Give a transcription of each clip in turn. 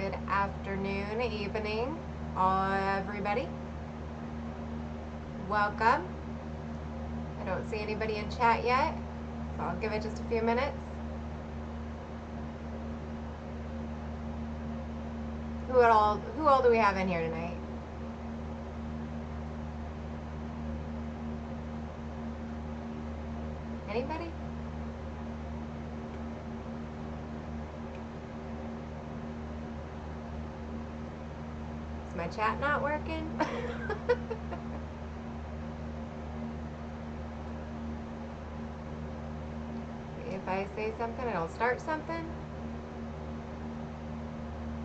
Good afternoon, evening, everybody. Welcome. I don't see anybody in chat yet, so I'll give it just a few minutes. Who all do we have in here tonight? Anybody? Is my chat not working? If I say something, it'll start something.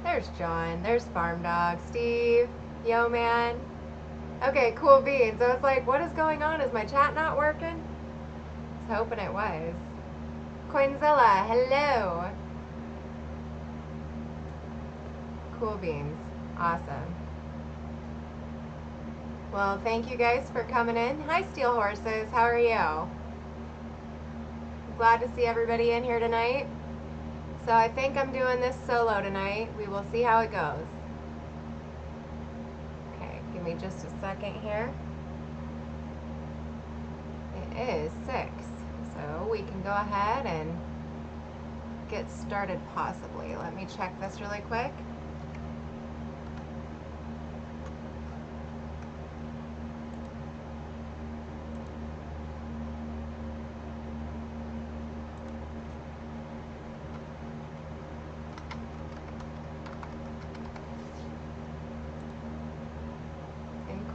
There's John. There's Farm Dog. Steve. Yo, man. Okay, cool beans. So it's like, what is going on? Is my chat not working? I was hoping it was. Coinzilla, hello. Cool beans. Awesome. Well, thank you guys for coming in. Hi, Steel Horses. How are you? Glad to see everybody in here tonight. So I think I'm doing this solo tonight. We will see how it goes. Okay, give me just a second here. It is 6, so we can go ahead and get started possibly. Let me check this really quick.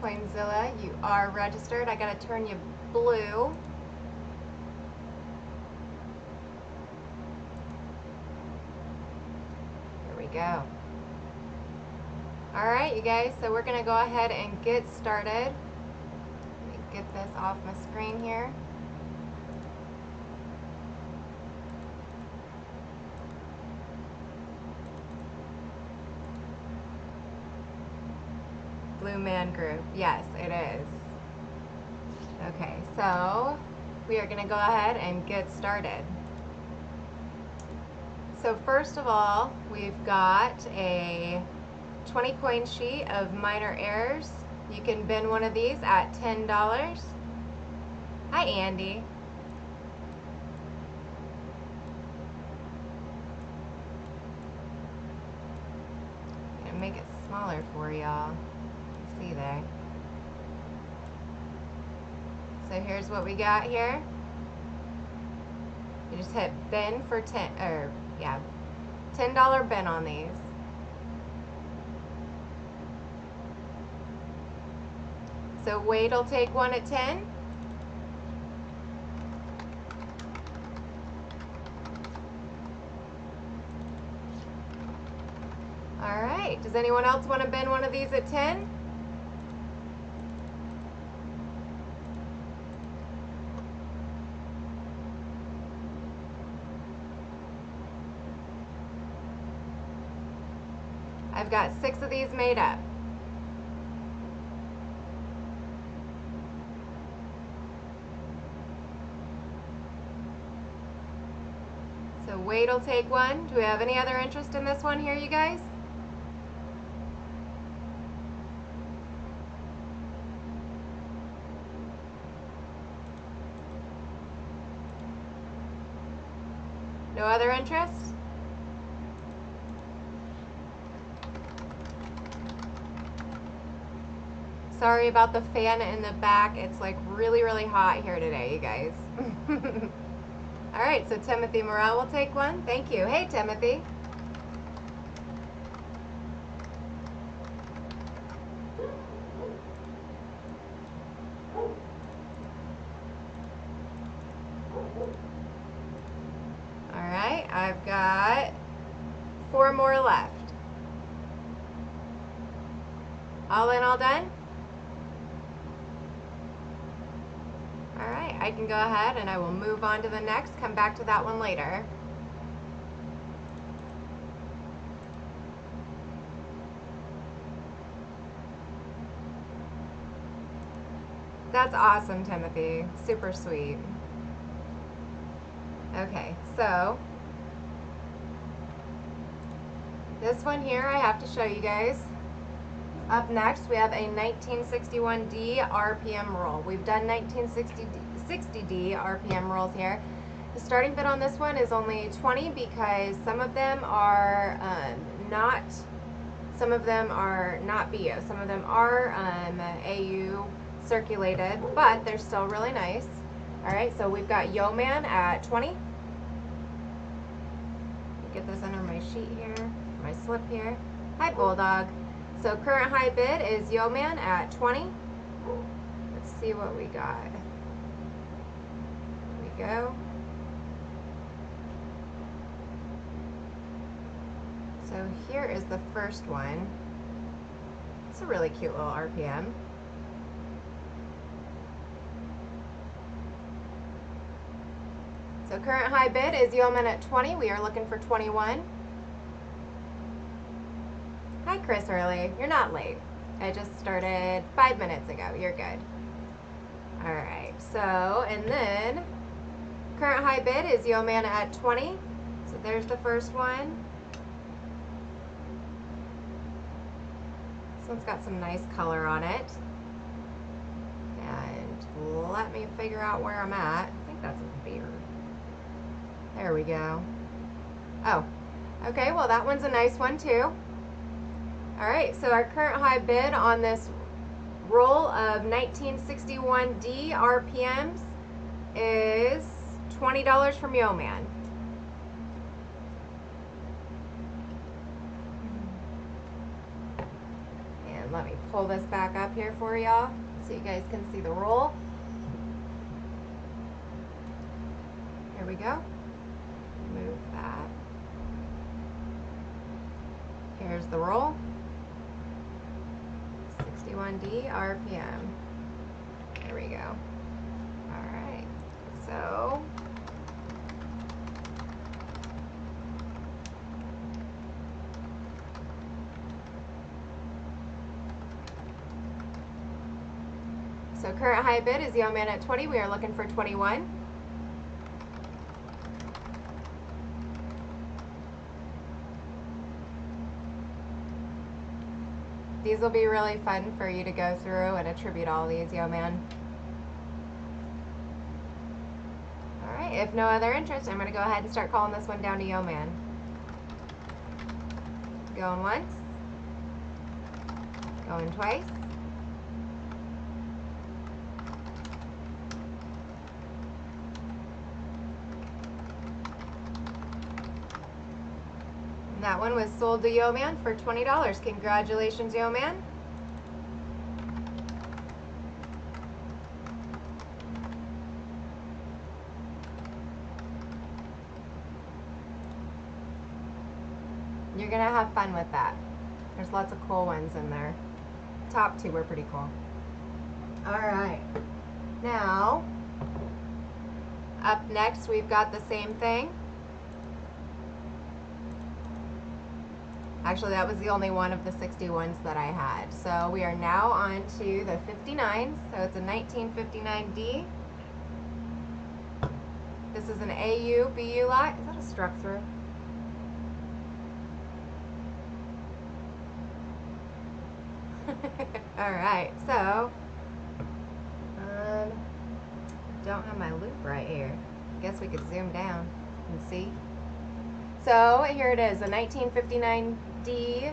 Coinzilla, you are registered. I gotta turn you blue. Here we go. All right, you guys, so we're gonna go ahead and get started. Let me get this off my screen here. Blue Man Group. Yes, it is. Okay, so we are going to go ahead and get started. So first of all, we've got a 20 coin sheet of minor errors. You can bin one of these at $10. Hi, Andy. I'm going to make it smaller for y'all. See there. So here's what we got here. You just hit bin for $10 bin on these. So Wade will take one at 10. All right, does anyone else want to bin one of these at 10? I've got 6 of these made up. So Wade will take one. Do we have any other interest in this one here, you guys? No other interest? Sorry about the fan in the back. It's like really, really hot here today, you guys. All right, so Timothy Morrell will take one. Thank you. Hey, Timothy. All right, I've got 4 more left. All in, all done? All right, I can go ahead and I will move on to the next, come back to that one later. That's awesome, Timothy. Super sweet. Okay, so This one here I have to show you guys. Up next we have a 1961D RPM roll. We've done 1960D RPM rolls here. The starting bid on this one is only 20 because some of them are not BU. Some of them are AU circulated, but they're still really nice. Alright, so we've got Yeoman at 20. Get this under my sheet here, my slip here. Hi, Bulldog. So current high bid is Yeoman at 20. Let's see what we got. Here we go. So here is the first one. It's a really cute little RPM. So current high bid is Yeoman at 20. We are looking for 21. Hi, Chris Early. You're not late. I just started 5 minutes ago. You're good. Alright, so, and then current high bid is Yeoman at 20. So there's the first one. This one's got some nice color on it. And let me figure out where I'm at. I think that's a beard. There we go. Oh, okay, well that one's a nice one too. Alright, so our current high bid on this roll of 1961D RPMs is $20 from Yeoman. And let me pull this back up here for y'all so you guys can see the roll. Here we go. Move that. Here's the roll. 61D RPM. There we go. Alright, so current high bid is Yeoman at 20. We are looking for 21. These will be really fun for you to go through and attribute all these, Yeoman. Alright, if no other interest, I'm going to go ahead and start calling this one down to Yeoman. Going once. Going twice. That one was sold to Yeoman for $20. Congratulations, Yeoman. You're gonna have fun with that. There's lots of cool ones in there. Top two were pretty cool. Alright. Now, up next we've got the same thing. Actually, that was the only one of the 61s that I had. So we are now on to the 59s. So it's a 1959D. This is an AU BU lot. Is that a struck through? Alright, so don't have my loop right here. Guess we could zoom down and see. So here it is, a 1959D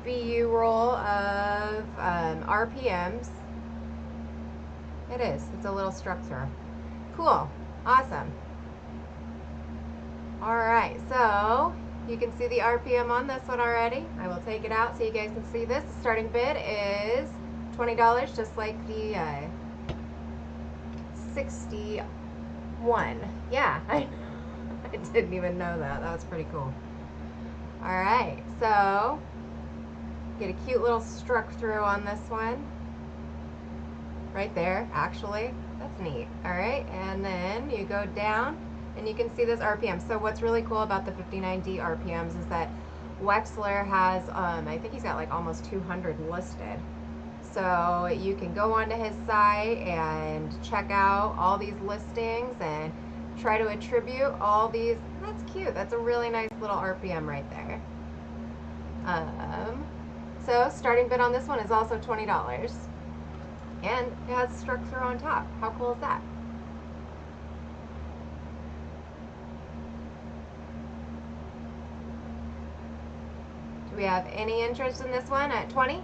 BU roll of RPMs. It is. It's a little struck through. Cool. Awesome. Alright, so you can see the RPM on this one already. I will take it out so you guys can see this. The starting bid is $20, just like the 61. Yeah, I didn't even know that. That was pretty cool. Alright, so get a cute little struck through on this one. Right there, actually. That's neat. Alright, and then you go down and you can see this RPM. So what's really cool about the 59D RPMs is that Wexler has, I think he's got like almost 200 listed. So you can go onto his site and check out all these listings and try to attribute all these. That's cute. That's a really nice little RPM right there. So starting bid on this one is also $20. And it has struck through on top. How cool is that? Do we have any interest in this one at 20?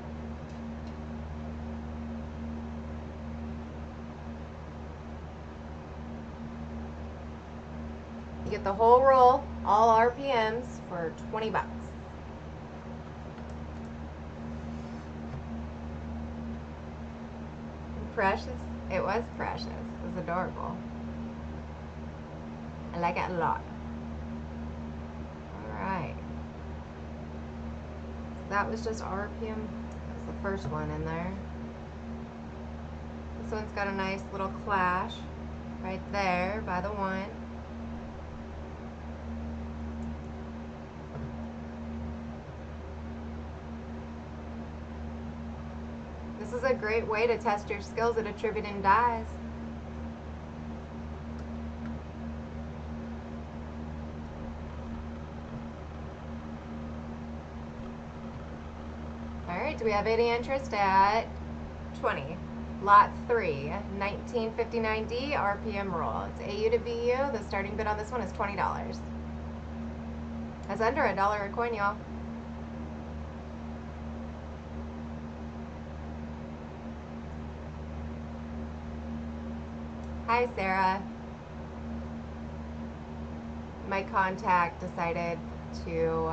You get the whole roll, all RPMs, for 20 bucks. Precious. It was precious. It was adorable. I like it a lot. Alright. That was just RPM. That was the first one in there. This one's got a nice little clash right there by the one. This is a great way to test your skills at attributing dies. Alright, do we have any interest at 20? Lot 3, 1959D RPM roll. It's AU to BU. The starting bid on this one is $20. That's under $1 a coin, y'all. Hi, Sarah. My contact decided to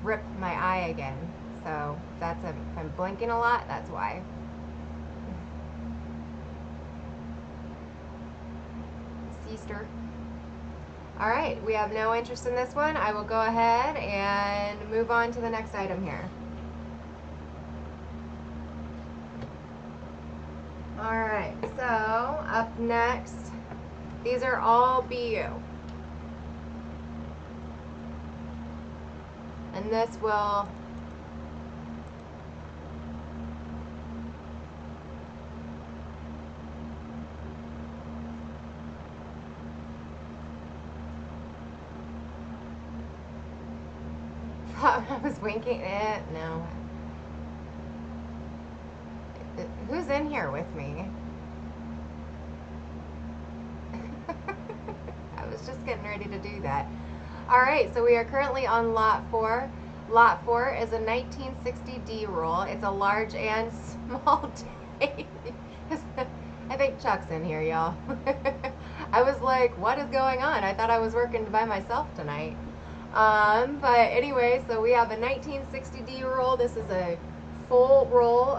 rip my eye again. So that's if I'm blinking a lot, that's why. Sister. All right, we have no interest in this one. I will go ahead and move on to the next item here. All right, so up next, these are all BU. And this will I was winking it. No. Who's in here with me? I was just getting ready to do that. All right, so we are currently on lot 4. Lot 4 is a 1960D roll. It's a large and small day. I think Chuck's in here, y'all. I was like, what is going on? I thought I was working by myself tonight. But anyway, so we have a 1960D roll. This is a full roll,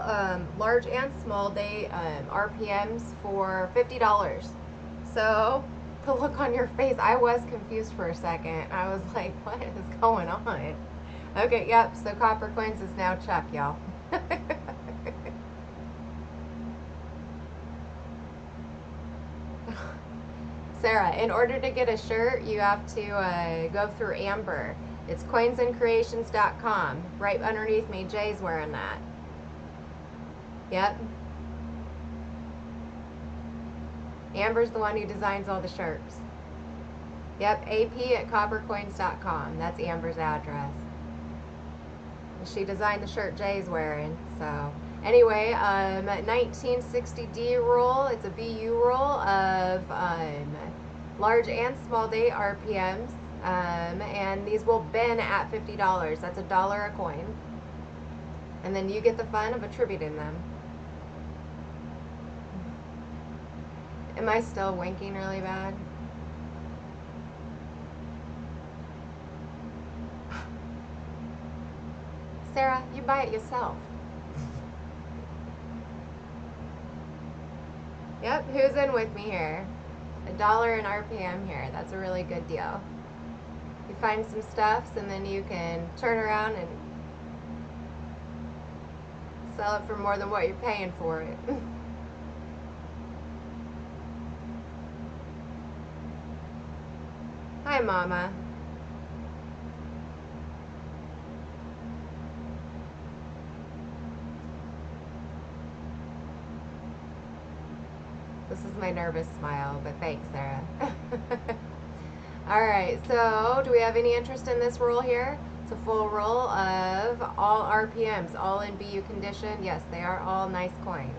large and small day, RPMs for $50. So the look on your face, I was confused for a second. I was like, what is going on? Okay, yep, so Coppercoins is now Chuck, y'all. Sarah, in order to get a shirt, you have to go through Amber. It's coinsandcreations.com. Right underneath me, Jay's wearing that. Yep. Amber's the one who designs all the shirts. Yep, ap@coppercoins.com. That's Amber's address. She designed the shirt Jay's wearing. So anyway, 1960D roll. It's a BU roll of large and small day RPMs. And these will bin at $50. That's $1 a coin. And then you get the fun of attributing them. Am I still winking really bad? Sarah, you buy it yourself. Yep, who's in with me here? $1 an RPM here. That's a really good deal. You find some stuffs and then you can turn around and sell it for more than what you're paying for it. Hi, Mama. This is my nervous smile, but thanks, Sarah. All right, so do we have any interest in this roll here? It's a full roll of all RPMs, all in BU condition. Yes, they are all nice coins.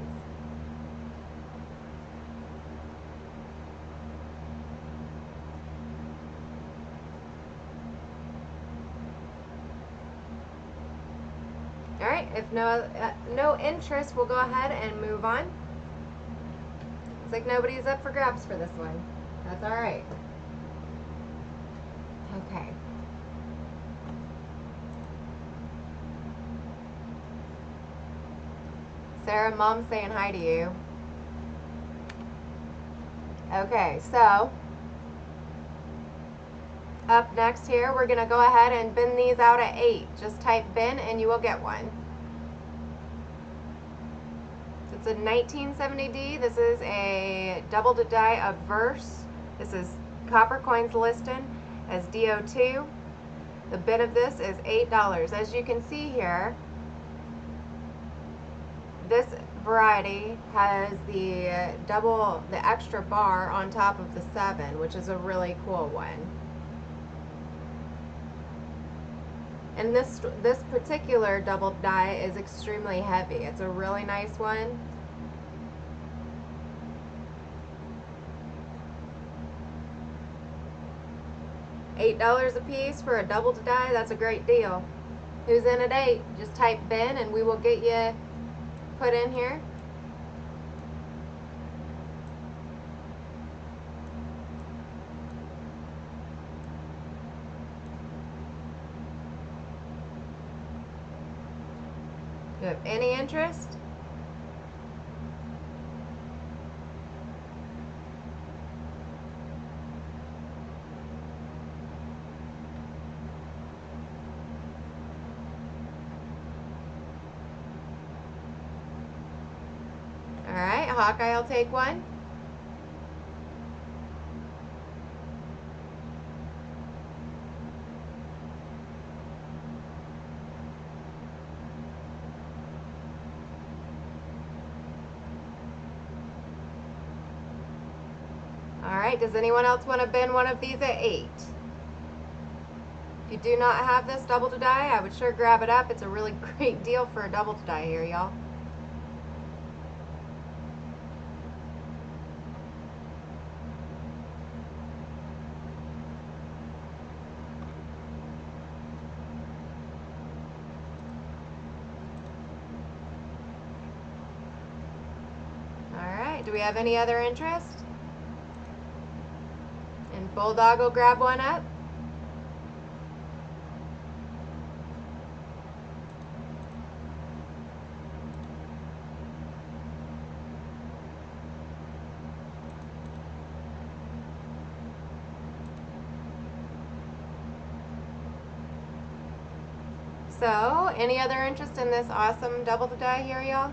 All right, if no interest, we'll go ahead and move on. Looks like nobody's up for grabs for this one. That's all right. Okay. Sarah, Mom's saying hi to you. Okay, so up next here, we're going to go ahead and bin these out at 8. Just type bin and you will get one. So it's a 1970D. This is a double to die of verse. This is Coppercoins listed as DO2. The bin of this is $8. As you can see here, this variety has the extra bar on top of the 7, which is a really cool one. And this particular double die is extremely heavy. It's a really nice one. $8 a piece for a double die. That's a great deal. Who's in at 8? Just type bin and we will get you put in here. Do you have any interest? All right, Hawkeye will take one. All right, does anyone else want to bin one of these at 8? If you do not have this double to die, I would sure grab it up. It's a really great deal for a double to die here, y'all. All right, do we have any other interest? And Bulldog will grab one up. So, any other interest in this awesome double to die here, y'all?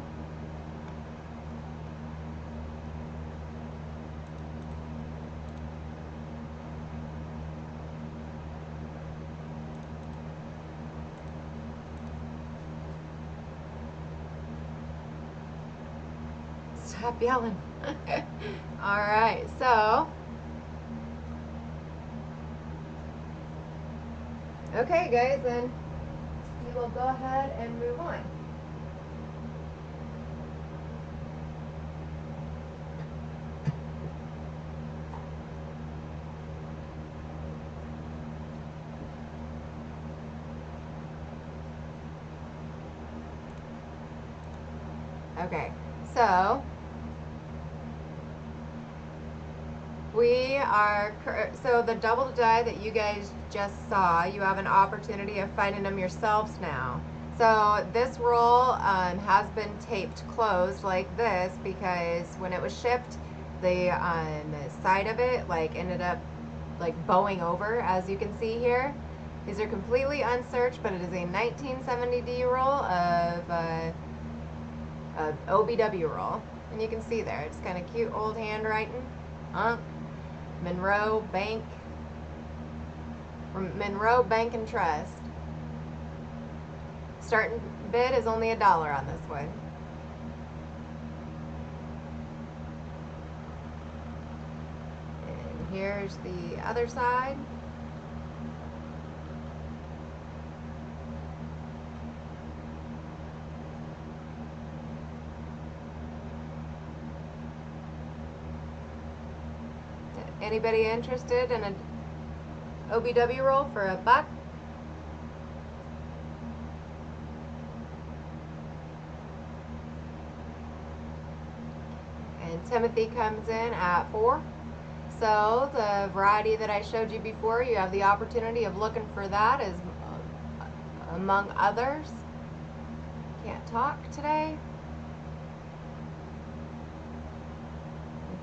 Stop yelling. All right, so okay, guys, then we will go ahead and move on. Okay, so the double die that you guys just saw, you have an opportunity of finding them yourselves now. So this roll has been taped closed like this because when it was shipped, the side of it ended up bowing over, as you can see here. These are completely unsearched, but it is a 1970D roll of Obw Roll, and you can see there it's kind of cute old handwriting. Monroe Bank and Trust. Starting bid is only $1 on this one. And here's the other side. Anybody interested in an OBW roll for $1? And Timothy comes in at 4. So the variety that I showed you before, you have the opportunity of looking for that as among others. Can't talk today.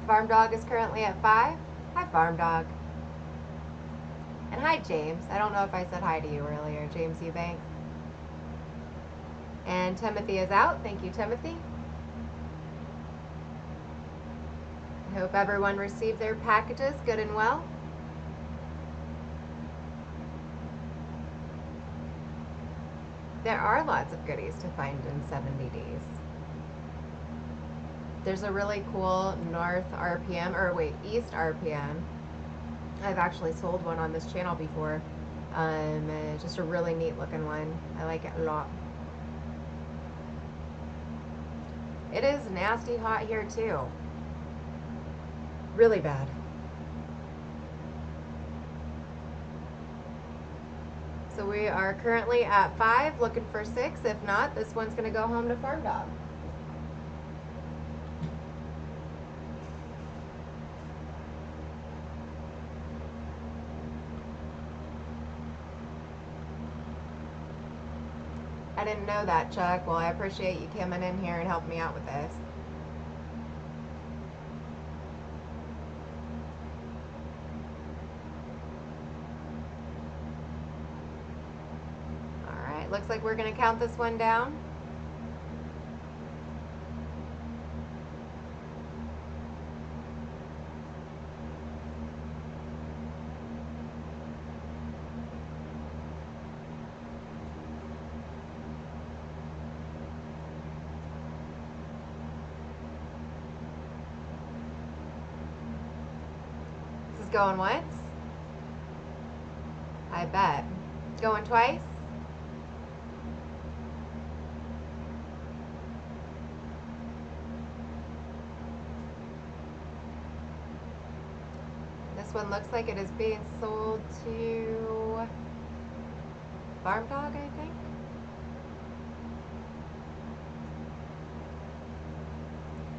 Farm Dog is currently at 5. Hi, Farm Dog. And hi, James. I don't know if I said hi to you earlier, James Eubanks. And Timothy is out. Thank you, Timothy. I hope everyone received their packages good and well. There are lots of goodies to find in 70 days. There's a really cool North RPM, or wait, East RPM. I've actually sold one on this channel before. Just a really neat looking one. I like it a lot. It is nasty hot here too. Really bad. So we are currently at 5, looking for 6. If not, this one's going to go home to Farm Dog. I didn't know that, Chuck. Well, I appreciate you coming in here and helping me out with this. Alright, looks like we're going to count this one down. Going once? I bet. Going twice? This one looks like it is being sold to Farm Dog, I think.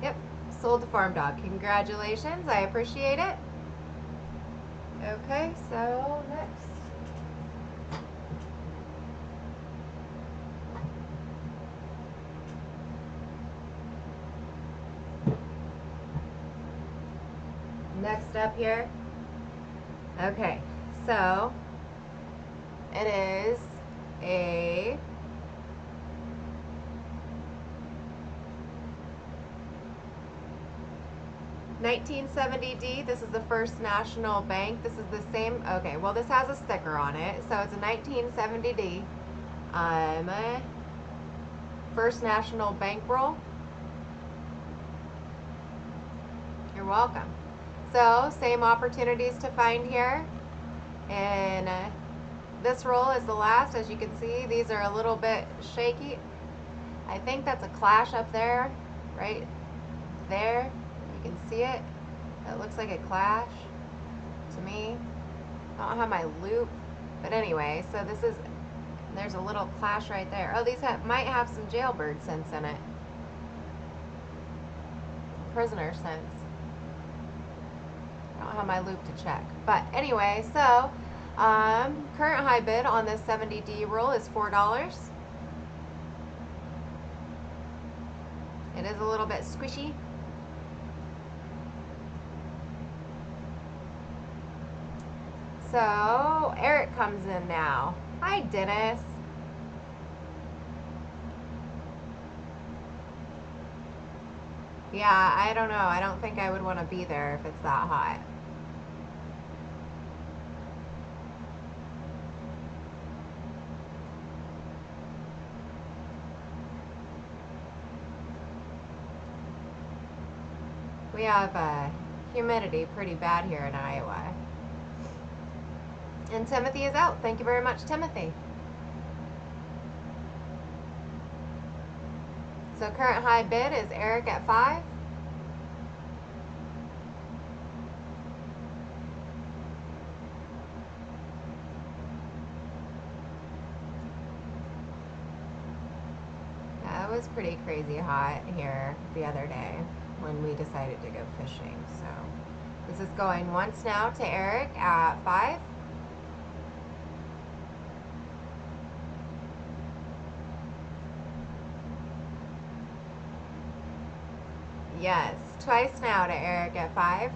Yep, sold to Farm Dog. Congratulations, I appreciate it. Okay, so next. Next up here. Okay, so it is a $1970D. This is the First National Bank. This is the same. Okay, well, this has a sticker on it, so it's a $1970D. First National Bank roll. You're welcome. So, same opportunities to find here. And this roll is the last. As you can see, these are a little bit shaky. I think that's a clash up there, right there. You can see it. It looks like a clash to me. I don't have my loop, but anyway, so this is, there's a little clash right there. Oh, these might have some jailbird scents in it. Prisoner scents. I don't have my loop to check. But anyway, so current high bid on this 70D roll is $4. It is a little bit squishy. So Eric comes in now. Hi, Dennis. Yeah, I don't know. I don't think I would want to be there if it's that hot. We have humidity pretty bad here in Iowa. And Timothy is out. Thank you very much, Timothy. So current high bid is Eric at 5. was pretty crazy hot here the other day when we decided to go fishing. So this is going once now to Eric at 5. Yes, twice now to Eric at 5.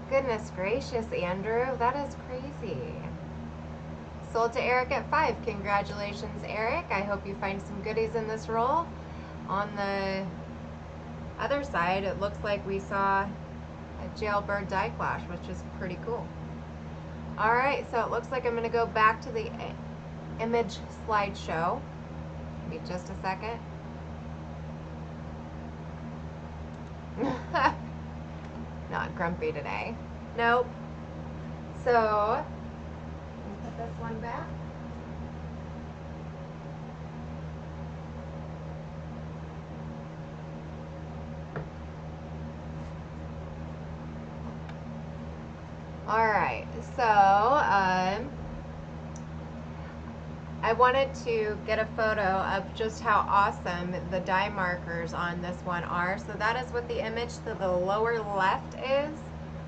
Goodness gracious, Andrew, that is crazy. Sold to Eric at 5. Congratulations, Eric. I hope you find some goodies in this roll. On the other side, it looks like we saw a jailbird die flash, which is pretty cool. All right, so it looks like I'm going to go back to the image slideshow. Give me just a second. Not grumpy today. Nope. So, let me put this one back. All right, so I wanted to get a photo of just how awesome the die markers on this one are. So that is what the image to the lower left is,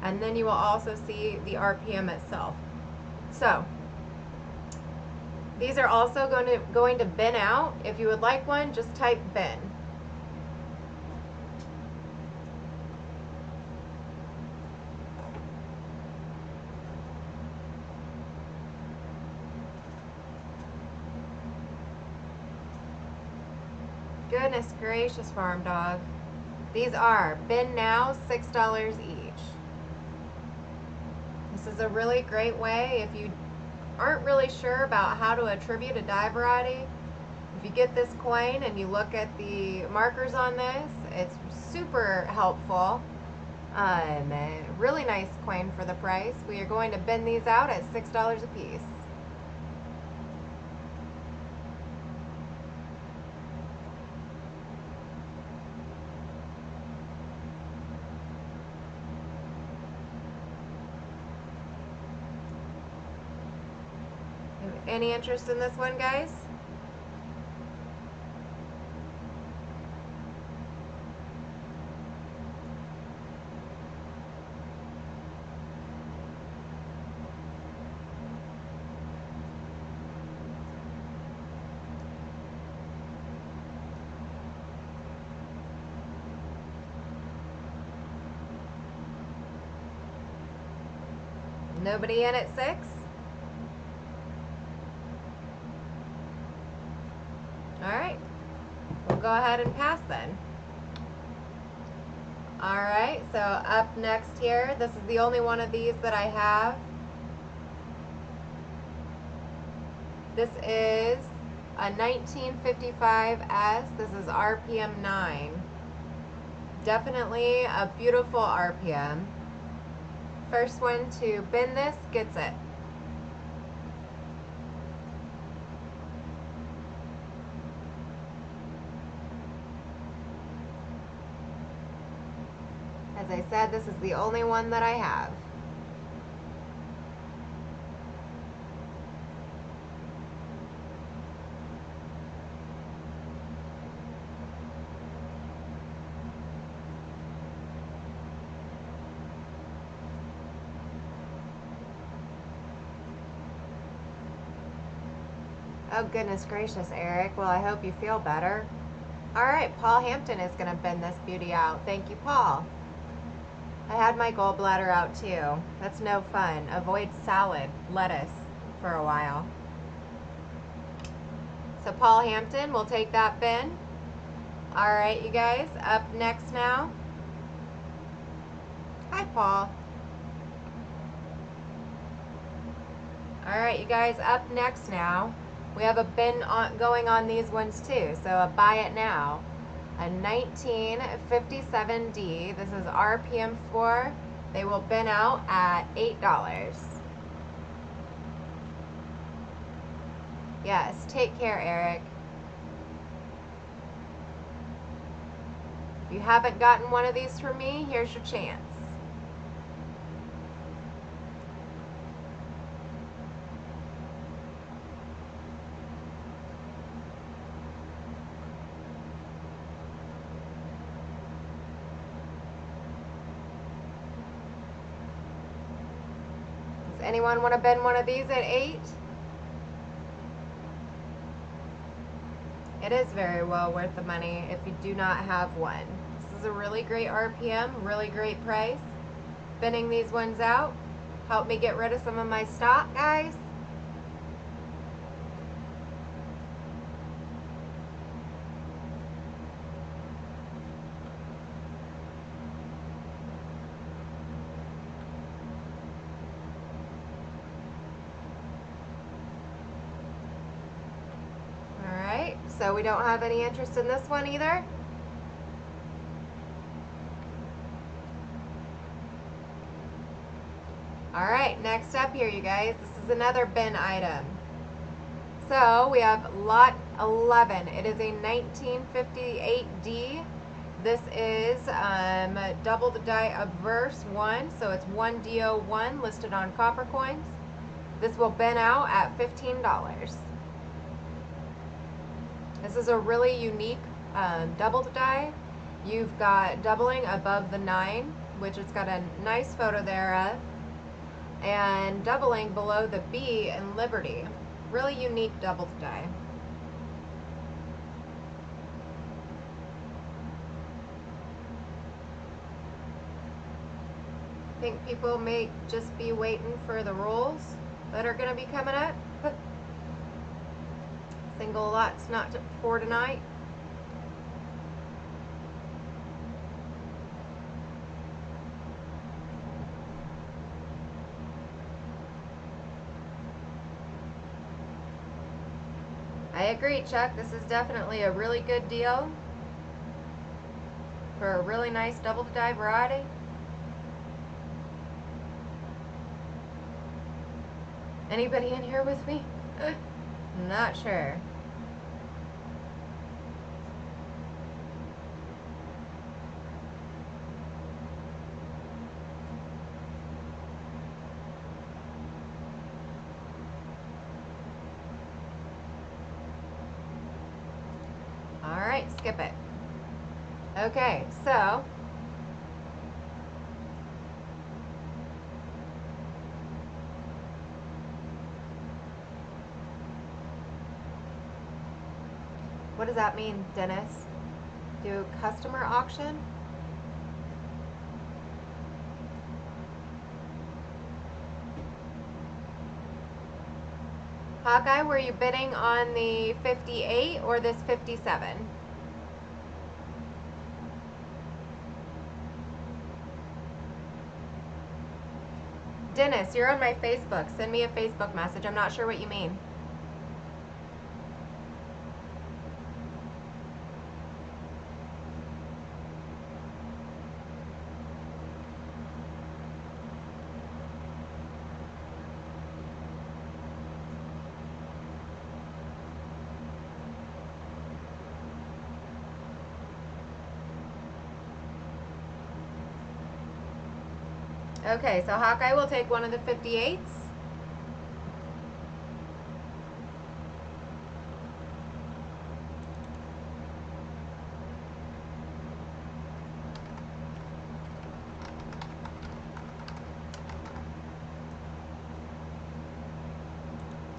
and then you will also see the RPM itself. So these are also going to bin out. If you would like one, just type bin. Goodness gracious, farm dog. These are bin now, $6 each. This is a really great way if you aren't really sure about how to attribute a die variety. If you get this coin and you look at the markers on this, it's super helpful. A really nice coin for the price. We are going to bin these out at $6 a piece. Any interest in this one, guys? Nobody in at 6? Alright, we'll go ahead and pass then. Alright, so up next here, this is the only one of these that I have. This is a 1955S. This is RPM 9. Definitely a beautiful RPM. First one to bin this gets it. As I said, this is the only one that I have. Oh, goodness gracious, Eric. Well, I hope you feel better. All right, Paul Hampton is going to bin this beauty out. Thank you, Paul. I had my gallbladder out too. That's no fun. Avoid salad, lettuce for a while. So Paul Hampton will take that bin. All right, you guys, up next now. Hi, Paul. All right, you guys, up next now. We have a bin going on these ones too, so a buy it now. A 1957D, this is RPM 4. They will bin out at $8. Yes, take care, Eric. If you haven't gotten one of these from me, here's your chance. Anyone want to bin one of these at 8? It is very well worth the money if you do not have one. This is a really great RPM, really great price. Binning these ones out. Help me get rid of some of my stock, guys. Alright, so we don't have any interest in this one either. Alright, next up here, you guys. This is another bin item. So we have lot 11. It is a 1958D. This is double the die obverse 1, so it's 1DO1 listed on Coppercoins. This will bin out at $15. This is a really unique double the die. You've got doubling above the 9, which it's got a nice photo there of, and doubling below the B in Liberty. Really unique double the die. I think people may just be waiting for the rolls that are going to be coming up. Single lots not for tonight. I agree, Chuck. This is definitely a really good deal for a really nice double the die variety. Anybody in here with me? Not sure. Alright, skip it. Okay, so what does that mean, Dennis? Do customer auction? Hawkeye, were you bidding on the 58 or this 57? Dennis, you're on my Facebook. Send me a Facebook message. I'm not sure what you mean. Okay, so Hawkeye will take one of the 58s.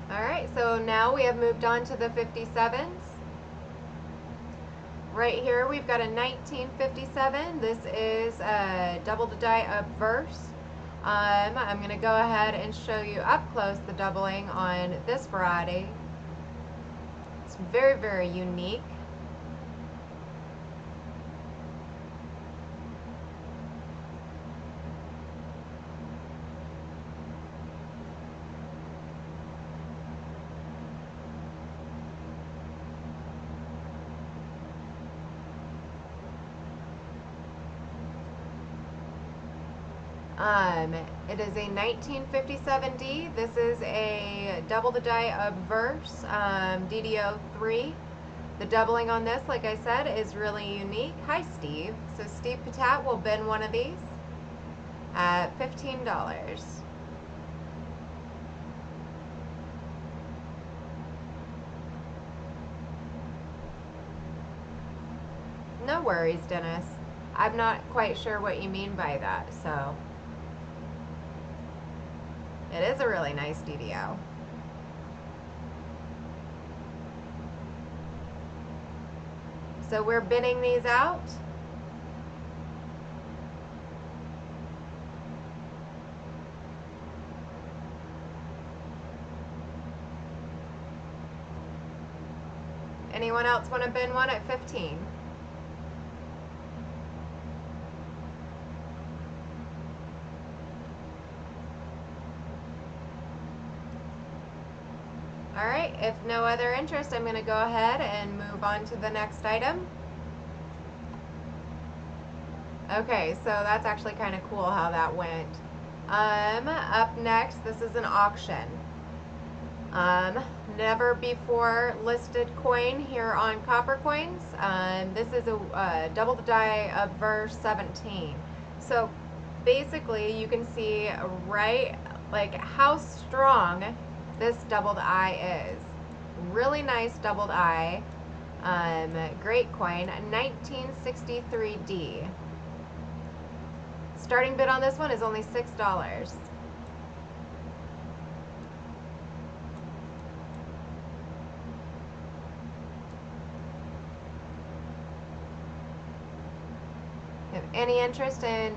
Alright, so now we have moved on to the 57s. Right here we've got a 1957. This is a double the die obverse. I'm going to go ahead and show you up close the doubling on this variety. It's very, very unique. It is a 1957D. This is a double the die obverse DDO3. The doubling on this, like I said, is really unique. Hi, Steve. So Steve Patat will bin one of these at $15. No worries, Dennis. I'm not quite sure what you mean by that, so. It is a really nice DDO. So we're bidding these out. Anyone else want to bid one at 15? All right, if no other interest, I'm going to go ahead and move on to the next item. Okay, so that's actually kind of cool how that went. Up next, this is an auction. Never before listed coin here on Coppercoins. This is a double the die of verse 17. So basically, you can see right like how strong this doubled eye is. Really nice doubled eye. Great coin, 1963D. Starting bid on this one is only $6. Have any interest in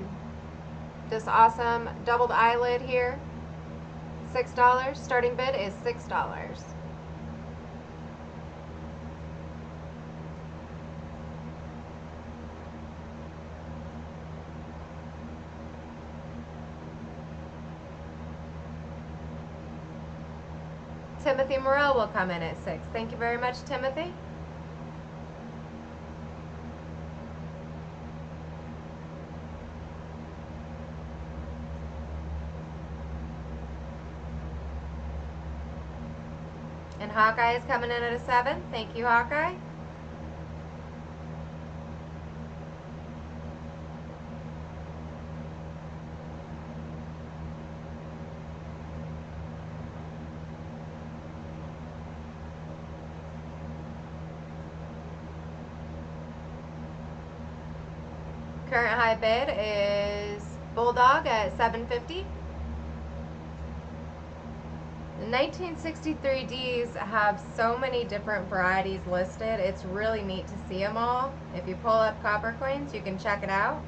this awesome doubled eyelid here? $6. Starting bid is $6. Timothy Morrell will come in at 6. Thank you very much, Timothy. And Hawkeye is coming in at a 7. Thank you, Hawkeye. Current high bid is Bulldog at $7.50. The 1963Ds have so many different varieties listed. It's really neat to see them all. If you pull up Coppercoins, you can check it out.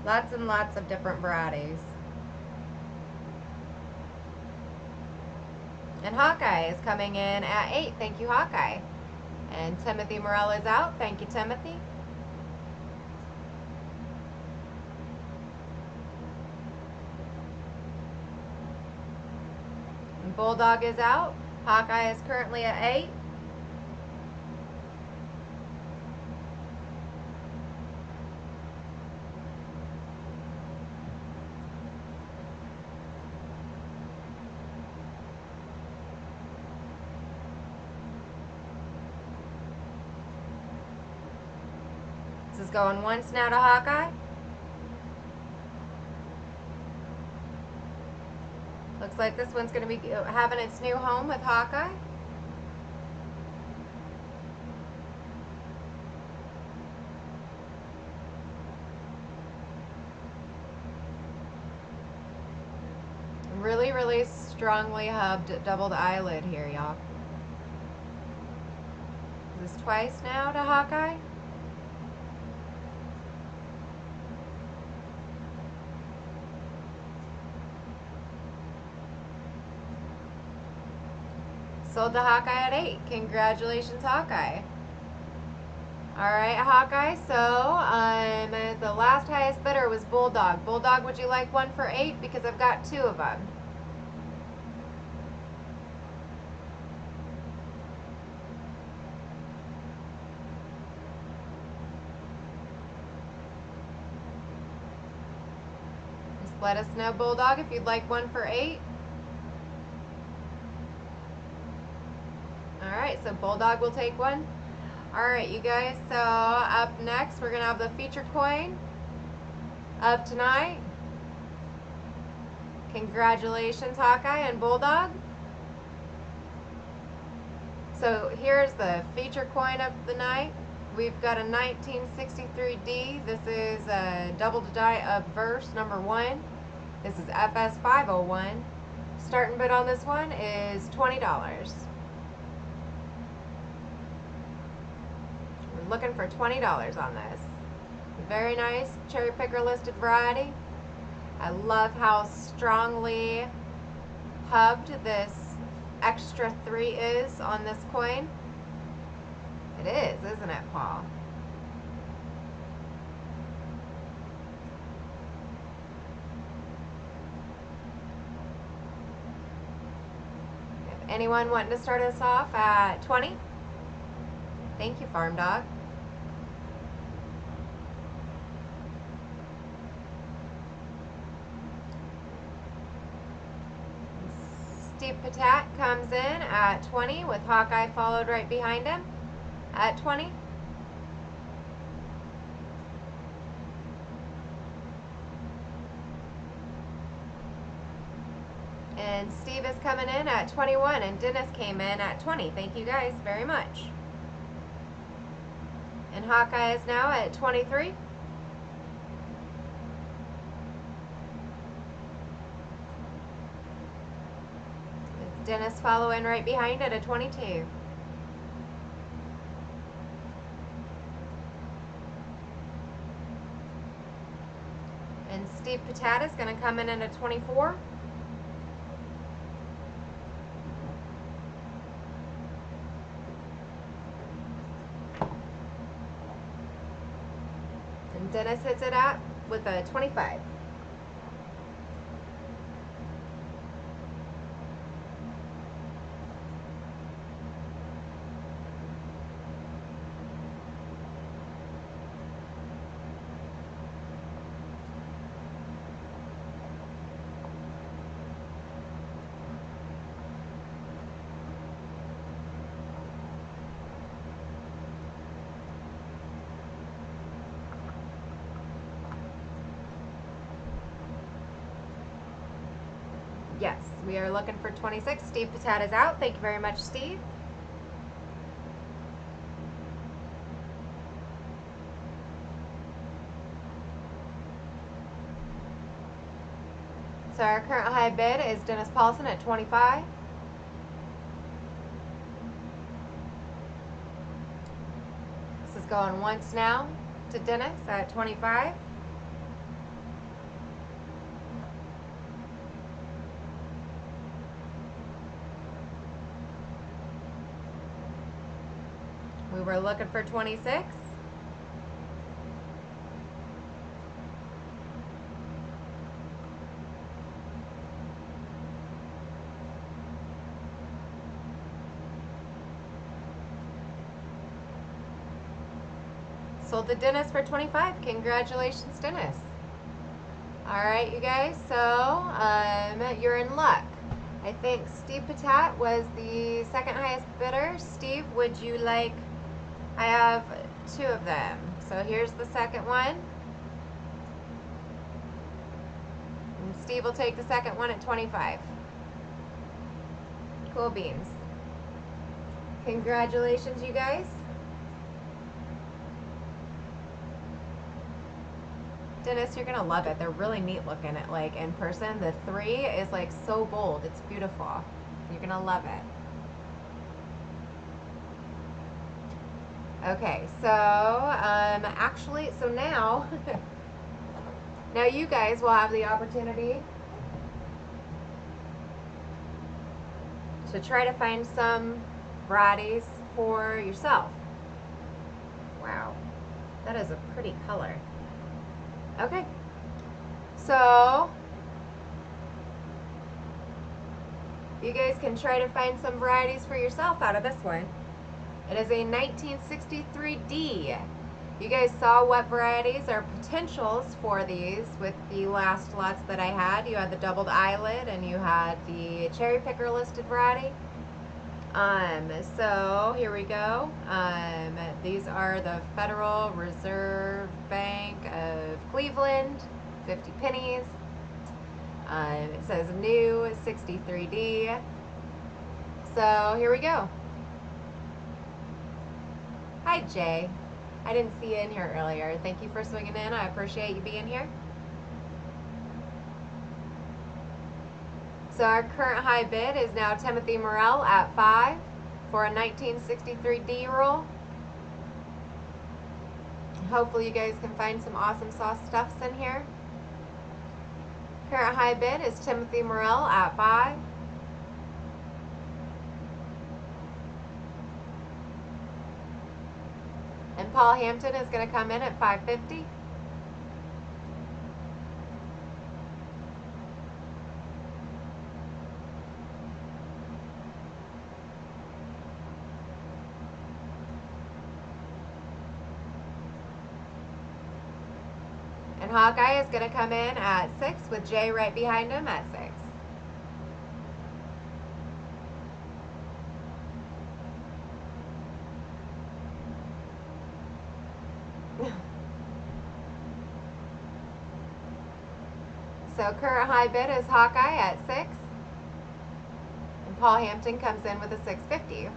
Lots and lots of different varieties. And Hawkeye is coming in at 8. Thank you, Hawkeye. And Timothy Morrell is out. Thank you, Timothy. And Bulldog is out. Hawkeye is currently at 8. This is going once now to Hawkeye. Looks like this one's going to be having its new home with Hawkeye. Really, really strongly hubbed doubled eyelid here, y'all. Is this twice now to Hawkeye? Sold to Hawkeye at 8. Congratulations, Hawkeye. Alright, Hawkeye, so the last highest bidder was Bulldog. Bulldog, would you like one for 8? Because I've got 2 of them. Just let us know, Bulldog, if you'd like one for 8. Alright, so Bulldog will take one. Alright, you guys, so up next we're going to have the feature coin of tonight. Congratulations, Hawkeye and Bulldog. So here's the feature coin of the night. We've got a 1963D. This is a double die of verse number 1. This is FS501. Starting bid on this one is $20. We're looking for $20 on this. Very nice cherry picker listed variety. I love how strongly hubbed this extra 3 is on this coin. It is, isn't it, Paul? If anyone wanting to start us off at 20? Thank you, Farm Dog. Steve Patat comes in at 20 with Hawkeye followed right behind him at 20. And Steve is coming in at 21 and Dennis came in at 20. Thank you guys very much. And Hawkeye is now at 23. Dennis following right behind at a 22. And Steve Patat is going to come in at a 24. And Dennis hits it out with a 25. Yes, we are looking for 26. Steve Patat is out. Thank you very much, Steve. So our current high bid is Dennis Paulson at 25. This is going once now to Dennis at 25. We were looking for 26. Sold to Dennis for 25. Congratulations, Dennis. All right, you guys, so you're in luck. I think Steve Patat was the second highest bidder. Steve, would you like, I have 2 of them. So here's the second one. And Steve will take the second one at 25. Cool beans. Congratulations, you guys. Dennis, you're gonna love it. They're really neat looking at like in person. The 3 is like so bold. It's beautiful. You're gonna love it. Okay, so actually, so now, now you guys will have the opportunity to try to find some varieties for yourself. Wow, that is a pretty color. Okay, so you guys can try to find some varieties for yourself out of this one. It is a 1963D. You guys saw what varieties are potentials for these with the last lots that I had. You had the doubled eyelid and you had the cherry picker listed variety. So here we go. These are the Federal Reserve Bank of Cleveland, 50 pennies. It says new 63D. So here we go. Hi, Jay. I didn't see you in here earlier. Thank you for swinging in. I appreciate you being here. So our current high bid is now Timothy Morell at 5 for a 1963 D roll. Hopefully you guys can find some awesome sauce stuffs in here. Current high bid is Timothy Morell at 5. And Paul Hampton is going to come in at $5.50. And Hawkeye is going to come in at 6 with Jay right behind him at 6. So current high bid is Hawkeye at 6. And Paul Hampton comes in with a $6.50.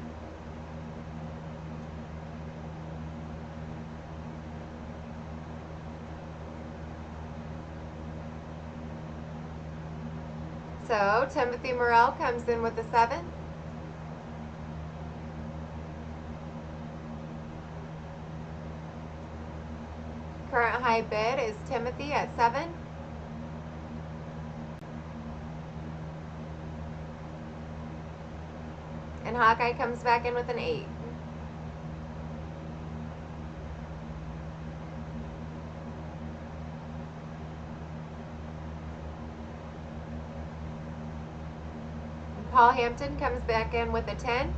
So Timothy Morell comes in with a 7. Current high bid is Timothy at 7. And Hawkeye comes back in with an 8. And Paul Hampton comes back in with a 10.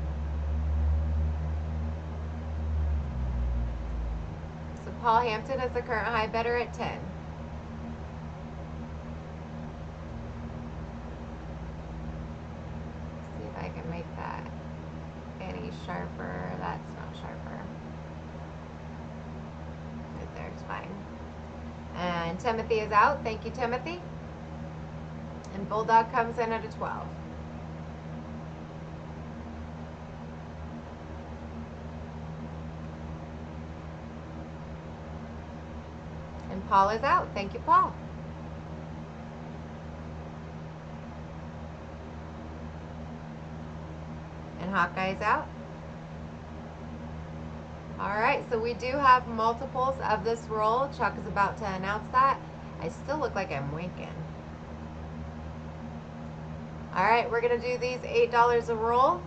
So Paul Hampton is the current high bidder at 10. See if I can make that any sharper. That's not sharper. Right there, it's fine. And Timothy is out. Thank you, Timothy. And Bulldog comes in at a 12. And Paul is out. Thank you, Paul. And Hawkeye's out. Alright, so we do have multiples of this roll. Chuck is about to announce that. I still look like I'm winking. Alright, we're going to do these $8 a roll.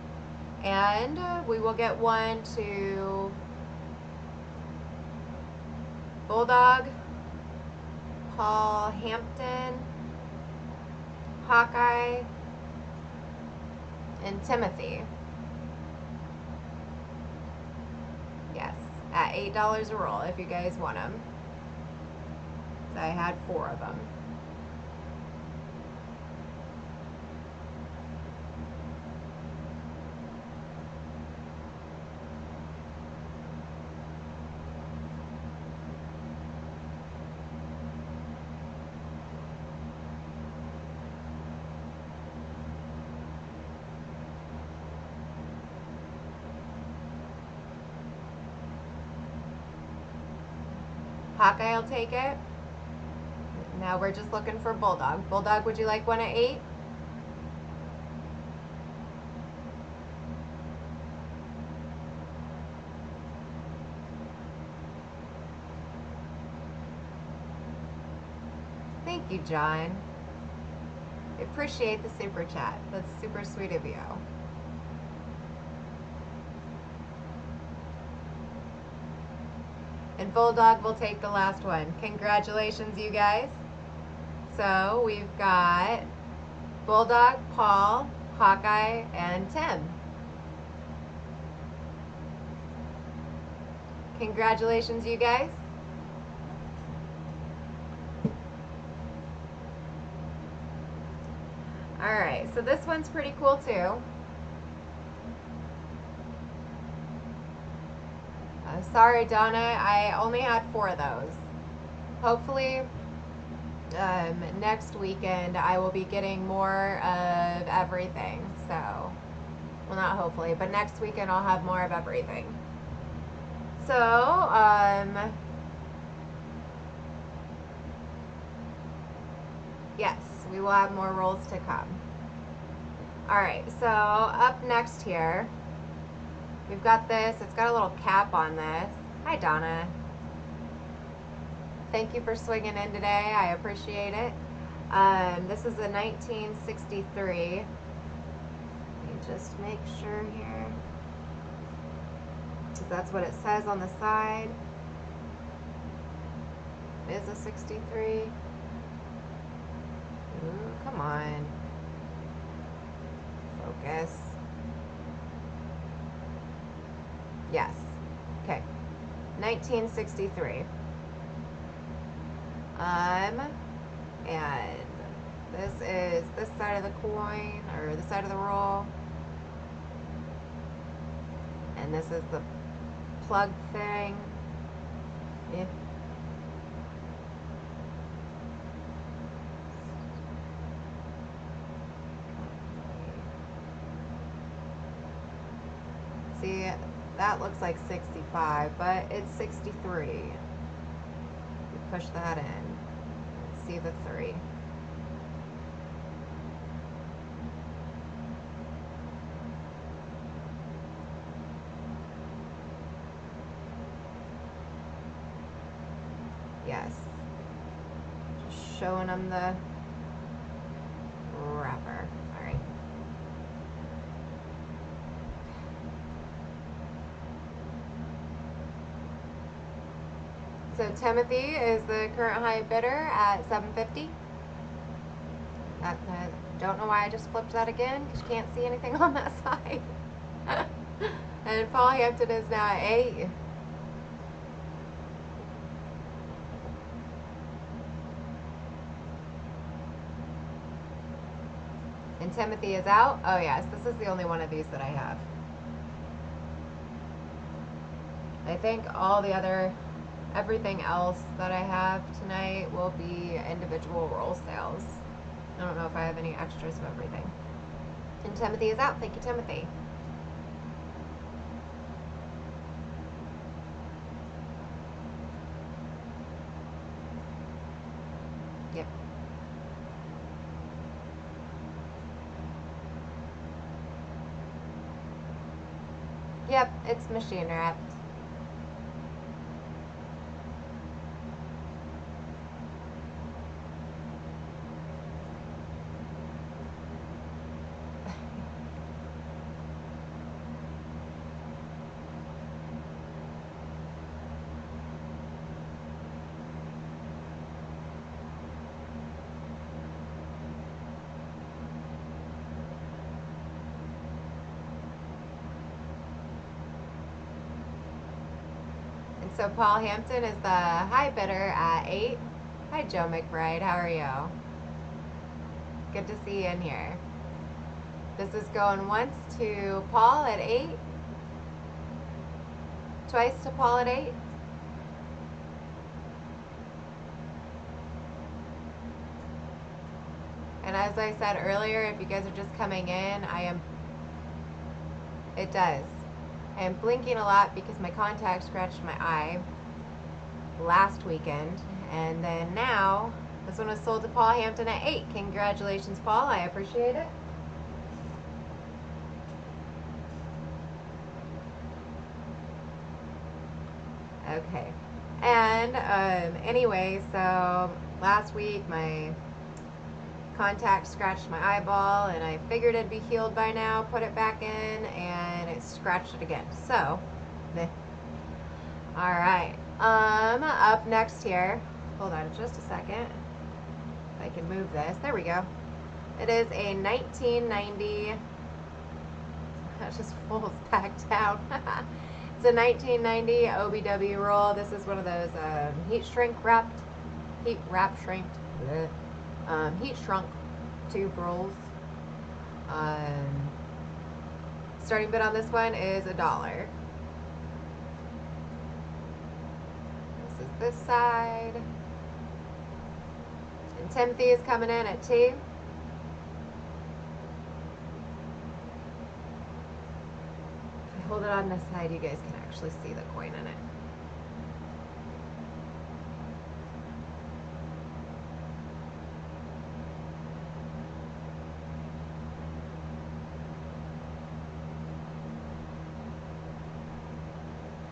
And we will get one to Bulldog, Paul Hampton, Hawkeye, and Timothy. Yes, at $8 a roll if you guys want them. So I had 4 of them. Hawkeye will take it. Now we're just looking for Bulldog. Bulldog, would you like one at 8? Thank you, John. I appreciate the super chat. That's super sweet of you. And Bulldog will take the last one. Congratulations, you guys. So we've got Bulldog, Paul, Hawkeye, and Tim. Congratulations, you guys. Alright, so this one's pretty cool too. Sorry, Donna, I only had 4 of those. Hopefully, next weekend I will be getting more of everything. So, well, not hopefully, but next weekend I'll have more of everything. So, yes, we will have more rolls to come. Alright, so up next here, we've got this. It's got a little cap on this. Hi, Donna. Thank you for swinging in today. I appreciate it. This is a 1963. Let me just make sure here, because that's what it says on the side. It is a 63. Ooh, come on. Focus. Yes. Okay. 1963. And this is this side of the coin, or this side of the roll. And this is the plug thing. Yeah. See, that looks like 65, but it's 63. You push that in. See the 3. Yes. Just showing them the wrapper. All right. So Timothy is the current high bidder at $7.50. Don't know why I just flipped that again, because you can't see anything on that side. And Paul Hampton is now at $8. And Timothy is out. Oh yes, this is the only one of these that I have. I think all the other, everything else that I have tonight will be individual roll sales. I don't know if I have any extras of everything. And Timothy is out. Thank you, Timothy. Yep. Yep, it's machine wrapped. So Paul Hampton is the high bidder at $8. Hi, Joe McBride. How are you? Good to see you in here. This is going once to Paul at $8. Twice to Paul at $8. And as I said earlier, if you guys are just coming in, it does. I am blinking a lot because my contact scratched my eye last weekend. And then now, this one was sold to Paul Hampton at $8. Congratulations, Paul. I appreciate it. Okay. And anyway, so last week my contact scratched my eyeball, and I figured it'd be healed by now, put it back in, and it scratched it again. So, all right. Up next here, hold on just a second. If I can move this. There we go. It is a 1990. That just falls back down. It's a 1990 Obw Roll. This is one of those heat shrunk tube rolls. Starting bid on this one is $1. This is this side. And Timothy is coming in at $2. If I hold it on this side, you guys can actually see the coin in it.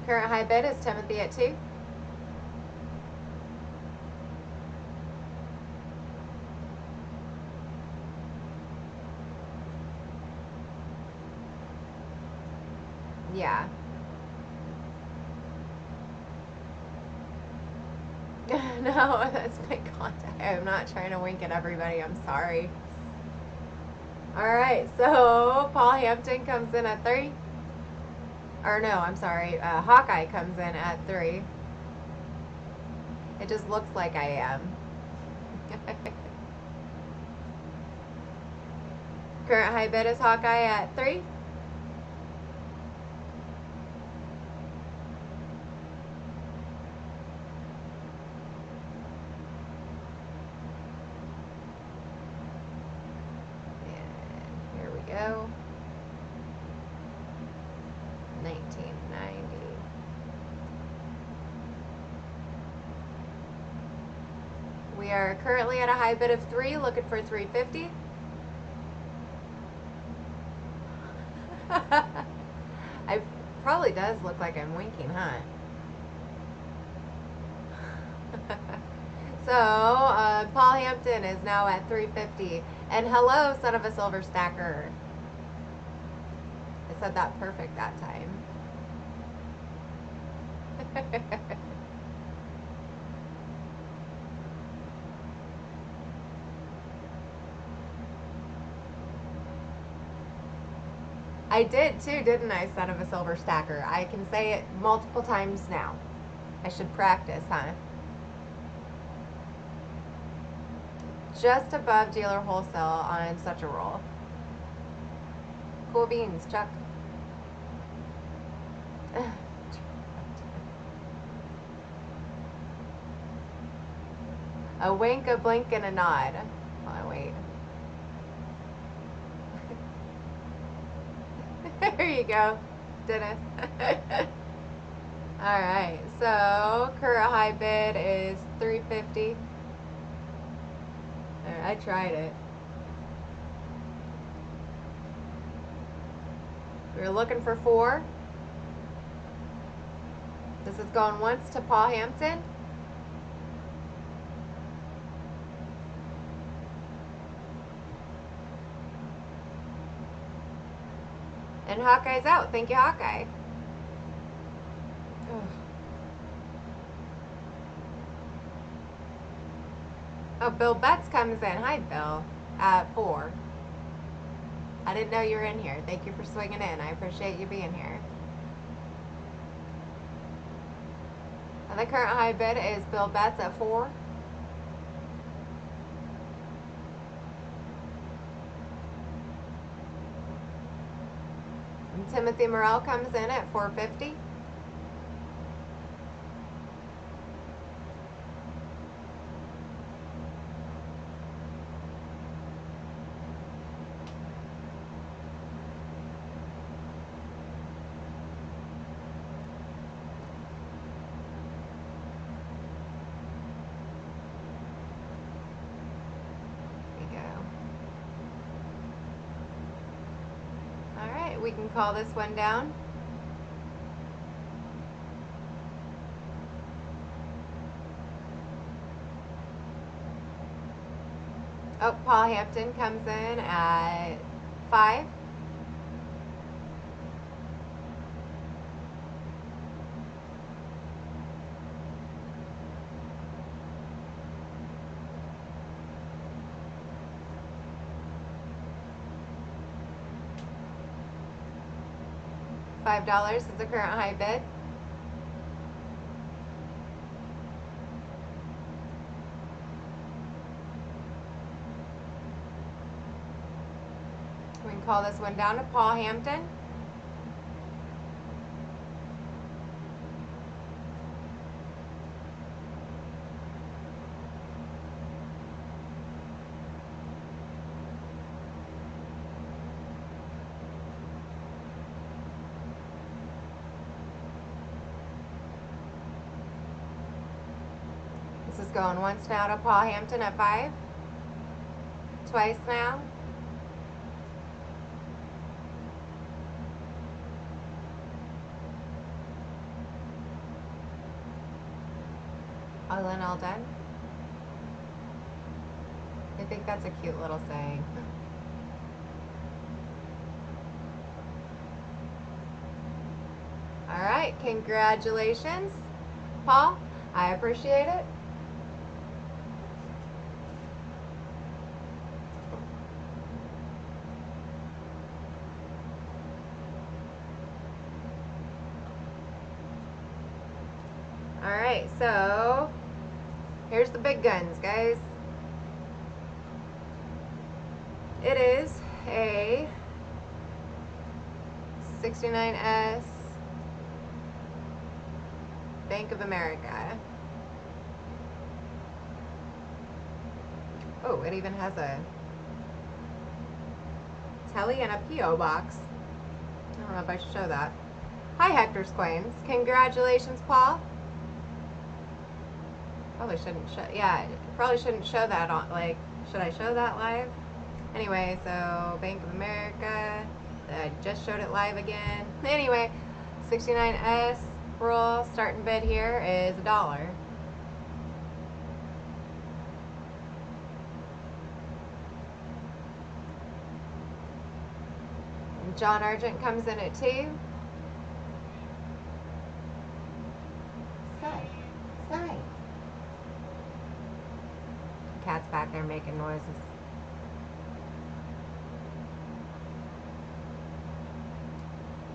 Current high bid is Timothy at 2. Yeah. No, that's my contact. I'm not trying to wink at everybody. I'm sorry. All right, so Paul Hampton comes in at 3. Or no, I'm sorry. Hawkeye comes in at 3. It just looks like I am. Current high bid is Hawkeye at 3. And here we go. 1990. We are currently at a high bid of 3, looking for 350. It probably does look like I'm winking, huh? So, Paul Hampton is now at 350. And hello, son of a silver stacker. I said that perfect that time. I did too, didn't I, son of a silver stacker? I can say it multiple times now. I should practice, huh? Just above dealer wholesale on such a roll. Cool beans, Chuck. A wink, a blink, and a nod. Hold on, wait. There you go, Dennis. Alright, so current high bid is 350. I tried it. We were looking for 4. This is going once to Paul Hampton. And Hawkeye's out. Thank you, Hawkeye. Ugh. Oh, Bill Betts comes in. Hi, Bill. At 4. I didn't know you were in here. Thank you for swinging in. I appreciate you being here. And the current high bid is Bill Betts at 4. And Timothy Morrell comes in at 450. We can call this one down. Oh, Paul Hampton comes in at 5. $5 is the current high bid. We can call this one down to Paul Hampton. This is going once now to Paul Hampton at 5. Twice now. All in, all done. I think that's a cute little saying. All right, congratulations, Paul. I appreciate it. All right, so here's the big guns, guys. It is a 69S Bank of America. Oh, it even has a telly and a P.O. box. I don't know if I should show that. Hi, Hector's Coins. Congratulations, Paul. Probably shouldn't show, yeah, probably shouldn't show that on, like, should I show that live? Anyway, so Bank of America, I just showed it live again. Anyway, 69S roll, starting bid here is $1. And John Argent comes in at 2. Sky. Cat's back there making noises.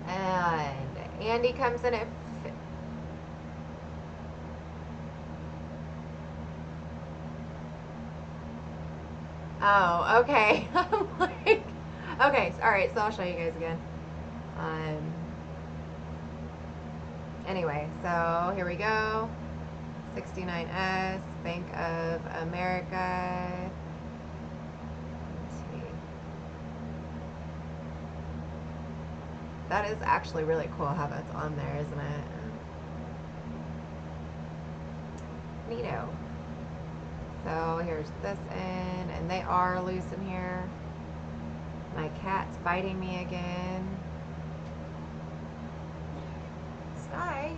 And Andy comes in at oh, okay. I'm like, okay, all right, so I'll show you guys again. Anyway, so here we go. 69S, Bank of America. Let's see. That is actually really cool how that's on there, isn't it? Neato. So here's this end, and they are loose in here. My cat's biting me again. Sky.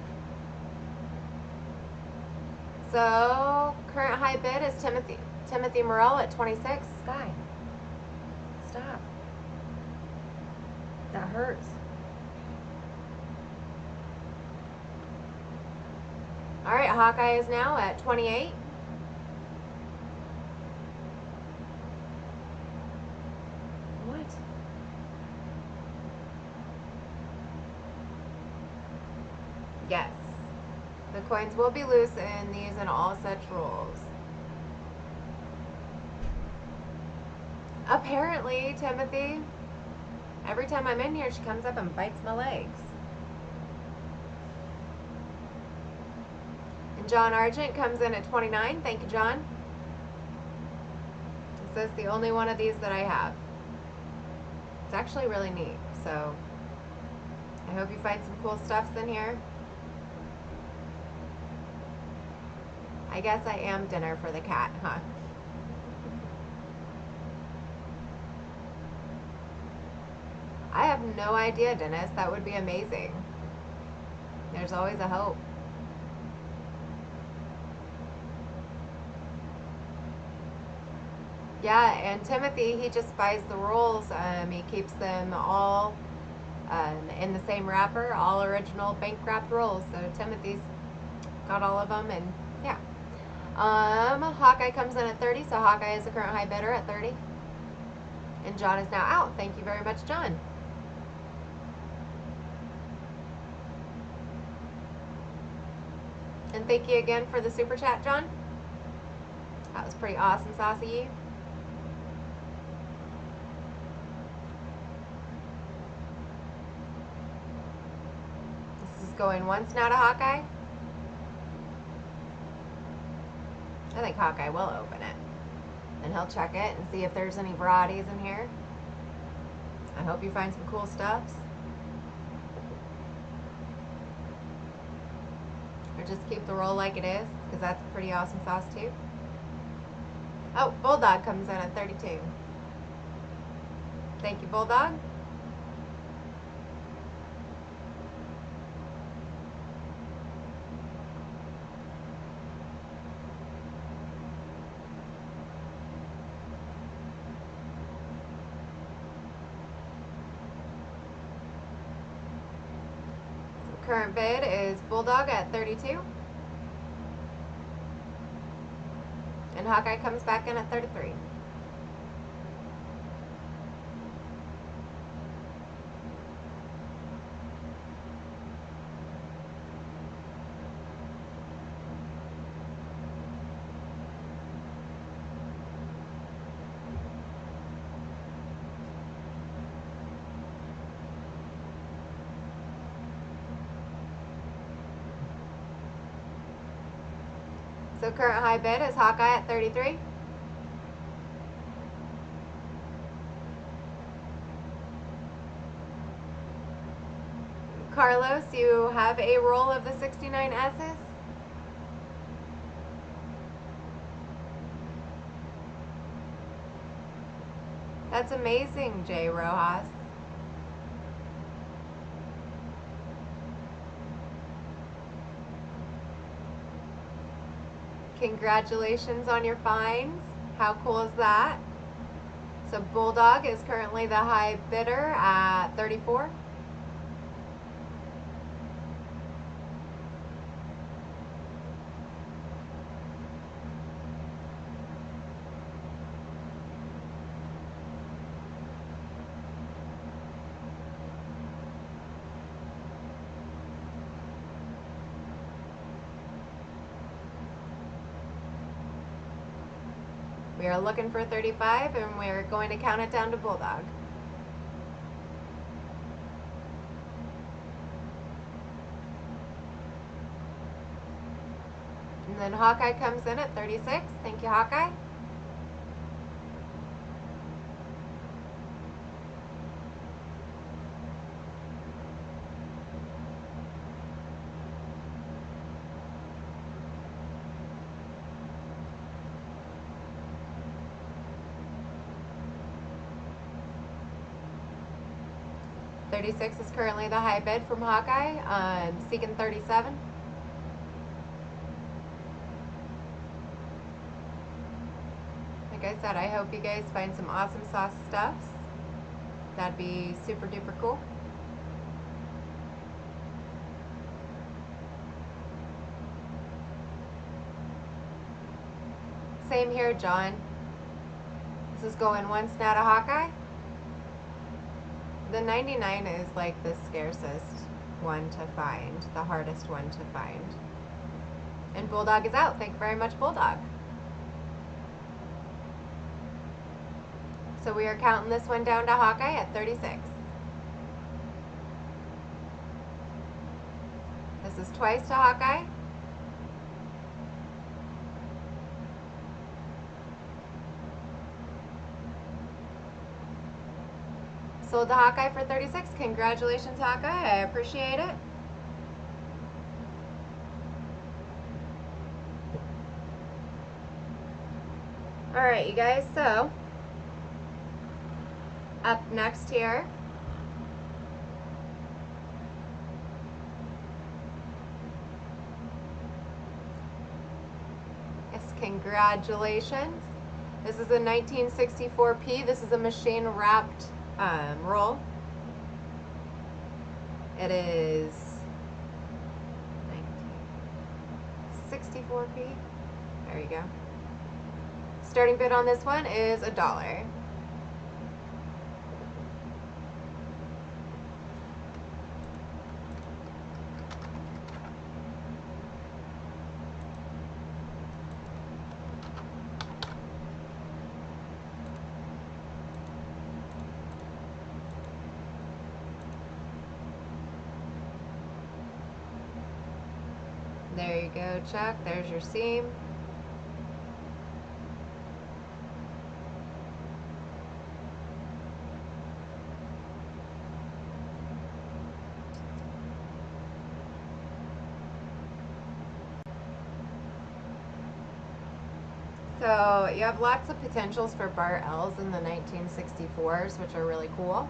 So current high bid is Timothy Morell at 26. Sky. Stop. That hurts. All right, Hawkeye is now at 28. What? Yes. The coins will be loose in these and all such rolls. Apparently, Timothy, every time I'm in here, she comes up and bites my legs. And John Argent comes in at 29. Thank you, John. It says the only one of these that I have. It's actually really neat, so I hope you find some cool stuffs in here. I guess I am dinner for the cat, huh? I have no idea, Dennis. That would be amazing. There's always a hope. Yeah, and Timothy, he just buys the rolls. He keeps them all in the same wrapper, all original bank wrapped rolls. So Timothy's got all of them, and yeah. Hawkeye comes in at 30, so Hawkeye is the current high bidder at 30. And John is now out. Thank you very much, John. And thank you again for the super chat, John. That was pretty awesome, saucy. This is going once now to Hawkeye. I think Hawkeye will open it. And he'll check it and see if there's any varieties in here. I hope you find some cool stuffs. Or just keep the roll like it is, because that's a pretty awesome sauce too. Oh, Bulldog comes in at 32. Thank you, Bulldog. current bid is Bulldog at 32. And Hawkeye comes back in at 33. So current high bid is Hawkeye at 33. Carlos, you have a roll of the 69 S's. That's amazing, Jay Rojas. Congratulations on your finds. How cool is that? So Bulldog is currently the high bidder at 34. We are looking for 35, and we're going to count it down to Bulldog. And then Hawkeye comes in at 36. Thank you, Hawkeye. $36 is currently the high bid from Hawkeye. Seeking 37. Like I said, I hope you guys find some awesome sauce stuffs. That'd be super duper cool. Same here, John. This is going once now to Hawkeye. The 99 is like the scarcest one to find, the hardest one to find. And Bulldog is out. Thank you very much, Bulldog. So we are counting this one down to Hawkeye at 36. This is twice to Hawkeye. Sold to Hawkeye for 36. Congratulations, Hawkeye. I appreciate it. All right, you guys, so up next here is congratulations. This is a 1964P. This is a machine wrapped roll. It is 1964P. There you go. Starting bid on this one is $1. There you go, Chuck. There's your seam. So you have lots of potentials for bar L's in the 1964s, which are really cool.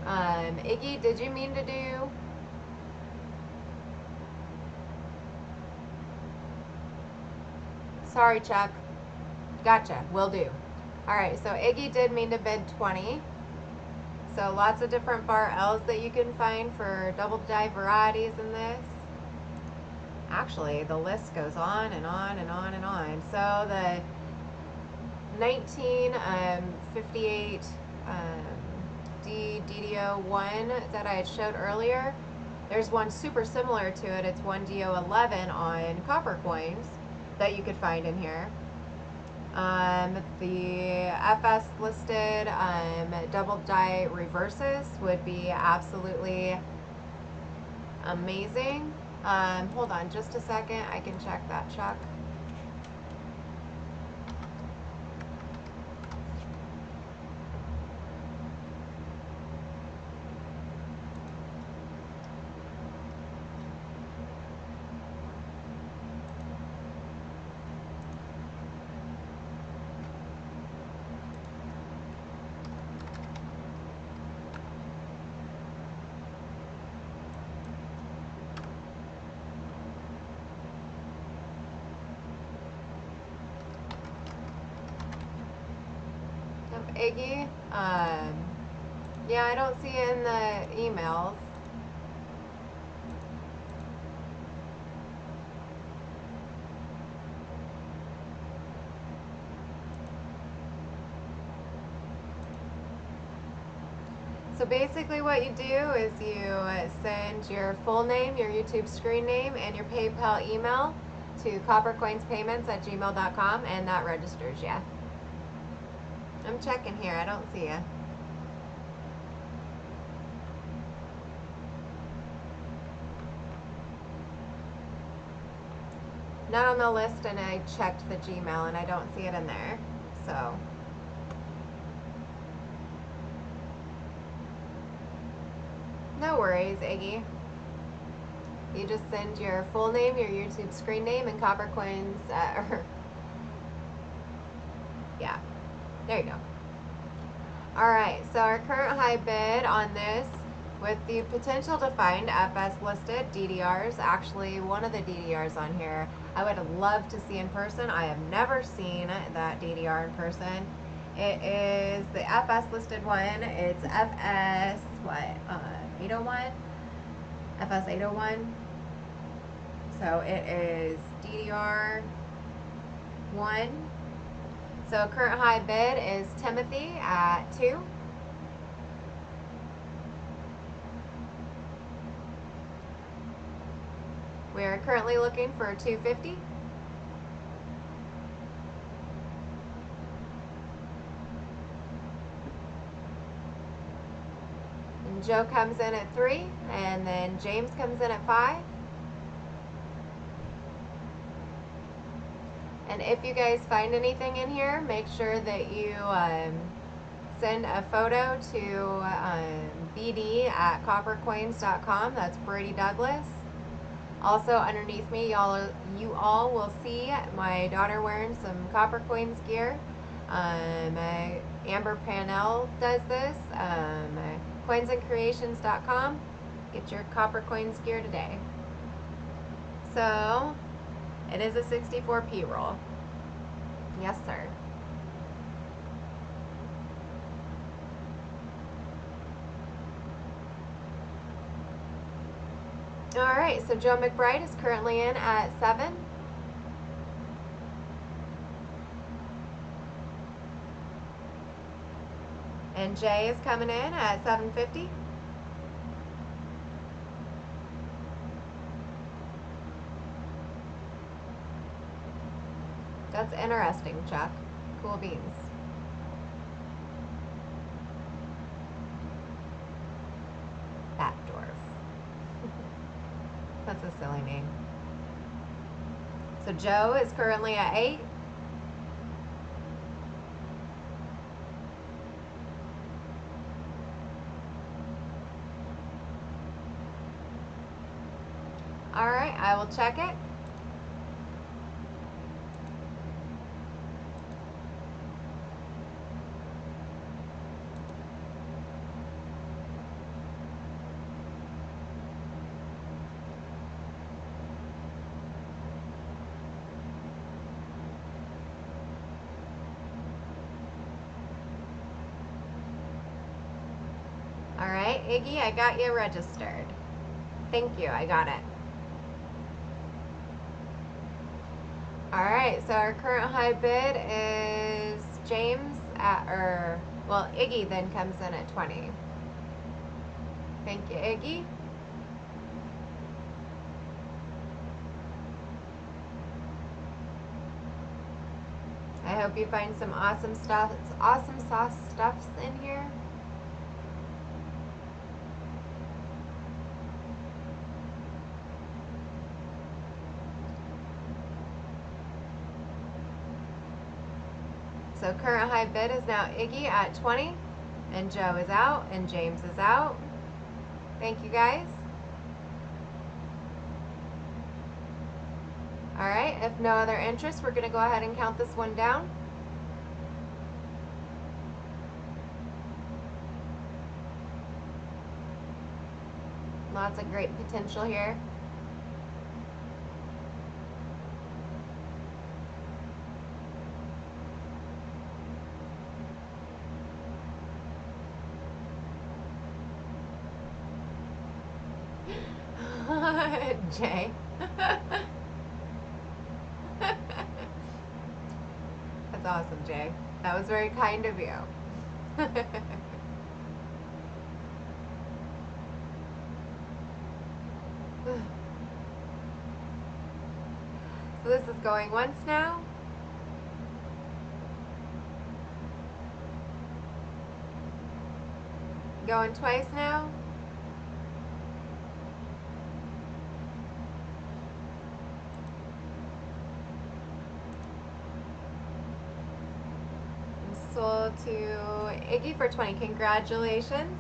Iggy, did you mean to do? Sorry, Chuck. Gotcha. Will do. All right, so Iggy did mean to bid 20. So lots of different bar L's that you can find for double die varieties in this. Actually, the list goes on and on and on and on. So the 1958 DDO1 that I had showed earlier, there's one super similar to it. It's one DO11 on Coppercoins that you could find in here. The FS listed double die reverses would be absolutely amazing. Hold on just a second, I can check that, Chuck. Iggy, yeah, I don't see it in the emails. So basically what you do is you send your full name, your YouTube screen name, and your PayPal email to coppercoinspayments@gmail.com, and that registers you. I'm checking here, I don't see you. Not on the list, and I checked the Gmail and I don't see it in there, so. No worries, Iggy. You just send your full name, your YouTube screen name, and Coppercoins, yeah, there you go. Alright, so our current high bid on this, with the potential to find FS listed DDRs, actually one of the DDRs on here, I would love to see in person. I have never seen that DDR in person. It is the FS listed one. It's FS, what, 801? FS 801. So it is DDR 1. So current high bid is Timothy at 2. We are currently looking for 250. And Joe comes in at 3, and then James comes in at 5. And if you guys find anything in here, make sure that you send a photo to bd@coppercoins.com. That's Brady Douglas. Also underneath me, you all will see my daughter wearing some Coppercoins gear. Amber Panel does this. Coinsandcreations.com. Get your Coppercoins gear today. So it is a 64p roll. Yes, sir. Alright, so Joe McBride is currently in at 7. And Jay is coming in at 750. That's interesting, Chuck. Cool beans. Fat dwarf. That's a silly name. So Joe is currently at 8. Alright, I will check it. Iggy, I got you registered. Thank you, I got it. Alright, so our current high bid is James at, Iggy then comes in at 20. Thank you, Iggy. I hope you find some awesome stuff. It's awesome sauce stuffs in here. So current high bid is now Iggy at 20, and Joe is out, and James is out. Thank you guys. Alright, if no other interest, we're going to go ahead and count this one down. Lots of great potential here. Jay. That's awesome, Jay. That was very kind of you. So this is going once now. Going twice now. Sold to Iggy for 20. Congratulations.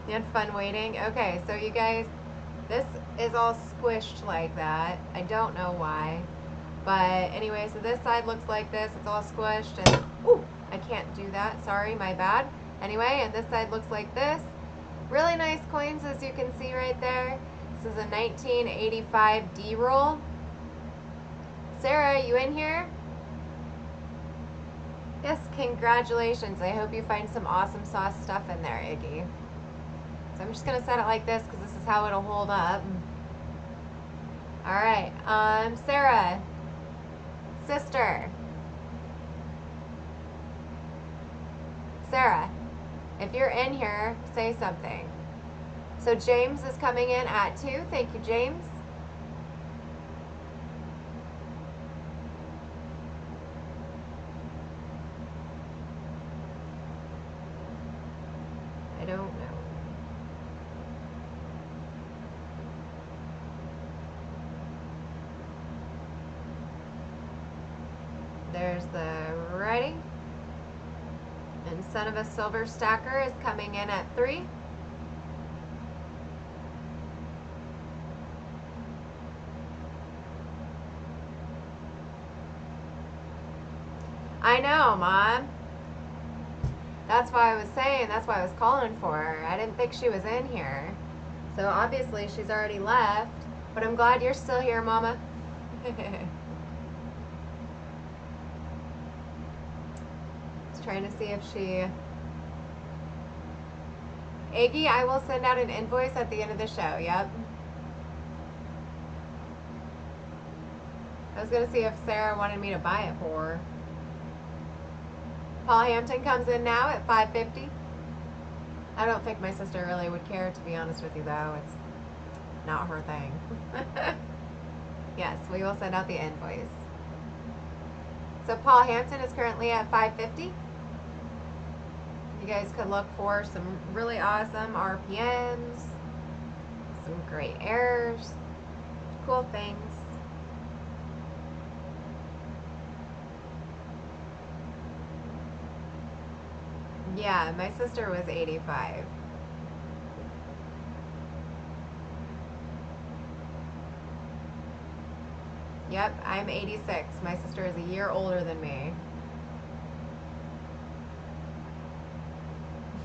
You had fun waiting? Okay, so you guys, this is all squished like that. I don't know why. But anyway, so this side looks like this. It's all squished and, ooh, I can't do that. Sorry, my bad. Anyway, and this side looks like this. Really nice coins, as you can see right there. This is a 1985 D roll. Sarah, you in here? Yes, congratulations. I hope you find some awesome sauce stuff in there, Iggy. So I'm just going to set it like this because this is how it'll hold up. All right, Sarah, sister. Sarah, if you're in here, say something. So James is coming in at 2. Thank you, James. I don't know. There's the writing. And Son of a Silver Stacker is coming in at 3. I know, Mom. That's why I was saying, that's why I was calling for her. I didn't think she was in here. So obviously she's already left. But I'm glad you're still here, Mama. Trying to see if she... Iggy, I will send out an invoice at the end of the show. Yep. I was going to see if Sarah wanted me to buy it for her. Paul Hampton comes in now at $5.50. I don't think my sister really would care, to be honest with you, though. It's not her thing. Yes, we will send out the invoice. So Paul Hampton is currently at $5.50. You guys could look for some really awesome RPMs, some great errors, cool things. Yeah, my sister was 85. Yep, I'm 86. My sister is a year older than me.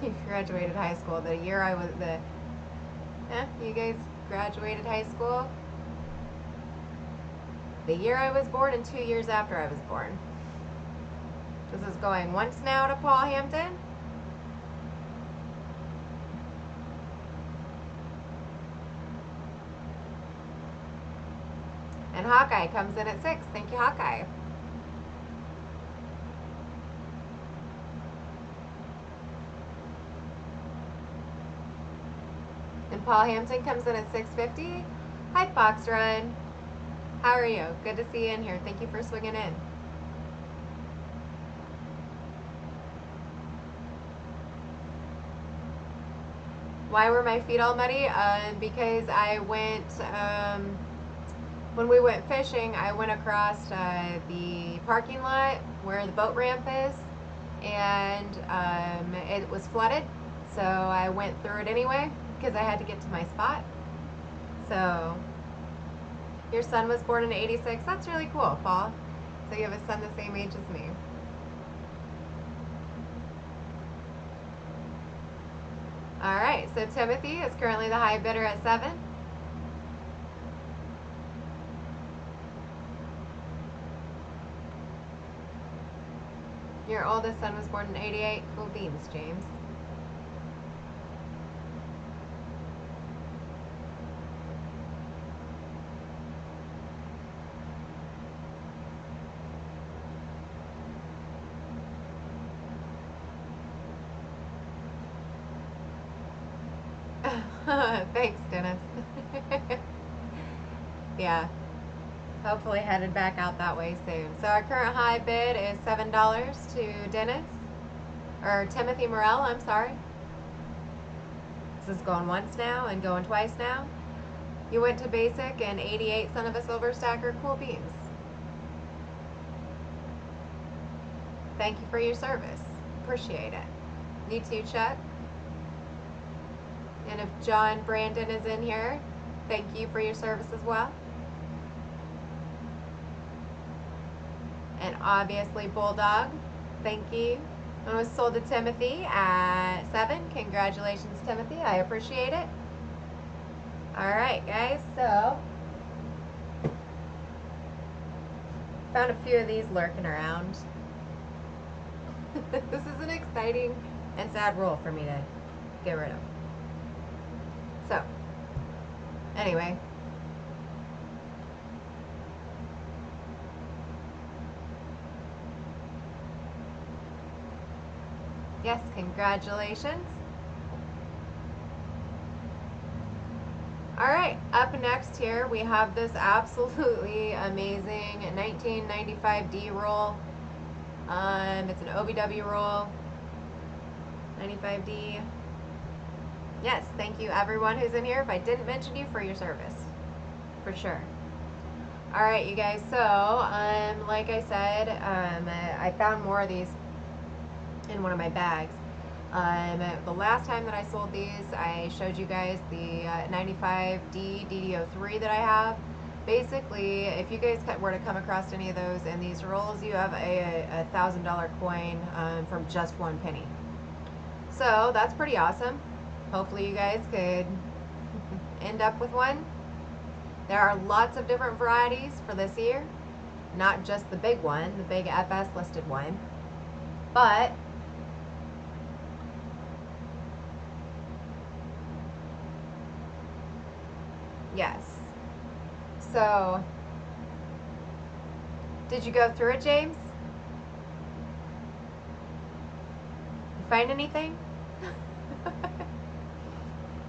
You graduated high school. The year I was You guys graduated high school the year I was born and 2 years after I was born. This is going once now to Paul Hampton. And Hawkeye comes in at 6. Thank you, Hawkeye. And Paul Hampton comes in at 650. Hi, Fox Run. How are you? Good to see you in here. Thank you for swinging in. Why were my feet all muddy? Because I went, when we went fishing, I went across the parking lot where the boat ramp is, and it was flooded, so I went through it anyway because I had to get to my spot. So, your son was born in '86. That's really cool, Paul. So you have a son the same age as me. Alright, so Timothy is currently the high bidder at 7. Your oldest son was born in '88. Cool beans, James. Thanks, Dennis. Yeah. Hopefully headed back out that way soon. So our current high bid is $7 to Dennis. Or Timothy Morell, I'm sorry. This is going once now and going twice now. You went to basic and 88, son of a silver stacker. Cool beans. Thank you for your service. Appreciate it. You too, Chuck. And if John Brandon is in here, thank you for your service as well. And obviously Bulldog, thank you. It was sold to Timothy at 7. Congratulations, Timothy. I appreciate it. Alright, guys, so found a few of these lurking around. This is an exciting and sad roll for me to get rid of. So, anyway. Yes, congratulations. Alright, up next here we have this absolutely amazing 1995 D roll. It's an Obw roll. 95D. Yes, thank you everyone who's in here. If I didn't mention you, for your service. For sure. Alright, you guys, so, like I said, I found more of these in one of my bags. The last time that I sold these, I showed you guys the 95D DD03 that I have. Basically, if you guys were to come across any of those in these rolls, you have a $1,000 coin from just 1 penny. So that's pretty awesome. Hopefully you guys could end up with one. There are lots of different varieties for this year. Not just the big one, the big FS listed one. But yes. So, did you go through it, James? You find anything?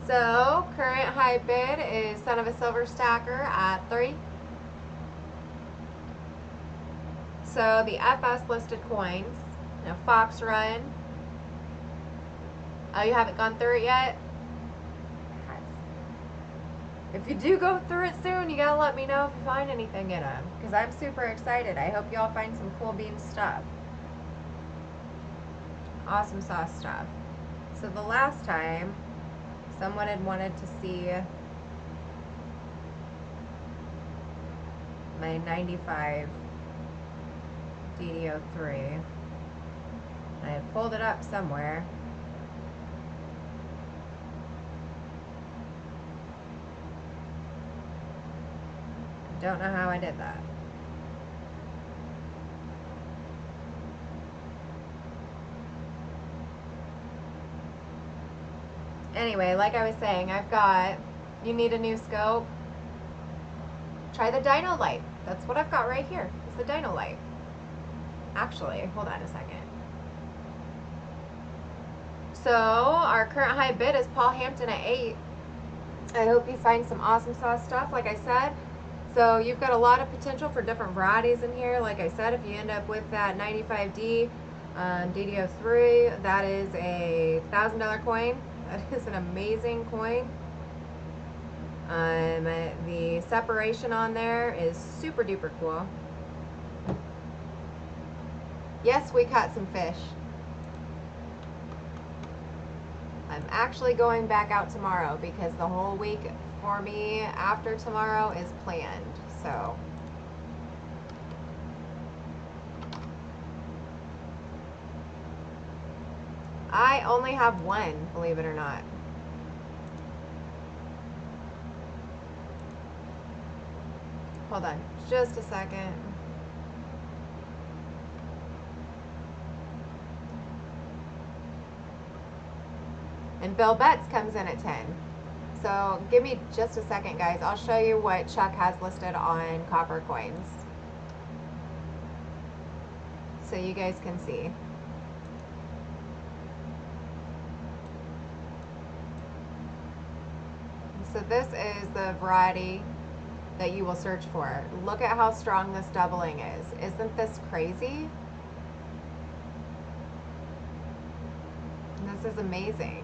So, current high bid is son of a silver stacker at 3. So, the FS listed coins, Fox Run. Oh, you haven't gone through it yet? If you do go through it soon, you gotta let me know if you find anything in them, because I'm super excited. I hope y'all find some cool bean stuff. Awesome sauce stuff. So the last time, someone had wanted to see my 95 DD03. I had pulled it up somewhere. Don't know how I did that. Anyway, like I was saying, you need a new scope. Try the Dino Light. That's what I've got right here. It's the Dino Light. Actually, hold on a second. So our current high bid is Paul Hampton at 8. I hope you find some awesome sauce stuff, like I said. So you've got a lot of potential for different varieties in here. Like I said, if you end up with that 95D DD03, that is a $1,000 coin. That is an amazing coin. The separation on there is super duper cool. Yes, we caught some fish. I'm actually going back out tomorrow because the whole week for me after tomorrow is planned. So I only have one, believe it or not. Hold on just a second. And Bill Betts comes in at 10. So give me just a second, guys. I'll show you what Chuck has listed on Coppercoins, so you guys can see. So this is the variety that you will search for. Look at how strong this doubling is. Isn't this crazy? This is amazing.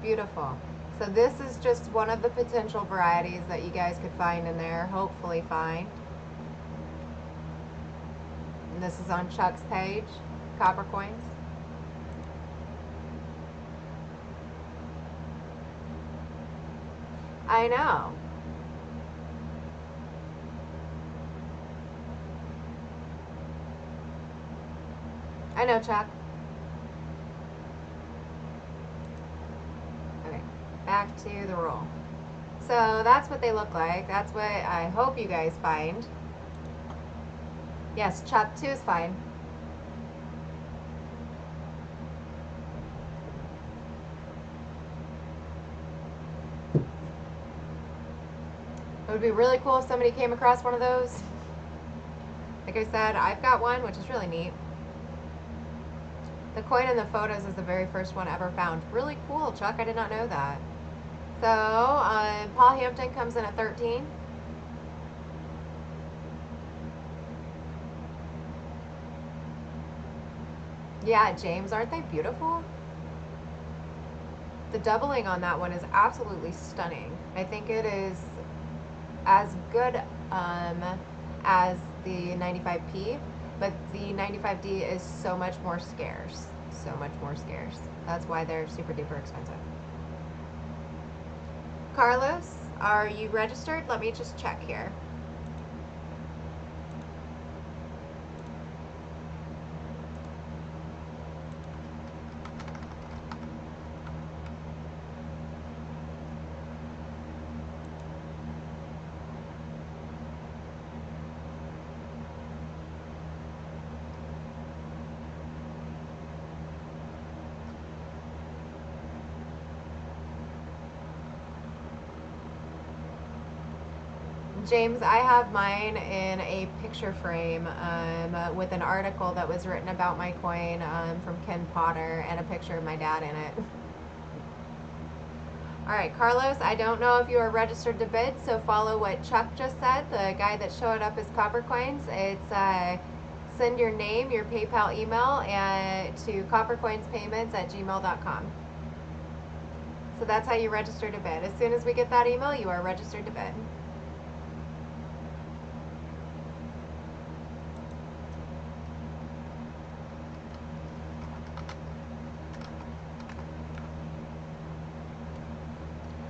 Beautiful. So this is just one of the potential varieties that you guys could find in there, hopefully find. And this is on Chuck's page, Coppercoins. I know. I know, Chuck. Okay, back to the roll. So that's what they look like. That's what I hope you guys find. Yes, Chuck 2 is fine. It would be really cool if somebody came across one of those. Like I said, I've got one, which is really neat. The coin in the photos is the very first one ever found. Really cool, Chuck. I did not know that. So, Paul Hampton comes in at 13. Yeah, James, aren't they beautiful? The doubling on that one is absolutely stunning. I think it is as good as the 95P, but the 95D is so much more scarce. So much more scarce. That's why they're super duper expensive. Carlos, are you registered? Let me just check here. James, I have mine in a picture frame with an article that was written about my coin from Ken Potter and a picture of my dad in it. All right, Carlos, I don't know if you are registered to bid, so follow what Chuck just said, the guy that showed up as Coppercoins. It's send your name, your PayPal email to coppercoinspayments@gmail.com. So that's how you register to bid. As soon as we get that email, you are registered to bid.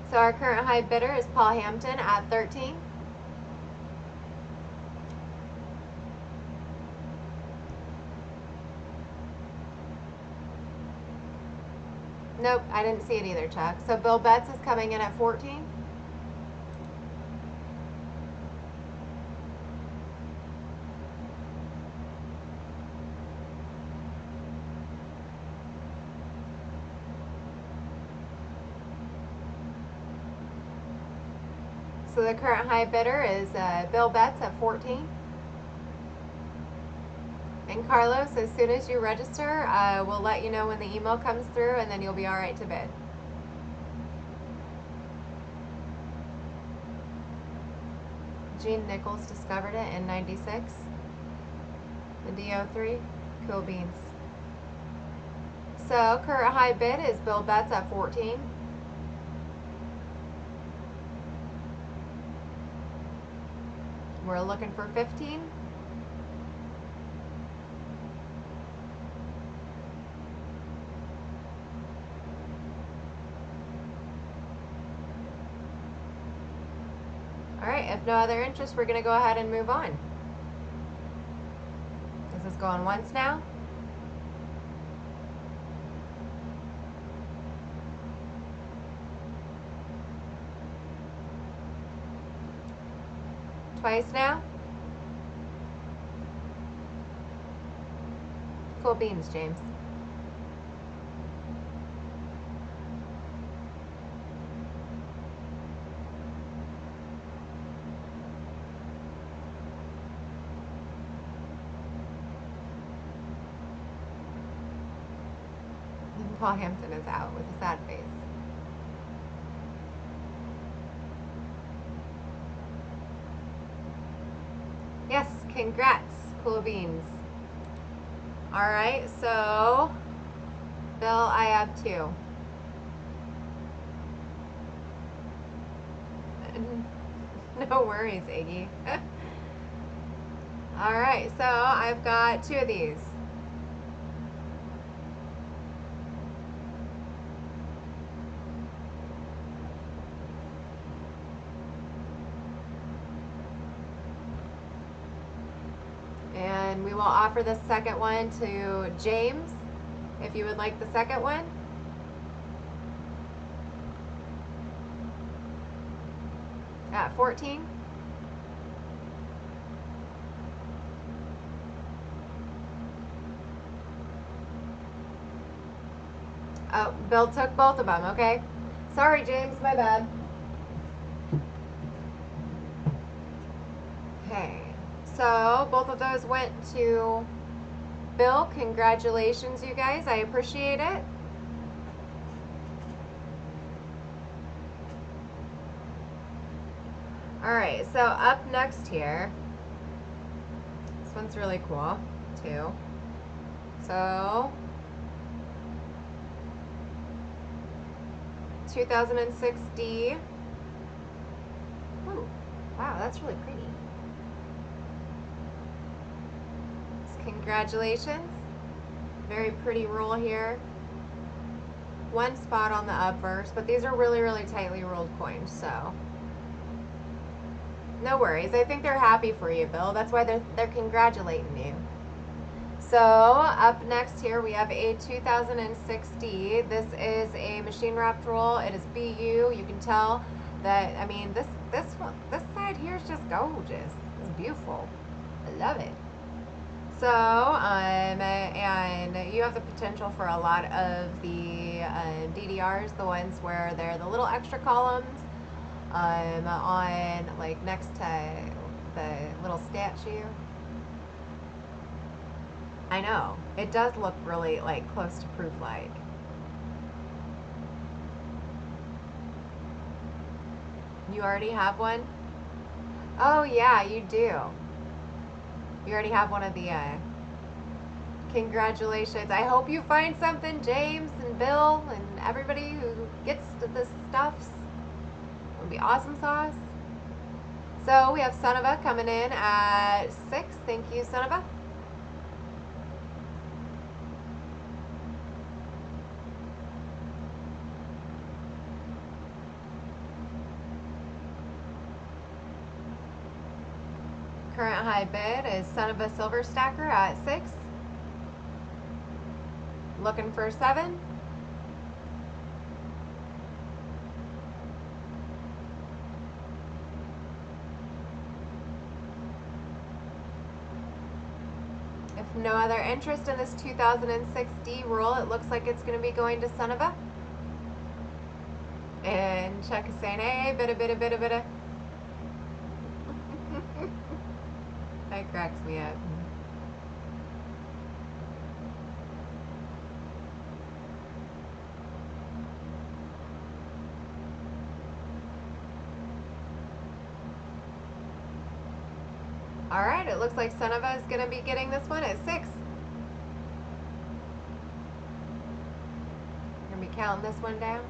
So our current high bidder is Paul Hampton at 13. Nope, I didn't see it either, Chuck. So Bill Betts is coming in at 14. So the current high bidder is Bill Betts at 14. And Carlos, as soon as you register, we'll let you know when the email comes through, and then you'll be all right to bid. Gene Nichols discovered it in 96. The DO3, cool beans. So current high bid is Bill Betts at 14. We're looking for 15. All right, if no other interest, we're gonna go ahead and move on. This is going once now. Twice now. Cool beans, James. Paul Hampton is out with a sad face. Yes, congrats, cool beans. All right, so Bill, I have 2. No worries, Iggy. All right, so I've got 2 of these. And we will offer the second one to James, if you would like the second one. At 14. Oh, Bill took both of them, okay? Sorry, James, my bad. Okay, so both of those went to Bill. Congratulations, you guys. I appreciate it. All right, so up next here, this one's really cool, too. So 2006 D. Ooh, wow, that's really pretty. So congratulations. Very pretty roll here. One spot on the obverse, but these are really, really tightly rolled coins, so no worries. I think they're happy for you, Bill. That's why they're congratulating you. So up next here we have a 2006 D. This is a machine wrapped roll. It is BU. You can tell that, I mean, this side here is just gorgeous. It's beautiful. I love it. So, and you have the potential for a lot of the DDRs, the ones where they're the little extra columns on, like, next to the little statue. I know. It does look really, like, close to proof-like. You already have one? Oh, yeah, you do. You already have one of the, congratulations. I hope you find something, James and Bill and everybody who gets to this stuffs. It would be awesome sauce. So we have Sonova coming in at 6. Thank you, Sonova. Current high bid is Sonova Silver Stacker at 6. Looking for 7. no other interest in this 2006D roll, it looks like it's going to be going to Sonova. And Chuck is saying, hey, bida. That cracks me up. All right, it looks like Sonova is going to be getting this one at 6. Going to be counting this one down.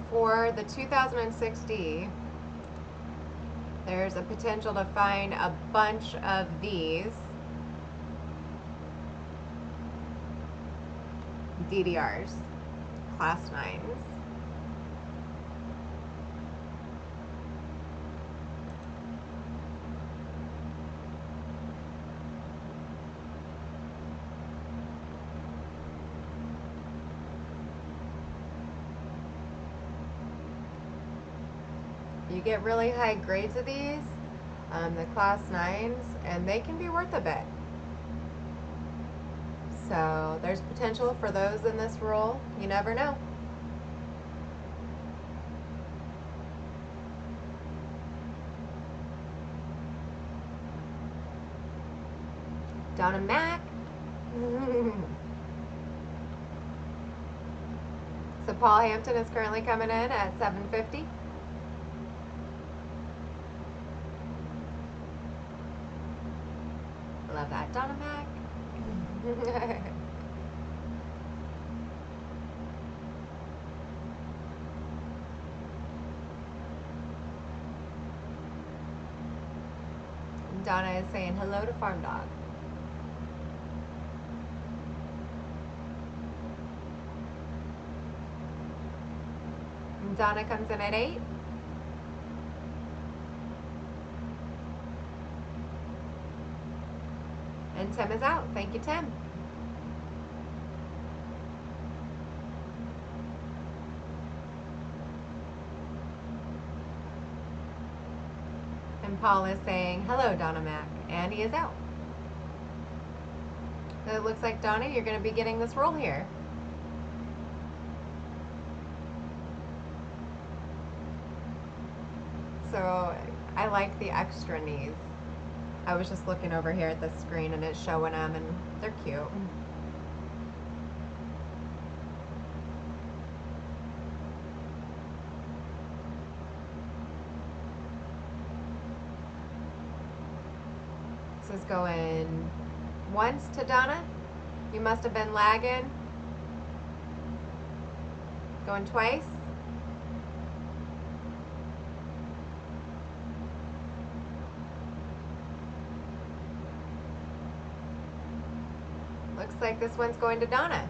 For the 2006D, there's a potential to find a bunch of these DDRs, class 9s. You get really high grades of these, the class 9s, and they can be worth a bit. So there's potential for those in this roll. You never know. Donna Mac. So Paul Hampton is currently coming in at 750. Love that, Donna Mac. Donna is saying hello to Farm Dog. And Donna comes in at 8. And Tim is out. Thank you, Tim. And Paul is saying, hello, Donna Mac. And he is out. So it looks like, Donna, you're going to be getting this roll here. So I like the extra knees. I was just looking over here at the screen and it's showing them, and they're cute. This is going once to Donna. You must have been lagging. Going twice. Looks like this one's going to Donna.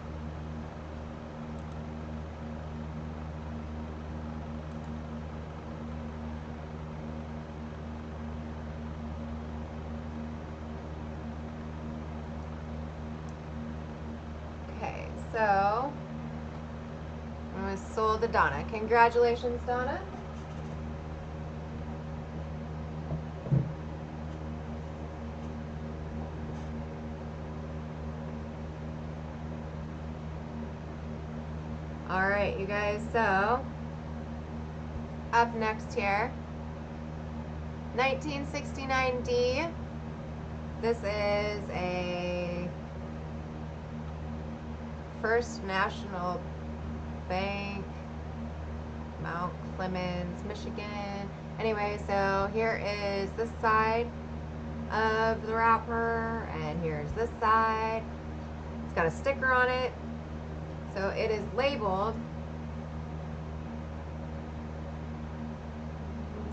Okay, so it was sold to Donna. Congratulations, Donna. All right, you guys, so up next here, 1969D. This is a First National Bank, Mount Clemens, Michigan. Anyway, so here is this side of the wrapper, and here's this side. It's got a sticker on it. So it is labeled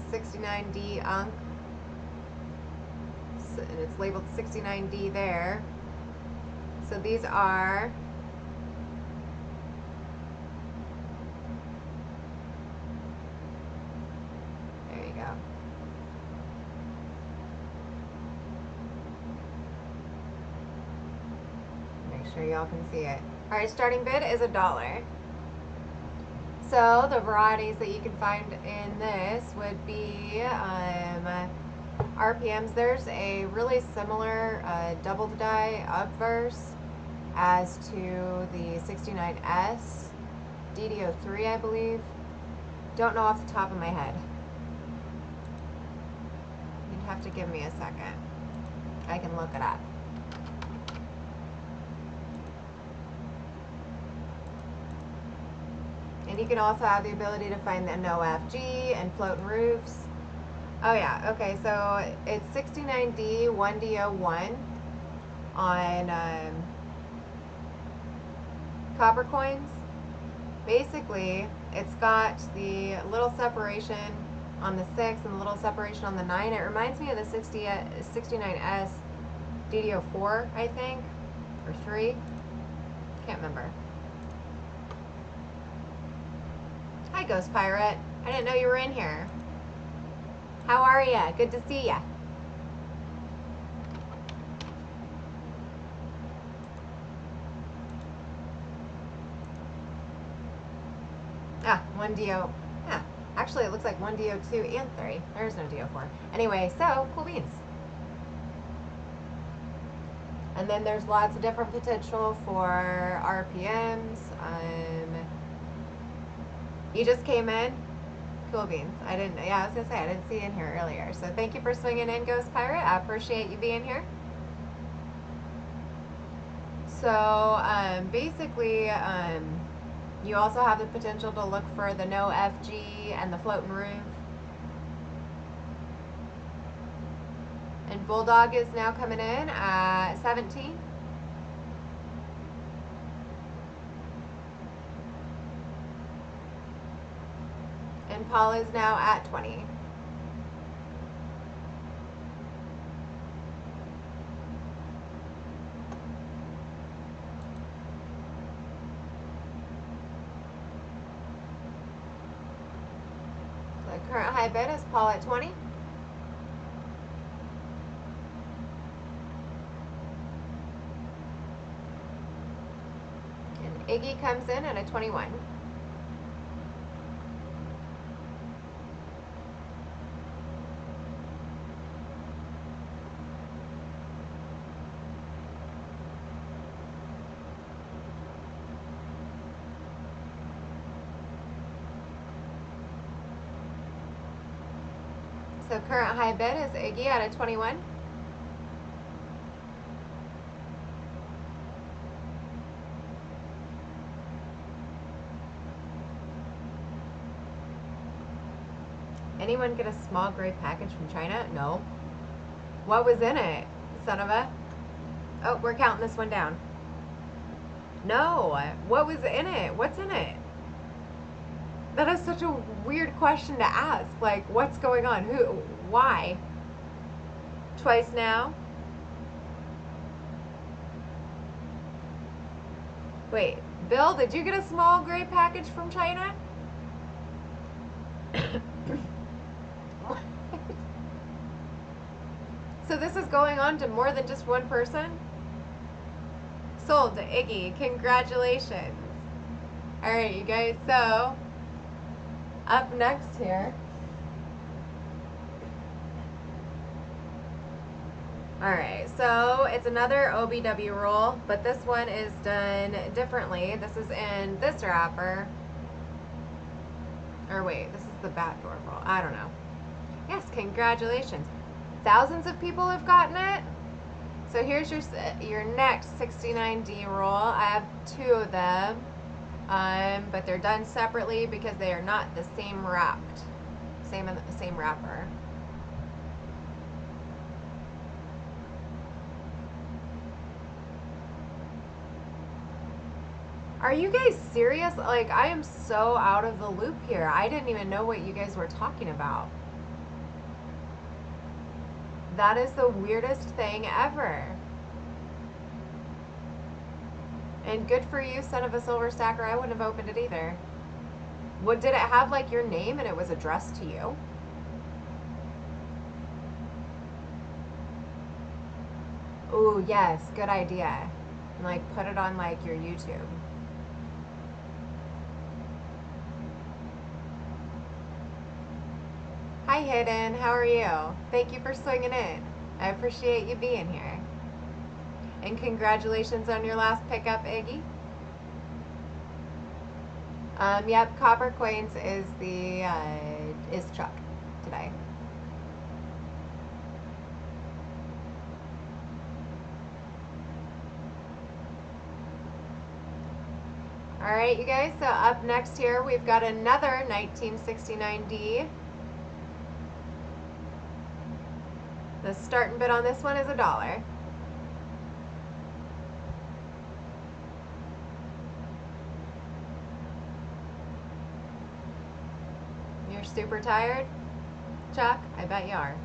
69D Unk. So, and it's labeled 69D there. So these are sure y'all can see it. All right, starting bid is $1. So the varieties that you can find in this would be RPMs. There's a really similar double die obverse as to the 69S DDO3, I believe. Don't know off the top of my head. You'd have to give me a second. I can look it up. And you can also have the ability to find the no FG and floating roofs. Oh yeah, okay, so it's 69D 1DO1 on Coppercoins. Basically, it's got the little separation on the 6 and the little separation on the 9. It reminds me of the 69S DDO4, I think, or 3. Can't remember. Hi, Ghost Pirate. I didn't know you were in here. How are ya? Good to see ya. Ah, 1DO. Yeah, actually it looks like 1DO2 and 3. There's no DO4. Anyway, so, cool beans. And then there's lots of different potential for RPMs. You just came in? Cool beans. I was gonna say, I didn't see you in here earlier. So thank you for swinging in, Ghost Pirate. I appreciate you being here. So basically, you also have the potential to look for the no FG and the floating roof. And Bulldog is now coming in at 17. And Paul is now at 20. So the current high bid is Paul at 20. And Iggy comes in at a 21. So current high bid is Iggy at a 21. Anyone get a small gray package from China? No. What was in it, son of a? Oh, we're counting this one down. No. What was in it? What's in it? That is such a weird question to ask. Like, what's going on? Who? Why? Twice now? Wait, Bill, did you get a small gray package from China? So this is going on to more than just one person? Sold to Iggy. Congratulations. Alright, you guys, so up next here. Alright, so it's another Obw Roll, but this one is done differently. This is in this wrapper. Or wait, this is the backdoor roll. I don't know. Yes, congratulations. Thousands of people have gotten it. So here's your next 69D roll. I have 2 of them, but they're done separately because they are not the same wrapped, same wrapper. Are you guys serious? Like, I am so out of the loop here. I didn't even know what you guys were talking about. That is the weirdest thing ever. And good for you, son of a silver stacker. I wouldn't have opened it either. What, did it have like your name and it was addressed to you? Ooh, yes, good idea. and like put it on like your YouTube. Hi Hidden, how are you? Thank you for swinging in. I appreciate you being here. And congratulations on your last pickup, Iggy. Yep, Coppercoins is the is Chuck today. All right, you guys. So up next here, we've got another 1969D. The starting bid on this one is $1. You're super tired, Chuck? I bet you are.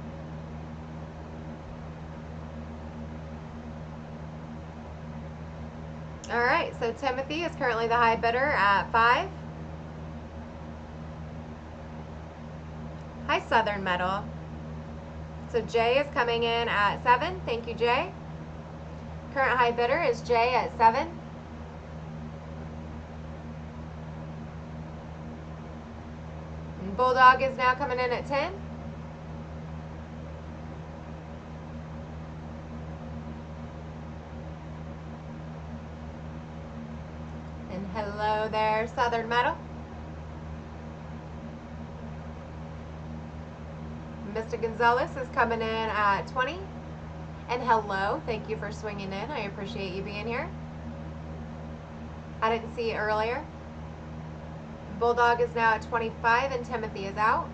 All right, so Timothy is currently the high bidder at 5. Hi, Southern Metal. So Jay is coming in at 7. Thank you, Jay. Current high bidder is Jay at 7. And Bulldog is now coming in at 10. And hello there, Southern Metal. Mr. Gonzalez is coming in at 20. And hello, thank you for swinging in. I appreciate you being here. I didn't see it earlier. Bulldog is now at 25 and Timothy is out.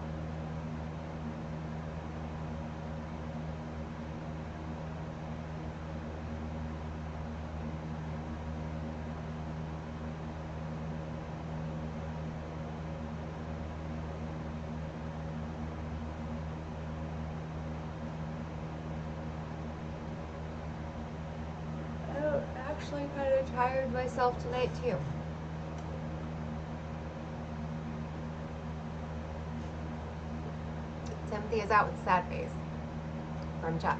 I'm actually kind of tired myself tonight too. Timothy is out with sad face from Chuck.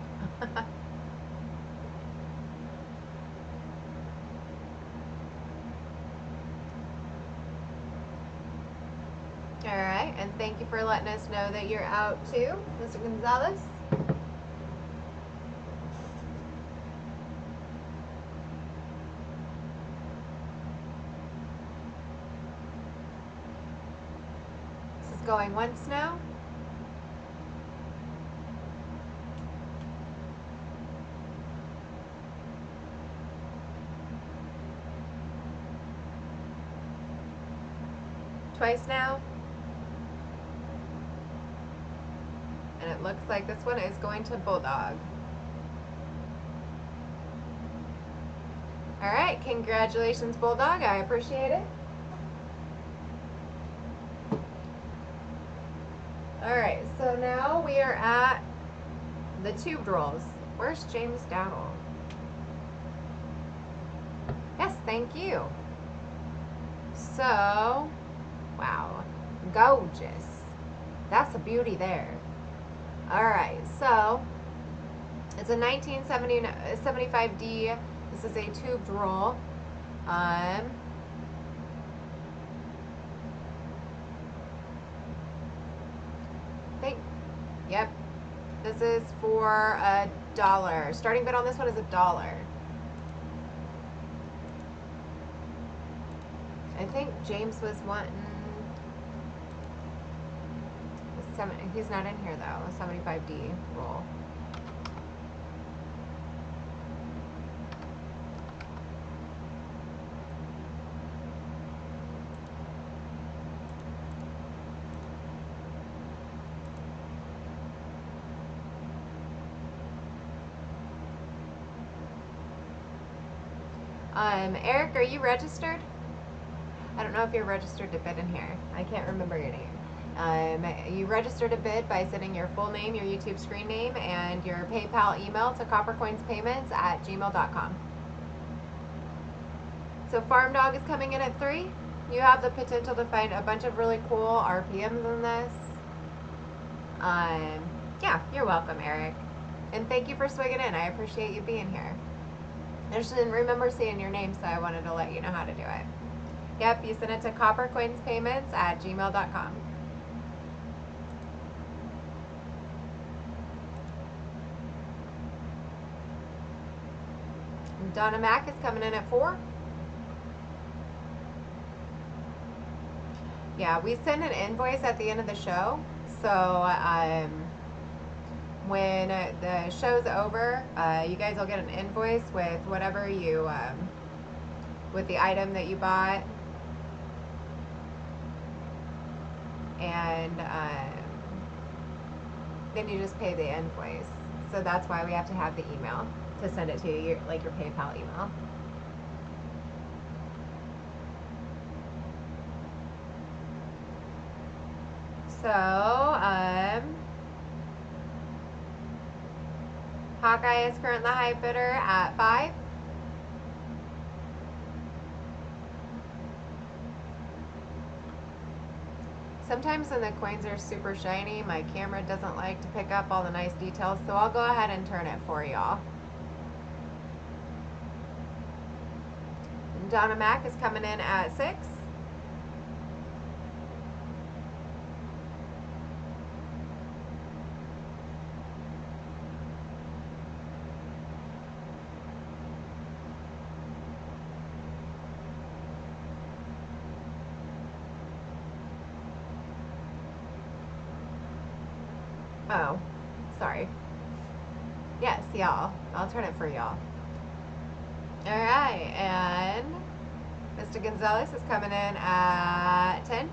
All right, and thank you for letting us know that you're out too, Mr. Gonzalez. This is going once now. Twice now. And it looks like this one is going to Bulldog. All right, congratulations, Bulldog. I appreciate it. All right, so now we are at the tube rolls. Where's James Dowdle? Yes, thank you. So, wow, gorgeous. That's a beauty there. All right, so it's a 1975D. This is a tubed roll. Yep. This is for $1. Starting bid on this one is $1. I think James was wanting. He's not in here though. A 75D roll. Eric, are you registered? I don't know if you're registered to bid in here. I can't remember your name. You registered a bid by sending your full name, your YouTube screen name, and your PayPal email to coppercoinspayments@gmail.com. So Farm Dog is coming in at 3. You have the potential to find a bunch of really cool RPMs in this. Yeah, you're welcome, Eric. And thank you for swinging in. I appreciate you being here. I just didn't remember seeing your name, so I wanted to let you know how to do it. Yep, you send it to coppercoinspayments@gmail.com. Donna Mac is coming in at 4. Yeah, we send an invoice at the end of the show. So when the show's over, you guys will get an invoice with whatever you, with the item that you bought. And then you just pay the invoice. So that's why we have to have the email to send it to you, like your PayPal email. So, Hawkeye is currently the high bidder at 5. Sometimes when the coins are super shiny, my camera doesn't like to pick up all the nice details, so I'll go ahead and turn it for y'all. Donna Mac is coming in at 6. Oh, sorry. Yes, y'all. I'll turn it for y'all. Alright, and Mr. Gonzalez is coming in at 10.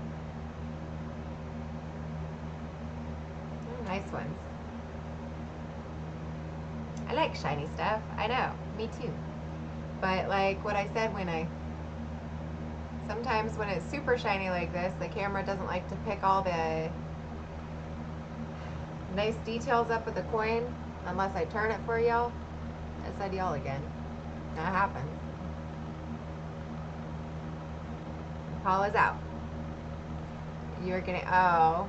Oh, nice ones. I like shiny stuff. I know. Me too. But like what I said sometimes when it's super shiny like this, the camera doesn't like to pick all the nice details up of the coin unless I turn it for y'all. I said y'all again. That happens. Paul is out. You're getting, oh.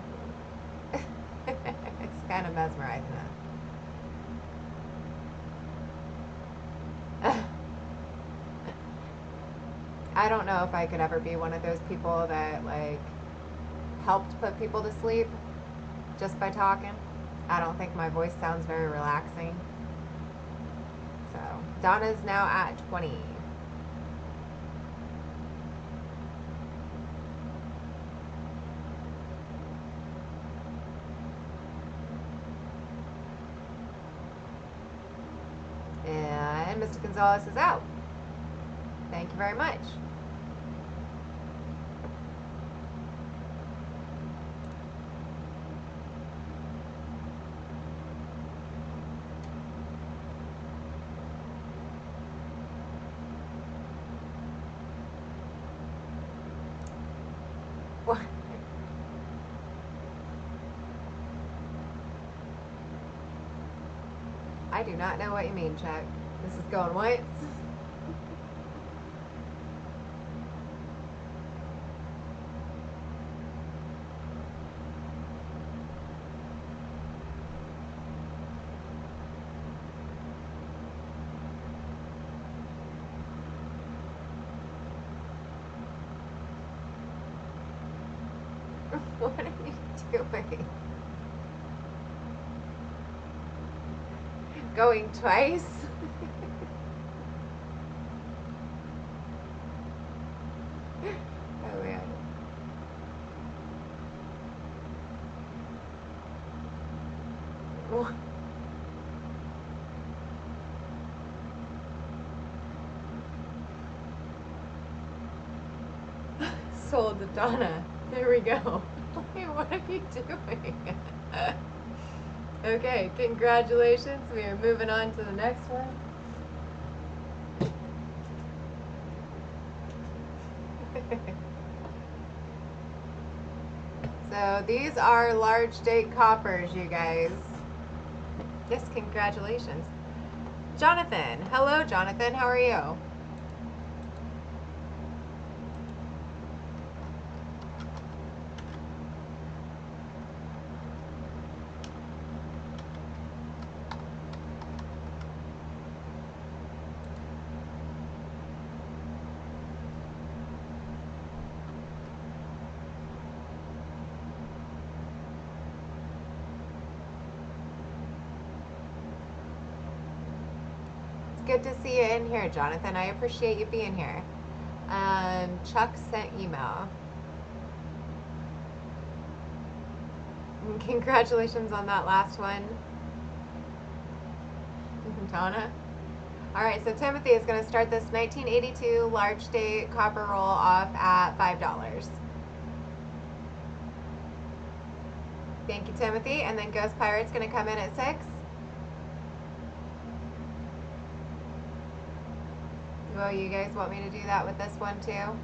It's kind of mesmerizing it. I don't know if I could ever be one of those people that like helped put people to sleep just by talking. I don't think my voice sounds very relaxing. So Donna's now at 20. And Mr. Gonzalez is out. Thank you very much. What? I do not know what you mean, Chuck. This is going once. What are you doing? Going twice? Oh man. Sold to Donna. There we go. What are you doing? Okay, congratulations. We are moving on to the next one. So these are large date coppers, you guys. Yes, congratulations. Jonathan. Hello, Jonathan. How are you? good to see you in here, Jonathan. I appreciate you being here. Chuck sent email. Congratulations on that last one, Donna. All right, so Timothy is going to start this 1982 large state copper roll off at $5. Thank you, Timothy. And then Ghost Pirate's going to come in at 6. Well, you guys want me to do that with this one too?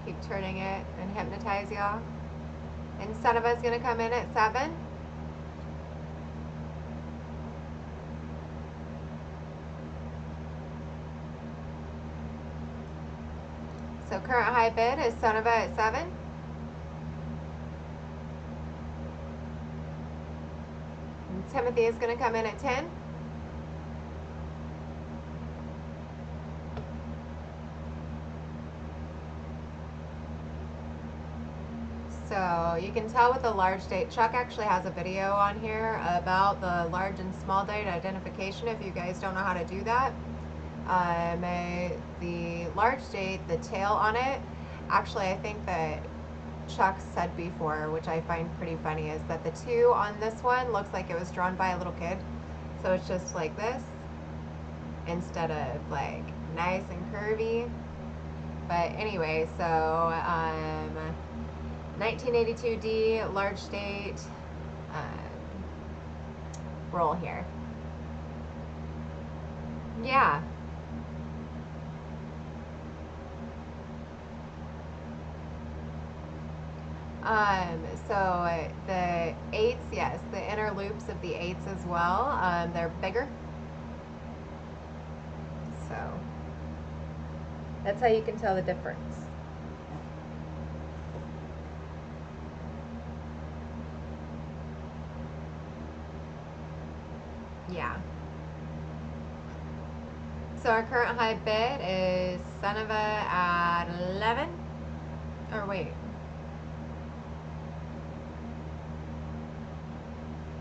Keep turning it and hypnotize y'all. And Son of Us going to come in at 7. So current high bid is Son of Us at 7. And Timothy is going to come in at 10. So you can tell with the large date, Chuck actually has a video on here about the large and small date identification if you guys don't know how to do that. The large date, the tail on it, actually I think that Chuck said before, which I find pretty funny, is that the 2 on this one looks like it was drawn by a little kid. So it's just like this instead of like nice and curvy. But anyway, so 1982D large date roll here. Yeah. So the 8s, yes, the inner loops of the 8s as well, they're bigger. So that's how you can tell the difference. Yeah. So our current high bid is Son of a at 11. Or wait.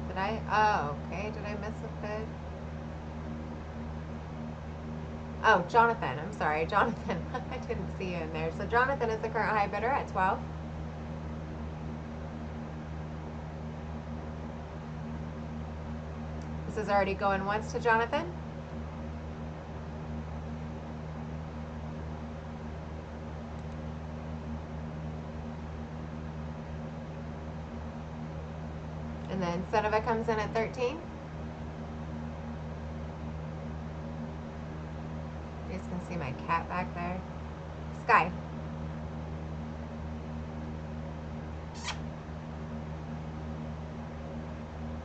Did I? Oh, okay. Did I miss a bid? Oh, Jonathan. I'm sorry. Jonathan. I didn't see you in there. So Jonathan is the current high bidder at 12. This is already going once to Jonathan. And then Son of a comes in at 13. You guys can see my cat back there. Sky.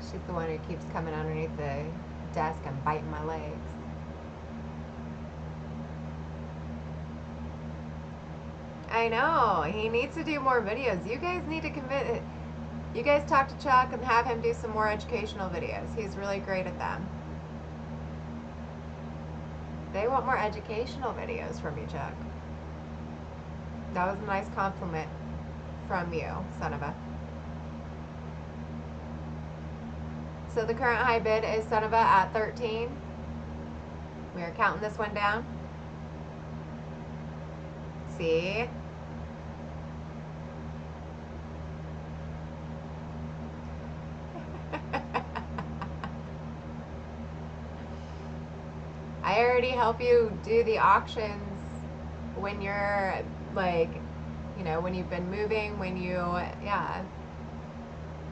She's the one who keeps coming underneath the desk and biting my legs. I know. He needs to do more videos. You guys need to commit. You guys talk to Chuck and have him do some more educational videos. He's really great at them. They want more educational videos from you, Chuck. That was a nice compliment from you, Son of a. So the current high bid is Son of a at 13. We are counting this one down. See? I already help you do the auctions when you're like, you know, when you've been moving, when you, yeah.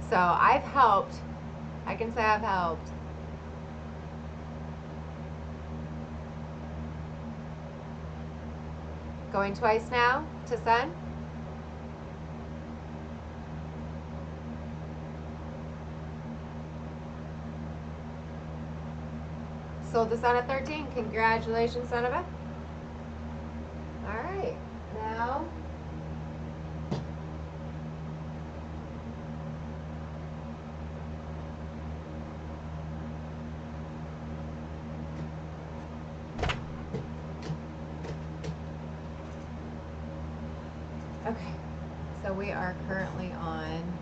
So I've helped. I can say I've helped. Going twice now to Sun. Sold the Sun at 13. Congratulations, Son of a. All right, now. Okay, so we are currently on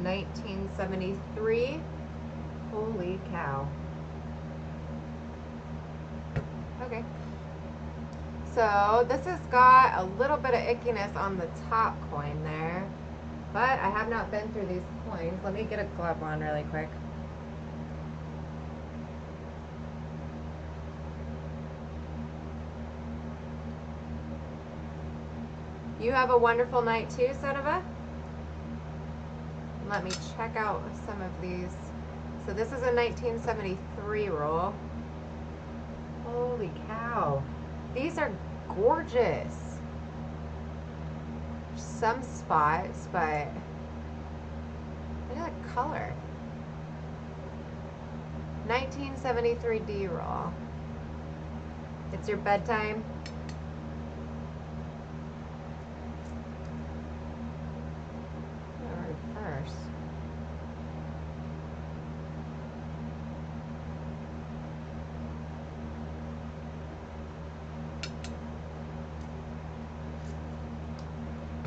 1973. Holy cow. Okay. So this has got a little bit of ickiness on the top coin there, but I have not been through these coins. Let me get a glove on really quick. You have a wonderful night too, Sonova. Let me check out some of these. So this is a 1973 roll. Holy cow. These are gorgeous. Some spots, but look at the color. 1973 D roll. It's your bedtime. Reverse.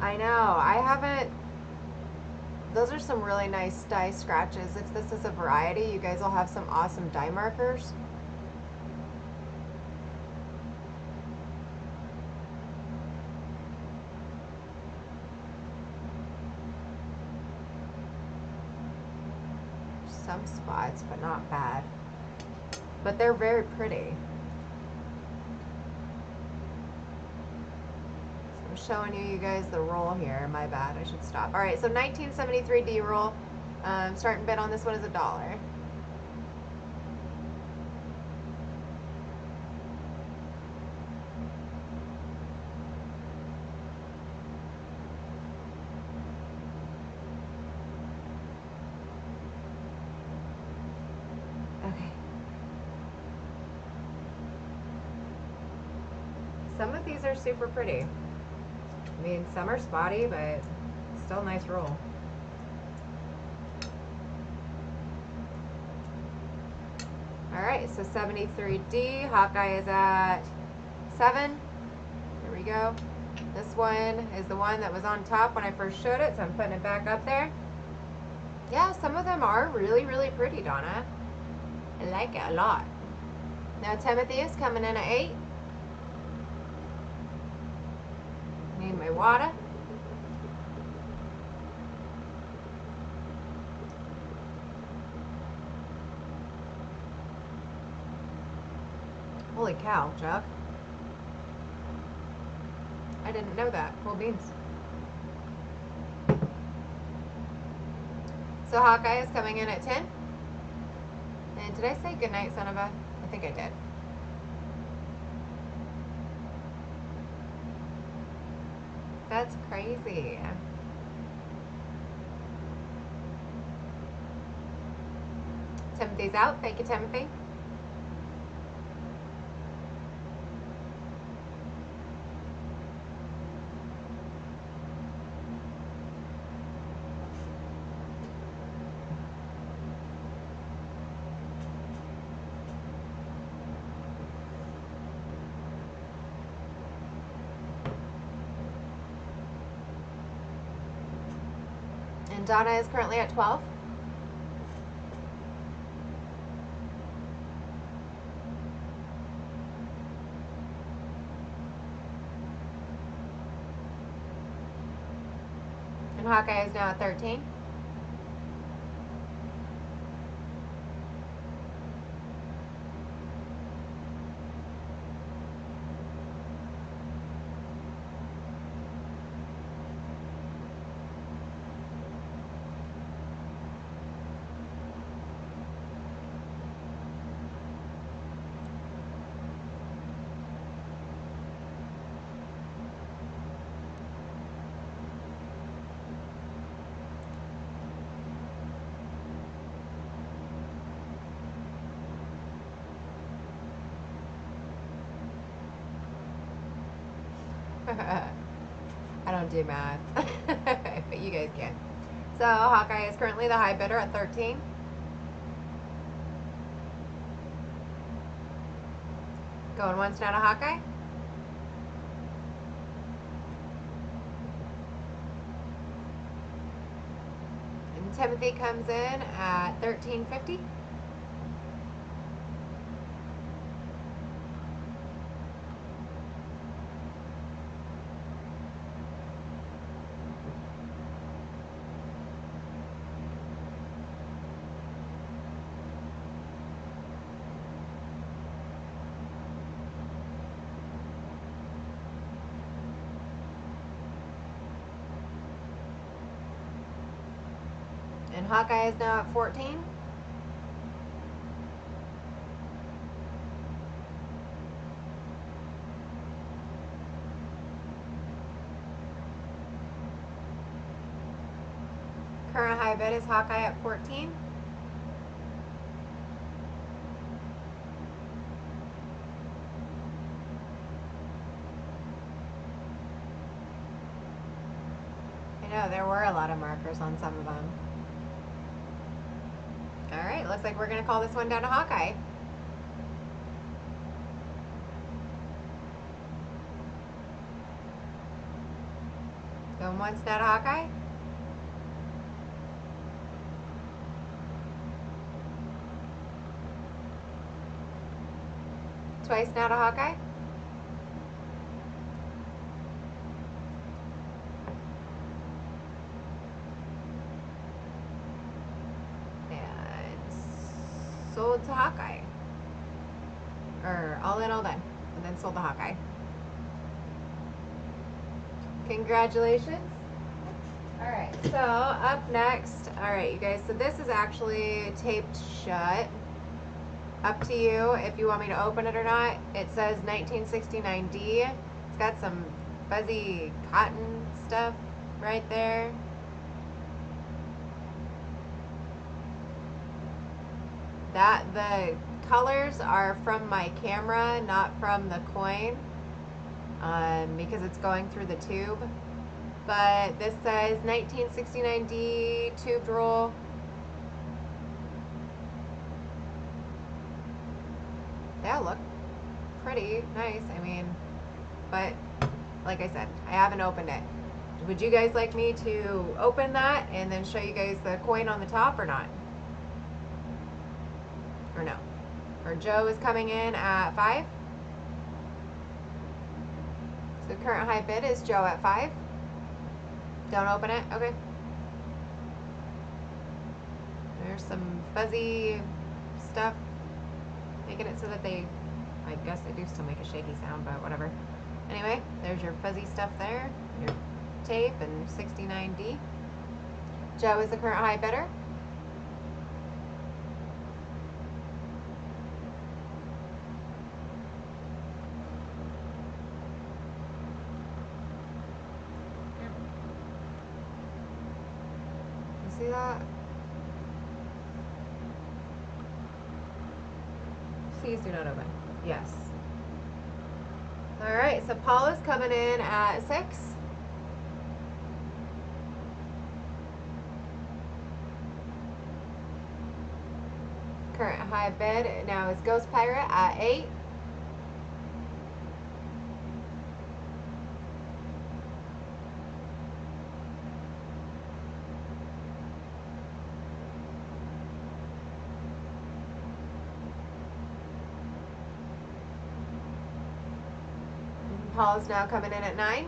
I know, I haven't, those are some really nice die scratches. If this is a variety, you guys will have some awesome die markers. Some spots, but not bad. But they're very pretty. I'm showing you guys the roll here. My bad, I should stop. All right, so 1973 D roll. Starting bid on this one is $1. Okay. Some of these are super pretty. I mean, some are spotty, but still a nice roll. All right, so 73D, Hawkeye is at 7. Here we go. This one is the one that was on top when I first showed it, so I'm putting it back up there. Yeah, some of them are really, really pretty, Donna. I like it a lot. Now Timothy is coming in at 8. Need my water. Holy cow, Chuck. I didn't know that. Cool beans. So Hawkeye is coming in at 10. And did I say goodnight, Sonova? I think I did. That's crazy. Timothy's out. Thank you, Timothy. And Donna is currently at 12. And Hawkeye is now at 13. I don't do math, but you guys can. So Hawkeye is currently the high bidder at 13. Going once now to Hawkeye. And Timothy comes in at $13.50. And Hawkeye is now at 14. Current high bid is Hawkeye at 14. I know, there were a lot of markers on some of them. All right, looks like we're going to call this one down to Hawkeye. Going once now to Hawkeye. Twice now to Hawkeye. Sold to Hawkeye. Or all in, all done. And then sold to Hawkeye. Congratulations. Alright, so up next, alright you guys, so this is actually taped shut. Up to you if you want me to open it or not. It says 1969D. It's got some fuzzy cotton stuff right there. The colors are from my camera, not from the coin, because it's going through the tube. But this says 1969D tubed roll. They all look pretty nice. I mean, but like I said, I haven't opened it. Would you guys like me to open that and then show you guys the coin on the top or not? Or no? Or Joe is coming in at 5. So current high bid is Joe at 5. Don't open it? Okay. There's some fuzzy stuff making it so that they, I guess they do still make a shaky sound, but whatever. Anyway, there's your fuzzy stuff there, your tape, and 69D. Joe is the current high bidder. See that? Please do not open. Yes. Alright, so Paul is coming in at 6. Current high bid now is Ghost Pirate at 8. Paul is now coming in at 9.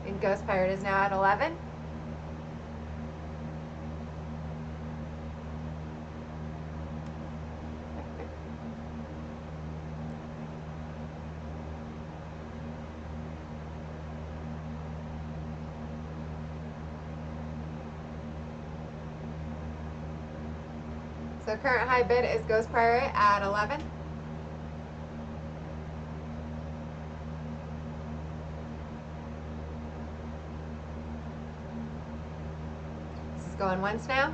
And Ghost Pirate is now at 11. So current high bid is Ghost Pirate at 11. This is going once now.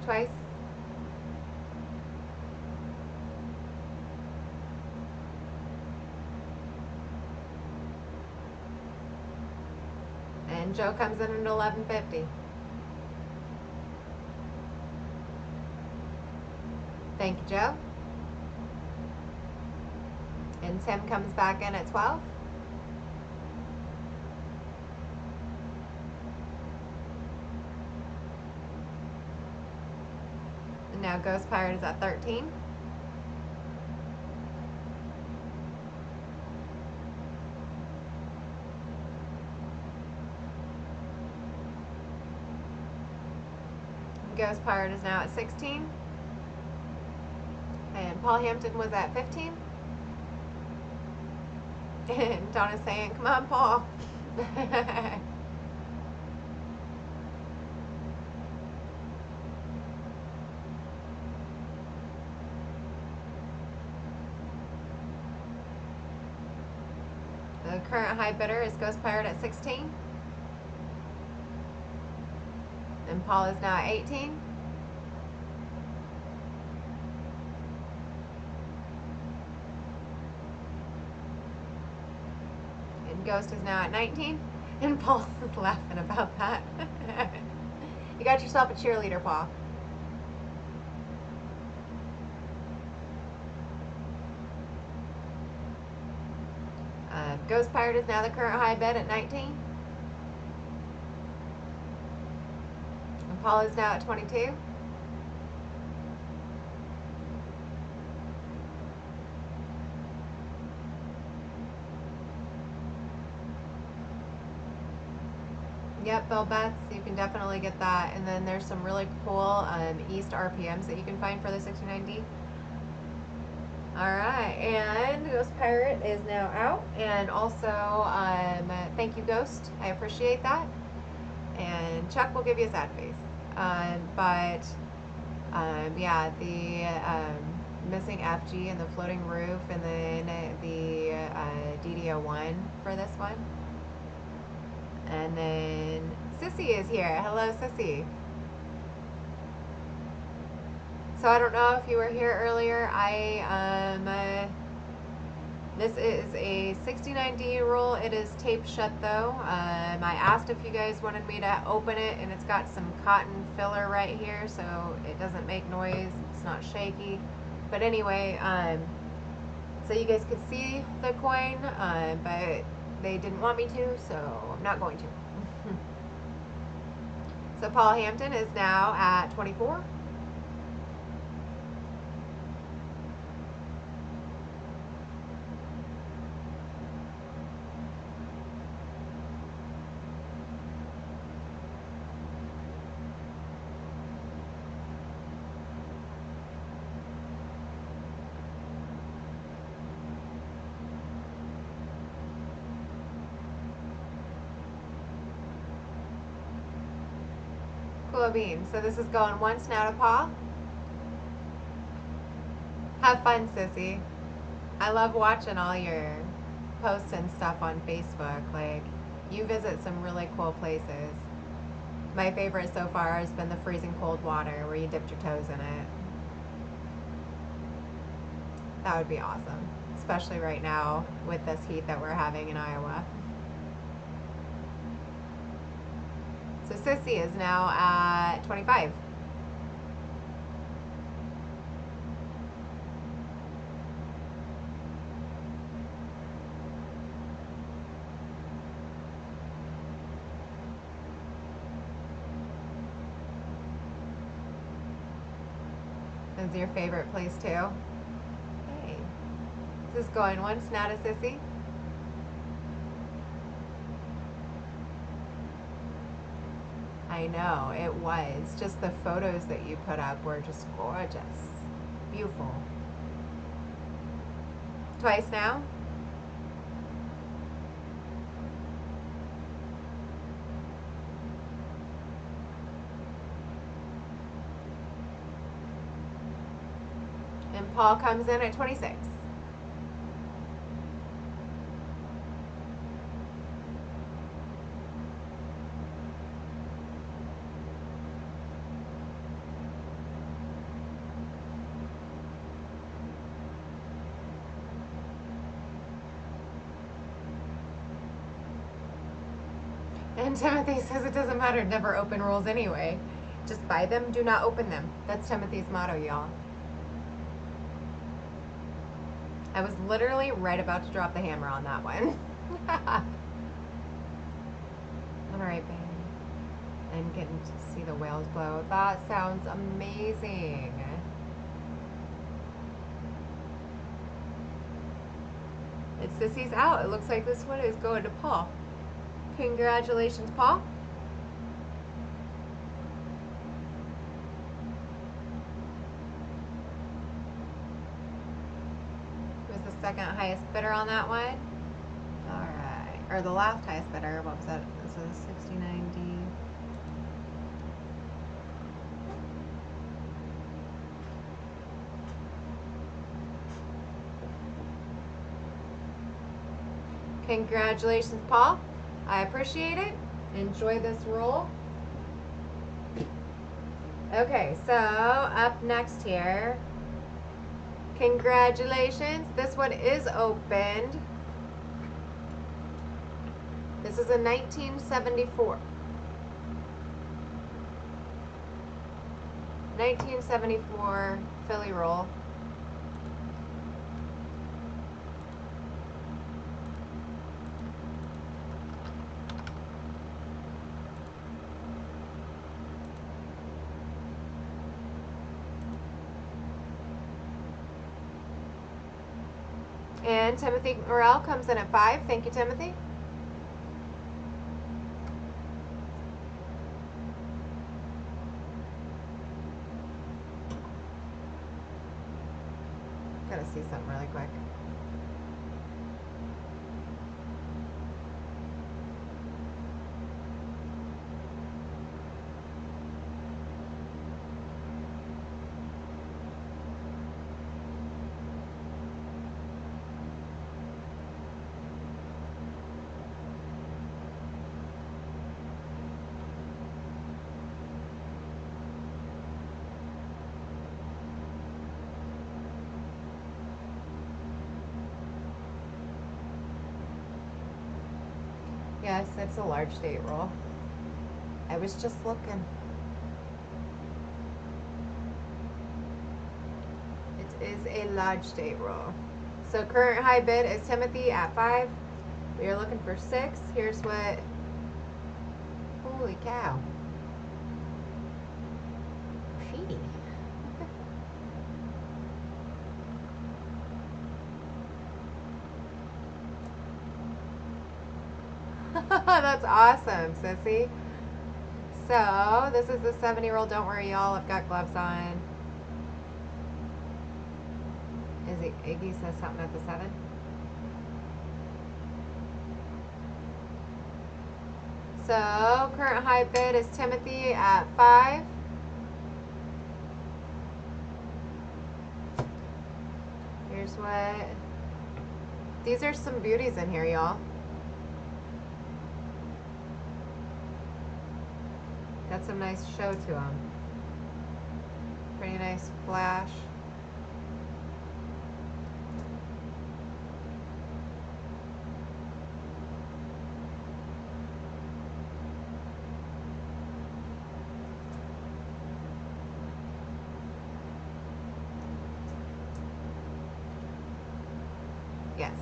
Twice. And Joe comes in at 11.50. Thank you, Joe. And Tim comes back in at 12. And now Ghost Pirate is at 13. Ghost Pirate is now at 16. And Paul Hampton was at 15. And Donna's saying, come on, Paul. The current high bidder is Ghost Pirate at 16. And Paul is now at 18. And Ghost is now at 19. And Paul's laughing about that. You got yourself a cheerleader, Paul. Ghost Pirate is now the current high bid at 19. And Paul is now at 22. Yep, Bill Bets, you can definitely get that. And then there's some really cool East RPMs that you can find for the 69D. Alright, and Ghost Pirate is now out. And also, thank you, Ghost. I appreciate that. And Chuck will give you a sad face. Yeah, the missing FG and the floating roof, and then the DD01 for this one. And then Sissy is here. Hello, Sissy. So I don't know if you were here earlier. This is a 69D roll. It is taped shut though. I asked if you guys wanted me to open it, and it's got some cotton filler right here, so it doesn't make noise. It's not shaky. But anyway, so you guys could see the coin, but they didn't want me to, so I'm not going to. So Paul Hampton is now at 24. Cool beans. So this is going once now to Paul. Have fun, Sissy. I love watching all your posts and stuff on Facebook. Like, you visit some really cool places. My favorite so far has been the freezing cold water where you dipped your toes in it. That would be awesome, especially right now with this heat that we're having in Iowa. So Sissy is now at 25. Is your favorite place too? Hey. This is going once now to Sissy. I know, it was. Just the photos that you put up were just gorgeous. Beautiful. Twice now? And Paul comes in at 26. And Timothy says it doesn't matter, never open rolls anyway. Just buy them, do not open them. That's Timothy's motto, y'all. I was literally right about to drop the hammer on that one. Alright, babe. I'm getting to see the whales blow. That sounds amazing. It's Sissy's out. It looks like this one is going to Paul. Congratulations, Paul. Who's the second highest bidder on that one? Alright. Or the last highest bidder. What was that? This was 6090. Congratulations, Paul. I appreciate it. Enjoy this roll. Okay, so up next here. Congratulations. This one is opened. This is a 1974. 1974 Philly roll. And Timothy Morrell comes in at 5. Thank you, Timothy. Gotta see something really quick. Yes, it's a large date roll. I was just looking. It is a large date roll. So current high bid is Timothy at 5. We are looking for 6. Here's what. Holy cow. Sheedy. That's awesome, Sissy. So, this is the 70-year-old. Don't worry, y'all. I've got gloves on. Iggy says something at the 7? So, current high bid is Timothy at 5. Here's what. These are some beauties in here, y'all. Got some nice show to them. Pretty nice flash. Yes.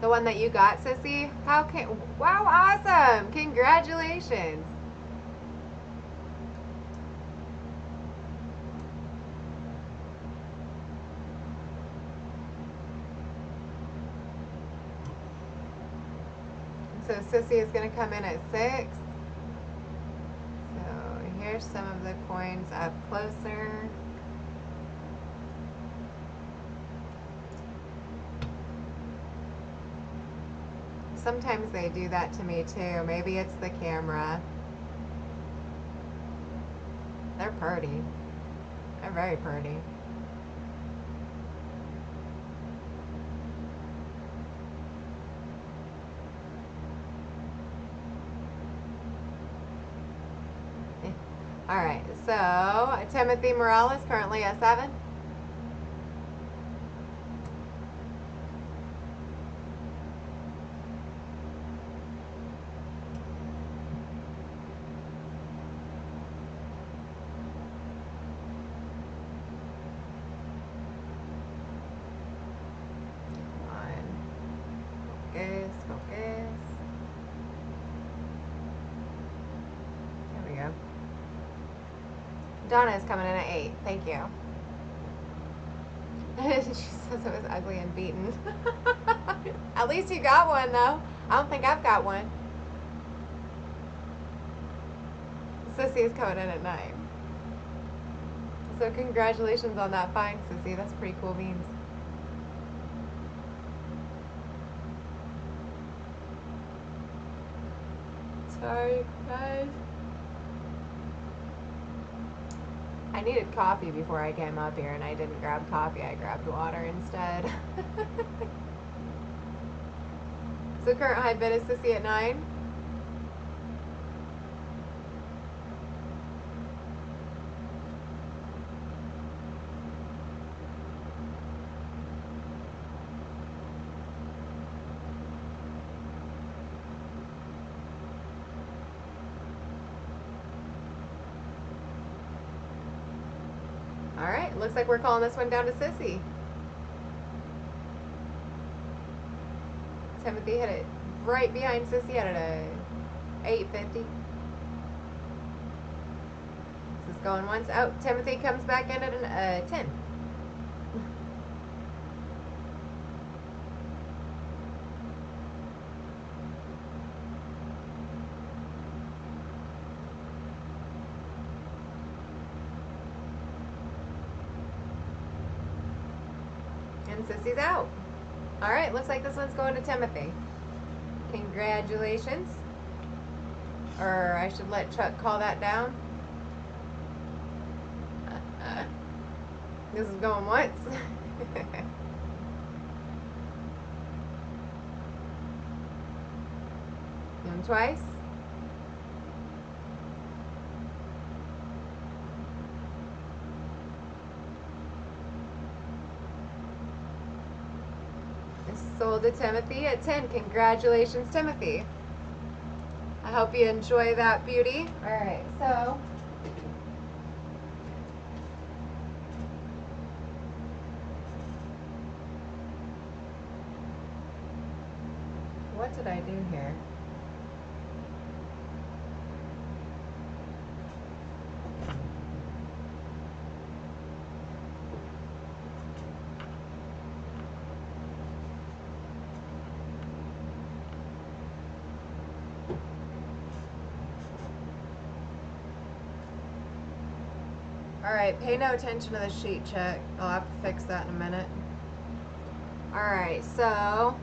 The one that you got, Sissy? How can... Wow, awesome! Congratulations! So Sissy is going to come in at 6. So here's some of the coins up closer. Sometimes they do that to me too. Maybe it's the camera. They're pretty. They're very pretty. All right, so Timothy Morales currently at 7. Focus, focus. There we go. Donna is coming in at 8. Thank you. She says it was ugly and beaten. At least you got one, though. I don't think I've got one. Sissy is coming in at 9. So congratulations on that find, Sissy. That's pretty cool beans. Sorry, guys. I needed coffee before I came up here, and I didn't grab coffee. I grabbed water instead. So current high bid is Sissy at 9. All right, looks like we're calling this one down to Sissy. Timothy hit it right behind Sissy at a 850. This is going once. Oh, Timothy comes back in at a 10. And Sissy's out. All right, looks like this one's going to Timothy. Congratulations. Or I should let Chuck call that down. This is going once. And twice. Sold to Timothy at 10. Congratulations, Timothy. I hope you enjoy that beauty. All right, so what did I do here? Alright, pay no attention to the sheet check. I'll have to fix that in a minute. Alright, so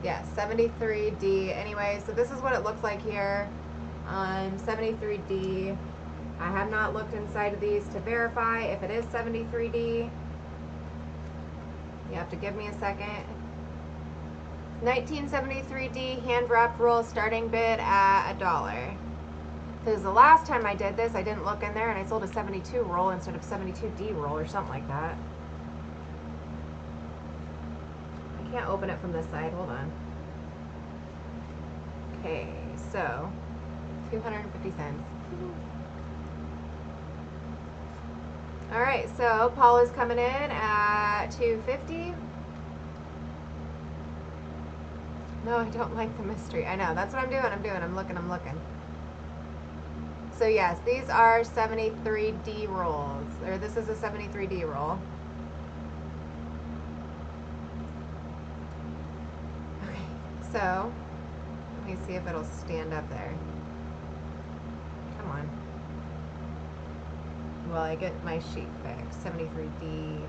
yeah, 73D. Anyway, so this is what it looks like here on 73D. I have not looked inside of these to verify if it is 73D. You have to give me a second. 1973D hand wrapped roll, starting bid at $1. Because the last time I did this, I didn't look in there and I sold a 72 roll instead of 72D roll or something like that. I can't open it from this side. Hold on. Okay, so 250 cents. All right, so Paul is coming in at 250. No, I don't like the mystery. I know, that's what I'm doing. I'm looking. So yes, these are 73D rolls, or this is a 73D roll. Okay, so let me see if it'll stand up there. Come on. Well, I get my sheet fixed. 73D.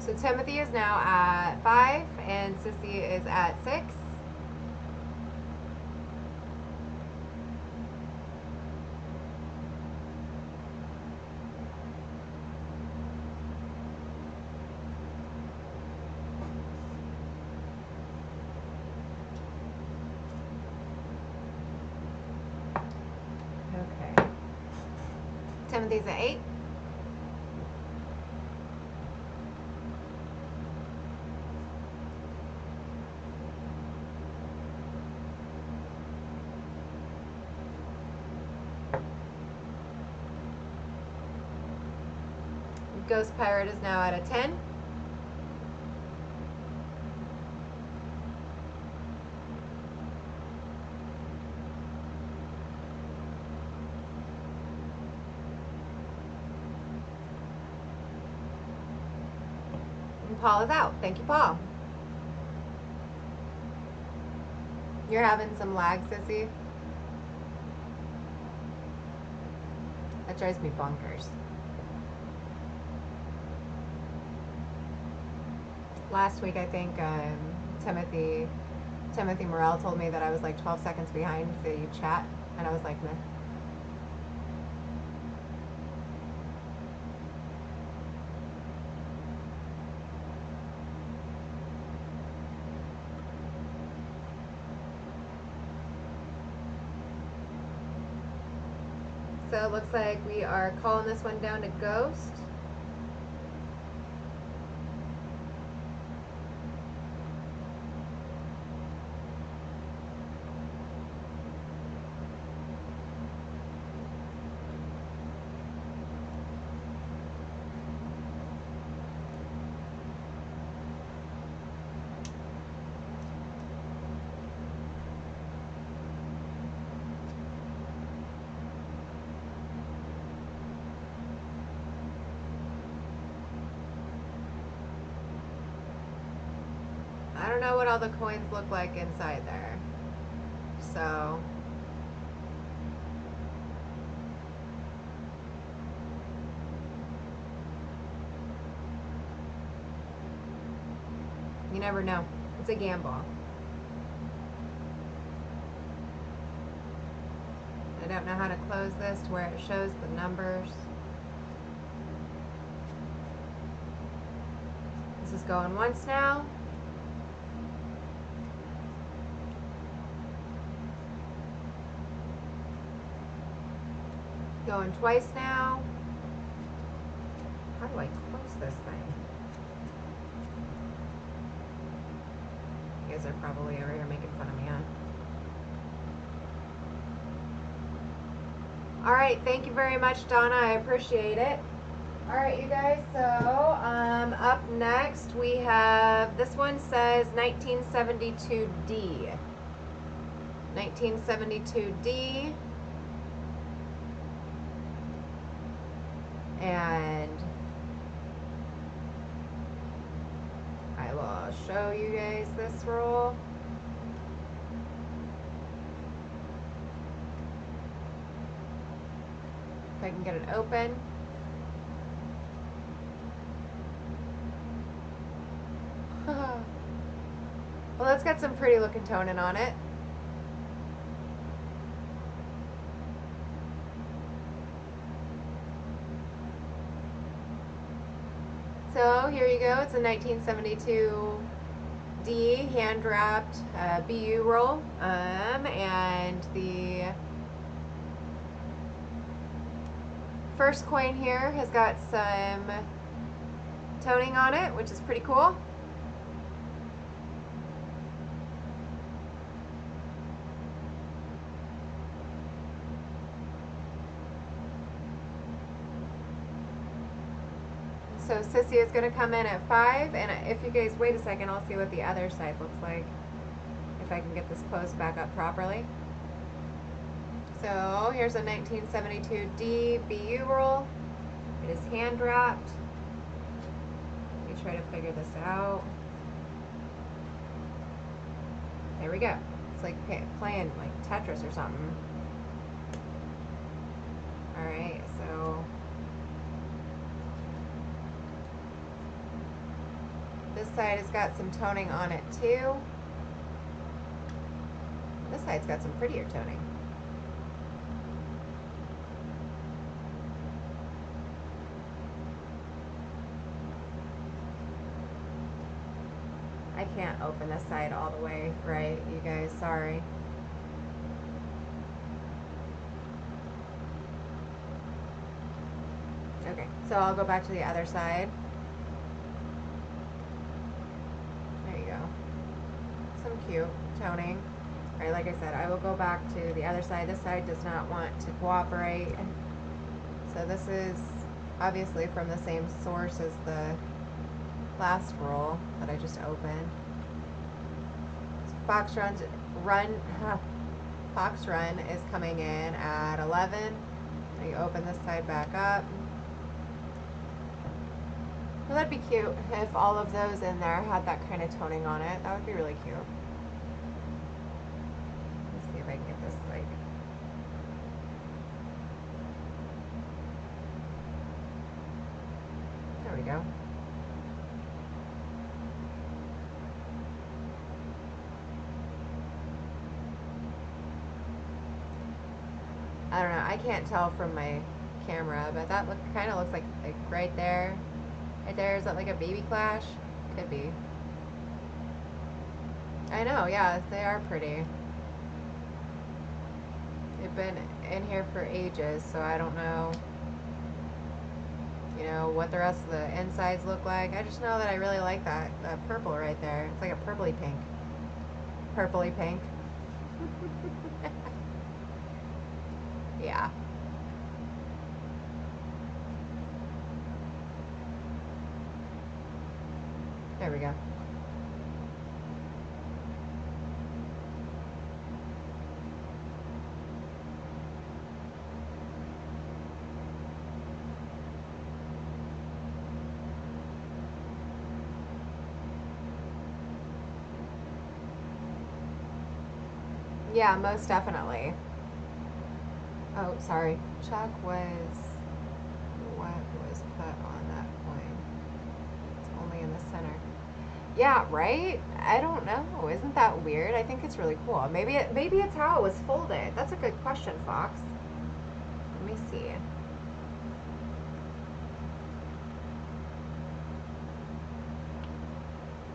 So Timothy is now at 5 and Sissy is at 6. Okay. Timothy's at 8. Ghost Pirate is now at a 10. And Paul is out. Thank you, Paul. You're having some lag, Sissy? That drives me bonkers. Last week, I think Timothy Morell told me that I was like 12 seconds behind the chat, and I was like, meh. So it looks like we are calling this one down to Ghost. I don't know what all the coins look like inside there. So you never know. It's a gamble. I don't know how to close this to where it shows the numbers. This is going once now. Going twice now. How do I close this thing? You guys are probably over here making fun of me, huh? All right, thank you very much, Donna. I appreciate it. All right, you guys, so up next we have, this one says 1972D. 1972D. And I will show you guys this roll. If I can get it open. Well, let's get some pretty looking toning on it. So here you go. It's a 1972D hand wrapped BU roll, and the first coin here has got some toning on it, which is pretty cool. So Sissy is going to come in at 5, and if you guys wait a second, I'll see what the other side looks like, if I can get this closed back up properly. So here's a 1972D BU roll. It is hand wrapped. Let me try to figure this out. There we go. It's like playing like Tetris or something. Alright, so This side has got some toning on it too. This side's got some prettier toning. I can't open this side all the way right, you guys, sorry. Okay, so I'll go back to the other side. There you go. Some cute toning. All right, like I said, I will go back to the other side. This side does not want to cooperate. So this is obviously from the same source as the last roll that I just opened. Fox Run is coming in at 11. I open this side back up. Well, that'd be cute if all of those in there had that kind of toning on it. That would be really cute. Let's see if I can get this like. There we go. I don't know. I can't tell from my camera, but that kind of looks like right there. Right there, is that like a baby clash? Could be. I know, yeah, they are pretty. They've been in here for ages, so I don't know, you know, what the rest of the insides look like. I just know that I really like that purple right there. It's like a purpley pink. Purpley pink. Yeah. There we go. Yeah, most definitely. Oh, sorry. Chuck was what was put on that coin? It's only in the center. Yeah, right? I don't know. Isn't that weird? I think it's really cool. Maybe it's how it was folded. That's a good question, Fox. Let me see.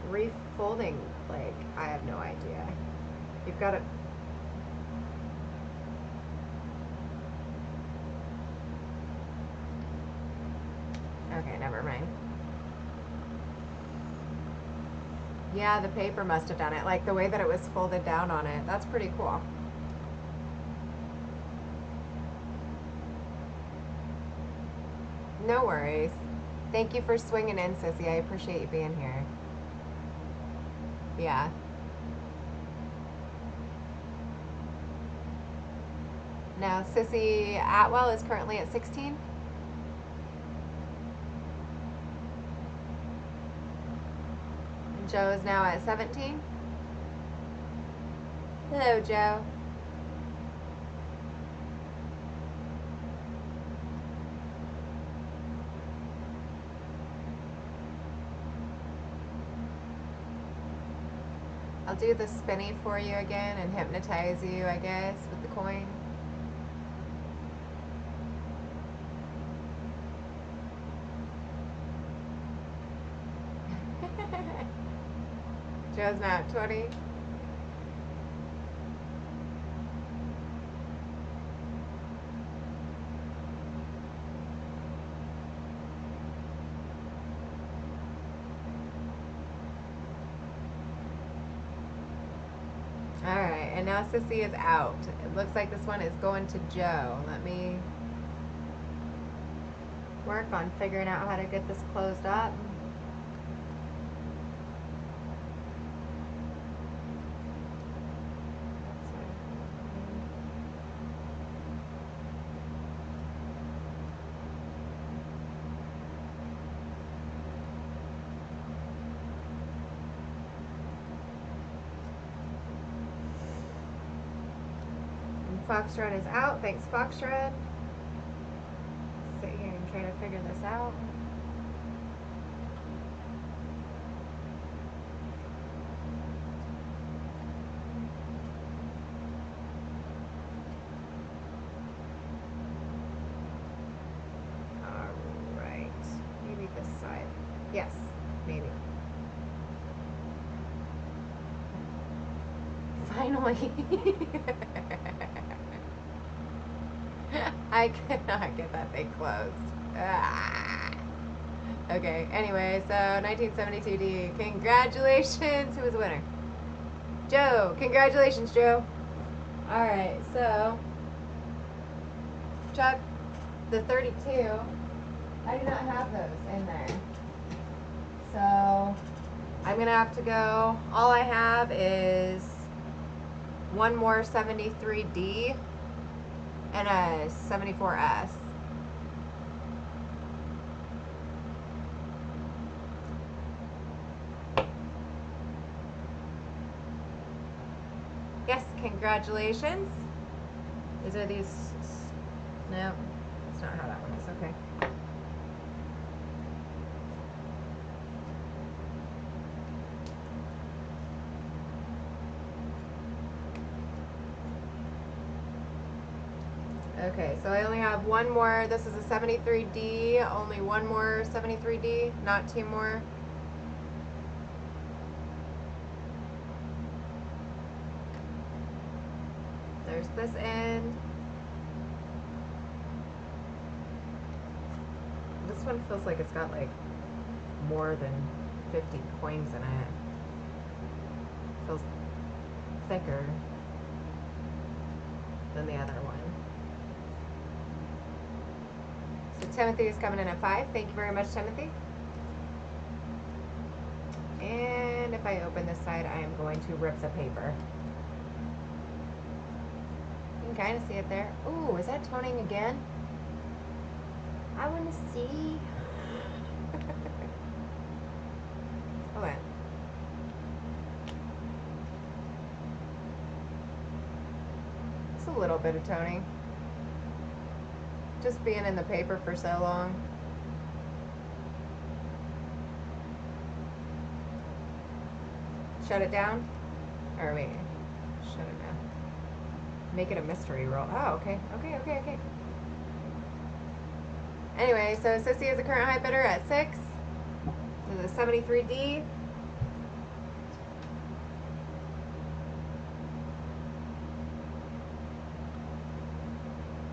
Refolding, like, I have no idea. You've got to. Okay, never mind. Yeah, the paper must have done it. Like the way that it was folded down on it. That's pretty cool. No worries. Thank you for swinging in, Sissy. I appreciate you being here. Yeah. Now, Sissy Atwell is currently at 16. And Joe is now at 17. Hello, Joe. I'll do the spinny for you again and hypnotize you, I guess, with the coin. Joe's now at 20. Alright, and now Sissy is out. It looks like this one is going to Joe. Let me work on figuring out how to get this closed up. Foxtrot is out. Thanks, Foxtrot. Sit here and try to figure this out. Yes, maybe. Finally. I cannot get that thing closed. Ah. Okay, anyway, so 1972D. Congratulations. Who was the winner? Joe. Congratulations, Joe. Alright, so Chuck, the 32, I do not have those in there. So I'm going to have to go. All I have is one more 73D and a 74S. Yes, congratulations. These are these. No, that's not how that one is. Okay. Okay, so I only have one more. This is a 73D. Only one more 73D, not two more. There's this end. This one feels like it's got like more than 50 coins in it. Feels thicker than the other one. So Timothy is coming in at 5. Thank you very much, Timothy. And if I open this side, I am going to rip the paper. You can kind of see it there. Ooh, is that toning again? I want to see. Hold on. It's a little bit of toning. Just being in the paper for so long. Shut it down? Or wait, shut it down. Make it a mystery roll. Oh, okay. Okay. Anyway, so Sissy is the current high bidder at 6. This is a 73D.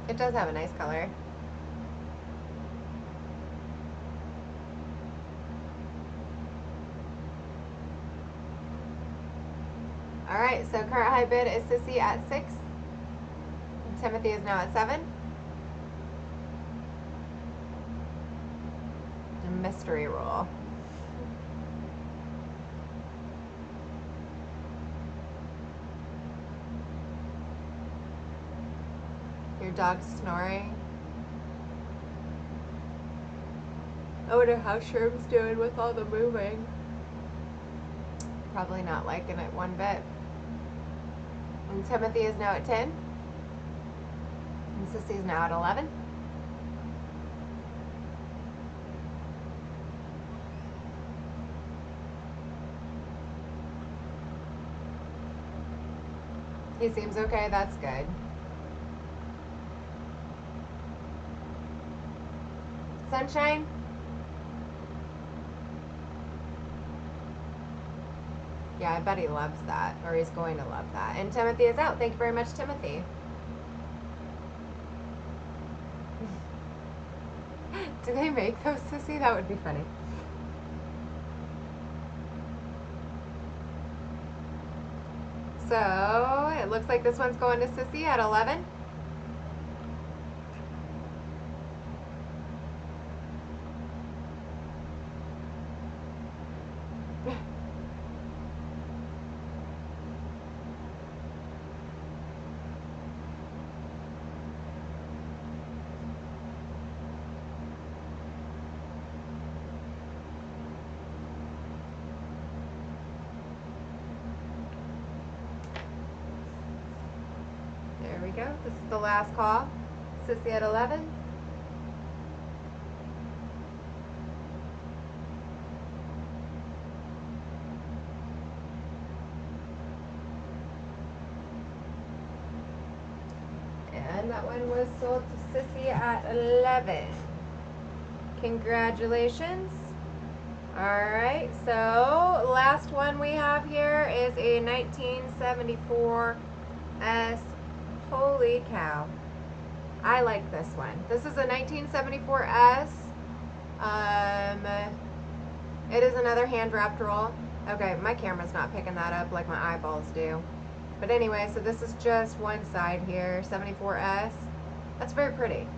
It does have a nice color. Alright, so current high bid is Sissy at 6. And Timothy is now at 7. A mystery roll. Your dog's snoring. I wonder how Sherm's doing with all the moving. Probably not liking it one bit. And Timothy is now at 10. And Sissy's now at 11. He seems okay, that's good. Sunshine? Yeah, I bet he loves that, or he's going to love that. And Timothy is out. Thank you very much, Timothy. Do they make those, Sissy? That would be funny. So, it looks like this one's going to Sissy at 11. There we go. This is the last call. Sissy at 11. And that one was sold to Sissy at 11. Congratulations. Alright, so last one we have here is a 1974 S. Holy cow. I like this one. This is a 1974 S. It is another hand wrapped roll. Okay, my camera's not picking that up like my eyeballs do. But anyway, so this is just one side here, 74S. That's very pretty.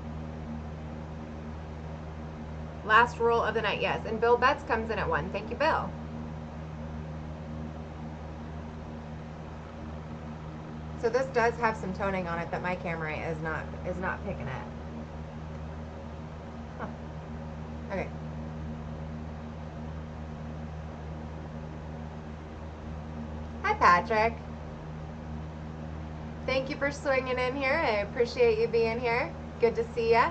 Last roll of the night, yes. And Bill Betts comes in at 1. Thank you, Bill. So this does have some toning on it that my camera is not picking up. Huh. Okay. Hi, Patrick. Thank you for swinging in here. I appreciate you being here. Good to see ya.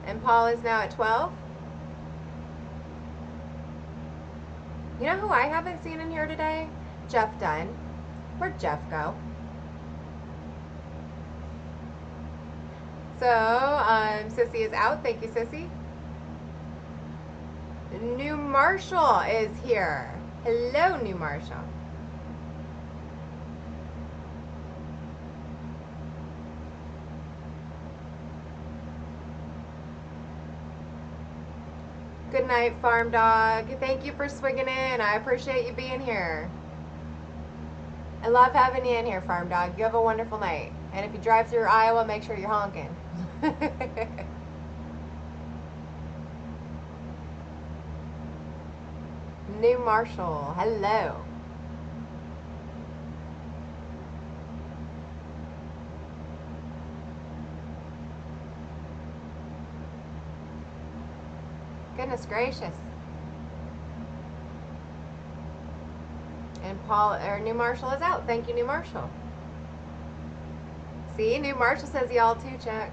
And Paul is now at 12. You know who I haven't seen in here today? Jeff Dunn. Where'd Jeff go? So, Sissy is out. Thank you, Sissy. New Marshall is here. Hello, New Marshall. Good night, Farm Dog. Thank you for swinging in. I appreciate you being here. I love having you in here, Farm Dog. You have a wonderful night. And if you drive through Iowa, make sure you're honking. New Marshall, hello. Goodness gracious. And New Marshall is out. Thank you, New Marshall. See, New Marshall says y'all too, Chuck.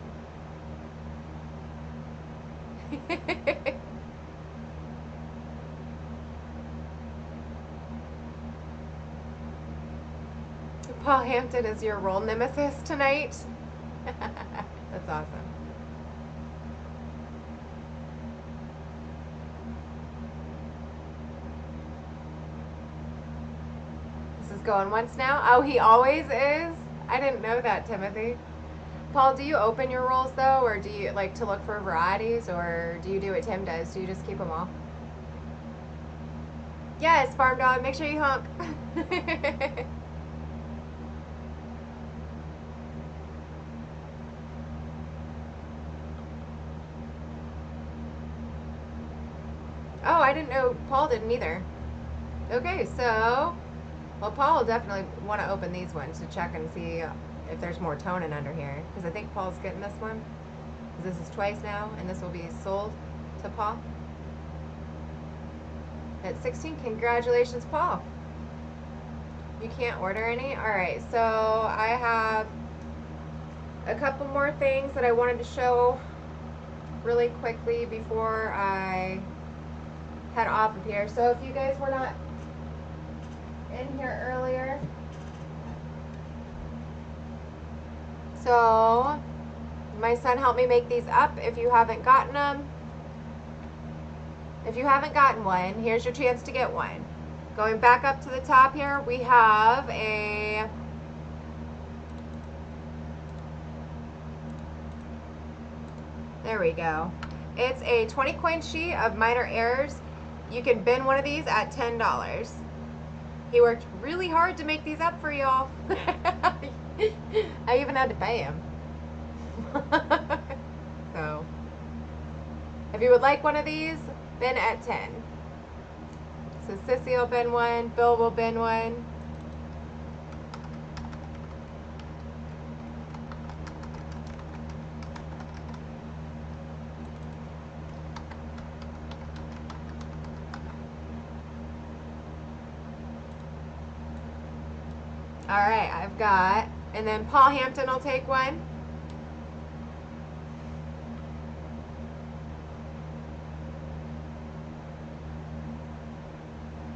Paul Hampton is your roll nemesis tonight. That's awesome. This is going once now. Oh, he always is? I didn't know that, Timothy. Paul, do you open your rolls though, or do you like to look for varieties, or do you do what Tim does? Do you just keep them all? Yes, Farm Dog, make sure you honk. Oh, I didn't know Paul didn't either. Okay, so, well, Paul will definitely want to open these ones to check and see if there's more toning under here. Because I think Paul's getting this one. This is twice now, and this will be sold to Paul. At 16, congratulations, Paul. You can't order any? Alright, so I have a couple more things that I wanted to show really quickly before I head off of here. So if you guys were not in here earlier, so my son helped me make these up. If you haven't gotten them, if you haven't gotten one, here's your chance to get one. Going back up to the top here, we have a there we go. It's a 20 coin sheet of minor errors. You can bin one of these at $10. He worked really hard to make these up for y'all. I even had to pay him. So, if you would like one of these, bin at 10. So Sissy will bin one, Bill will bin one. All right, I've got, and then Paul Hampton will take one.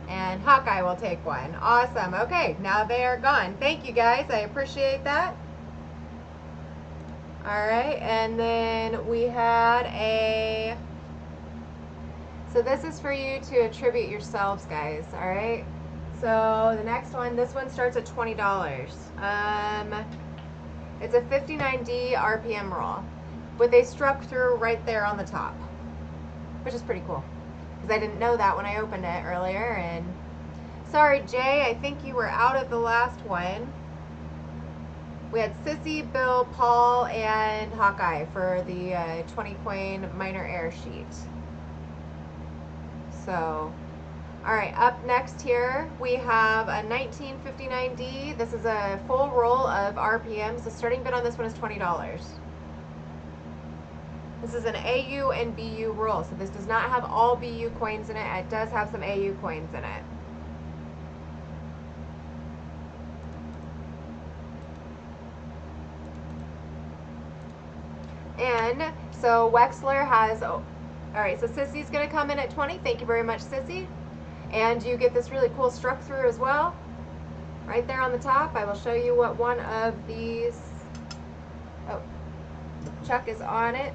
And Hawkeye will take one. Awesome. Okay, now they are gone. Thank you guys. I appreciate that. Alright, and then we had a... So this is for you to attribute yourselves, guys, alright? So the next one, this one starts at $20. It's a 59D RPM roll with a struck through right there on the top, which is pretty cool because I didn't know that when I opened it earlier. And sorry, Jay, I think you were out of the last one. We had Sissy, Bill, Paul, and Hawkeye for the 20 coin minor air sheet. So, all right, up next here we have a 1959D. This is a full roll of RPMs. The starting bid on this one is $20. This is an AU and BU roll, so this does not have all BU coins in it. It does have some AU coins in it. And so Wexler has, oh, all right, so Sissy's gonna come in at 20. Thank you very much, Sissy. And you get this really cool struck through as well. Right there on the top, I will show you what one of these, oh, Chuck is on it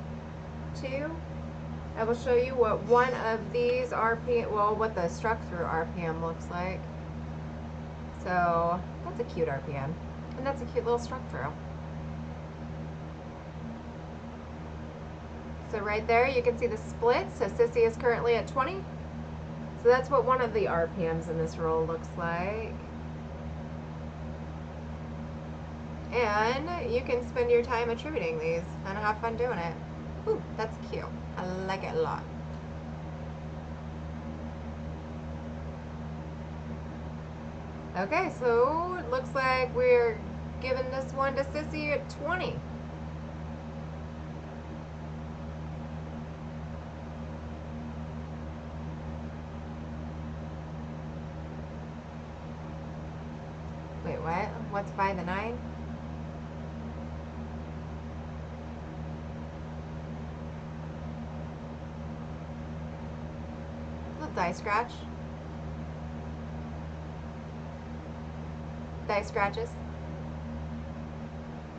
too. I will show you what one of these RPM, well, what the struck through RPM looks like. So that's a cute RPM, and that's a cute little struck through. So right there, you can see the split. So Sissy is currently at 20. So that's what one of the RPMs in this roll looks like. And you can spend your time attributing these and have fun doing it. Ooh, that's cute. I like it a lot. Okay, so it looks like we're giving this one to Sissy at 20. Wait, what? What's by the 9? Little die scratch. Die scratches.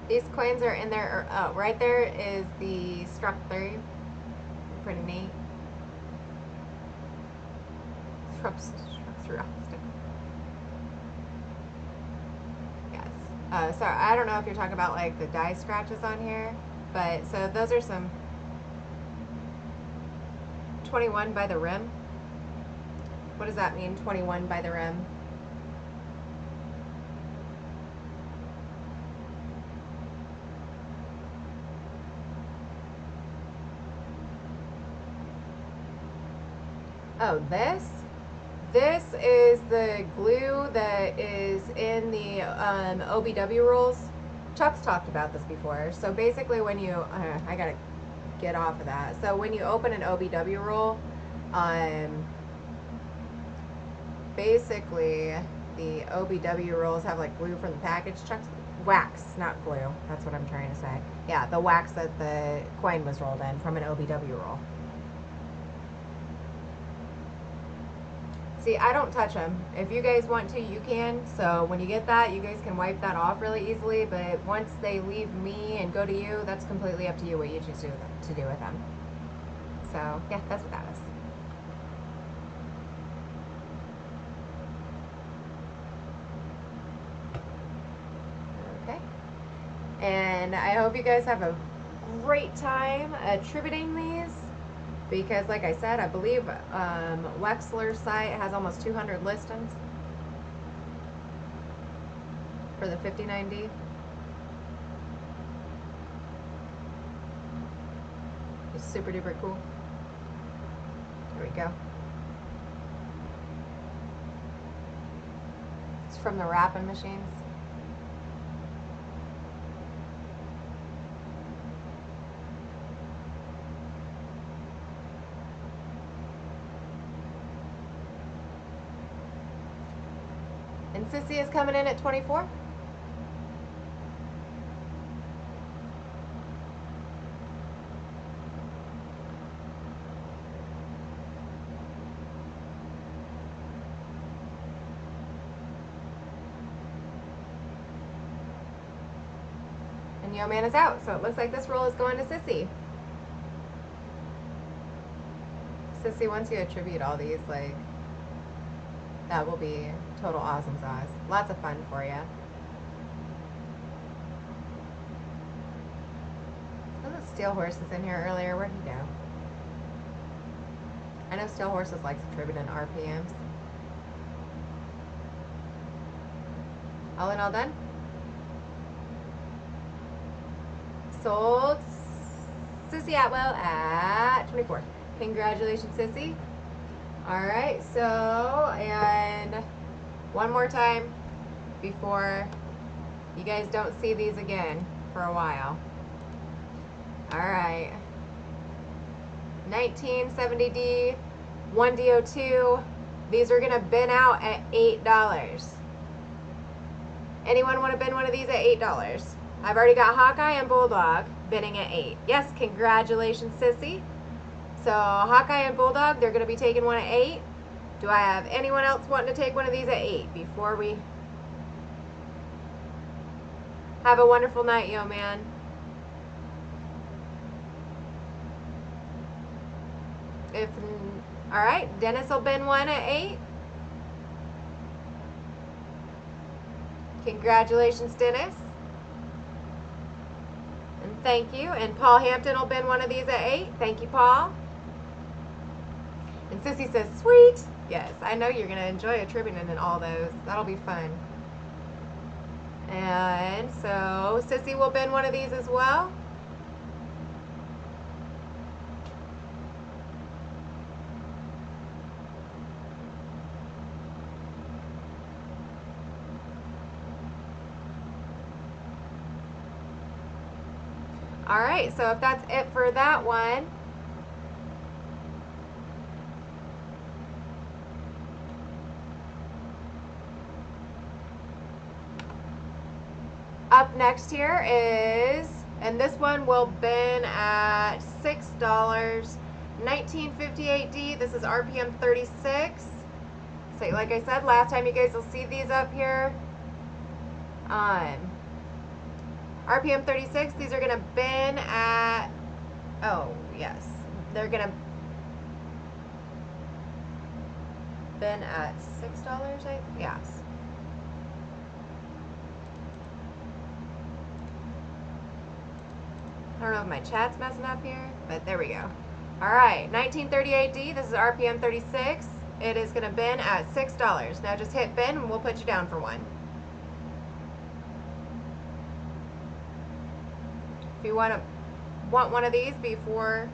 These coins are in there. Oh, right there is the struck through. Pretty neat. Struck through. Sorry, I don't know if you're talking about like the die scratches on here, but so those are some 21 by the rim. What does that mean, 21 by the rim? Oh, this? This is the glue that is in the OBW rolls. Chuck's talked about this before. So basically when you, I gotta get off of that. So when you open an OBW roll, basically the OBW rolls have like glue from the package. Chuck's wax, not glue. That's what I'm trying to say. Yeah, the wax that the coin was rolled in from an OBW roll. See, I don't touch them. If you guys want to, you can. So when you get that, you guys can wipe that off really easily. But once they leave me and go to you, that's completely up to you what you choose to do with them. So yeah, that's what that is. Okay. And I hope you guys have a great time attributing these. Because like I said, I believe Wexler's site has almost 200 listings for the 59D. It's super duper cool. There we go. It's from the wrapping machines. And Sissy is coming in at 24. And And Yo Man is out. So it looks like this roll is going to Sissy. Sissy, once you attribute all these, like, that will be total awesome sauce. Lots of fun for you. Wasn't Steel Horses in here earlier? Where'd he go? I know Steel Horses likes attributing RPMs. All in all done? Sold Sissy Atwell at 24. Congratulations, Sissy. Alright, so, and one more time before you guys don't see these again for a while. Alright. 1970D, 1DO2. These are going to bin out at $8. Anyone want to bin one of these at $8? I've already got Hawkeye and Bulldog bidding at $8. Yes, congratulations, Sissy. So Hawkeye and Bulldog, they're going to be taking one at $8. Do I have anyone else wanting to take one of these at $8 before we have a wonderful night, Yo Man? If all right, Dennis will bin one at $8. Congratulations, Dennis. And thank you. And Paul Hampton will bin one of these at $8. Thank you, Paul. And Sissy says, sweet. Yes, I know you're going to enjoy attributing in all those. That'll be fun. And so Sissy will bin one of these as well. All right, so if that's it for that one, up next here is, and this one will bin at $6, 1958D. This is RPM 36. So like I said, last time you guys will see these up here. RPM 36, these are going to bin at, oh yes, they're going to bin at $6, yes. I don't know if my chat's messing up here, but there we go. Alright, 1938D, this is RPM 36. It is going to bin at $6. Now just hit bin and we'll put you down for one. If you want one of these before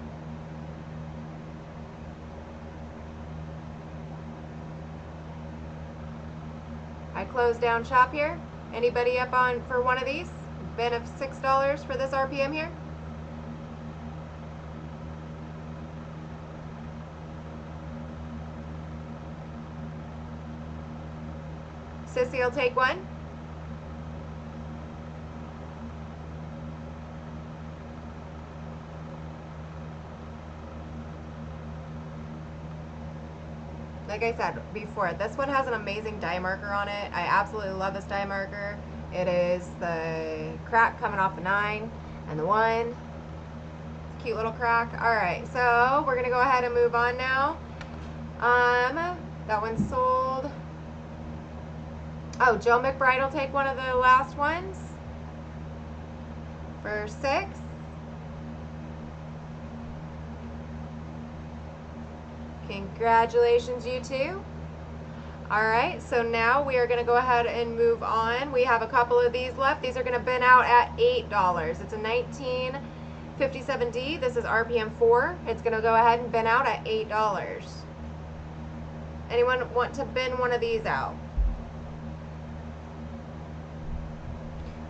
I close down shop here, anybody up on for one of these? Bin of $6 for this RPM here. Sissy will take one. Like I said before, this one has an amazing die marker on it. I absolutely love this die marker. It is the crack coming off the 9 and the 1. It's a cute little crack. Alright, so we're going to go ahead and move on now. That one's sold. Oh, Joe McBride will take one of the last ones for $6. Congratulations, you two. Alright, so now we are going to go ahead and move on. We have a couple of these left. These are going to bin out at $8. It's a 1957D. This is RPM 4. It's going to go ahead and bin out at $8. Anyone want to bin one of these out?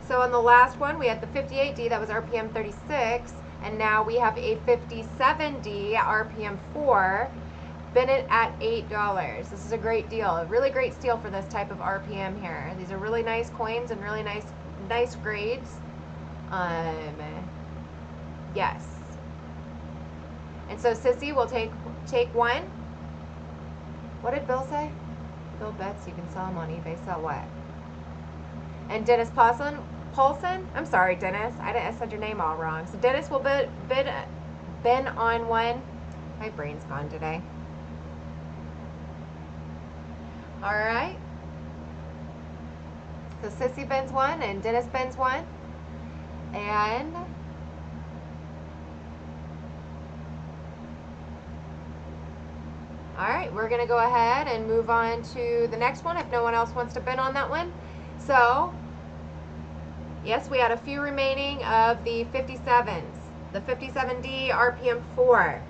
So on the last one, we had the 58D. That was RPM 36. And now we have a 57D RPM 4. Bin it at $8. This is a great deal, a really great steal for this type of RPM here. These are really nice coins and really nice grades. Yes. And so Sissy will take one. What did Bill say? Bill bets you can sell them on eBay. Sell what? And Dennis Postlin, Paulson? I'm sorry, Dennis. I said your name all wrong. So Dennis will bid on one. My brain's gone today. All right. So Sissy bends one and Dennis bends one. And all right, we're going to go ahead and move on to the next one if no one else wants to bid on that one. So, yes, we had a few remaining of the 57s. The 57D RPM 4.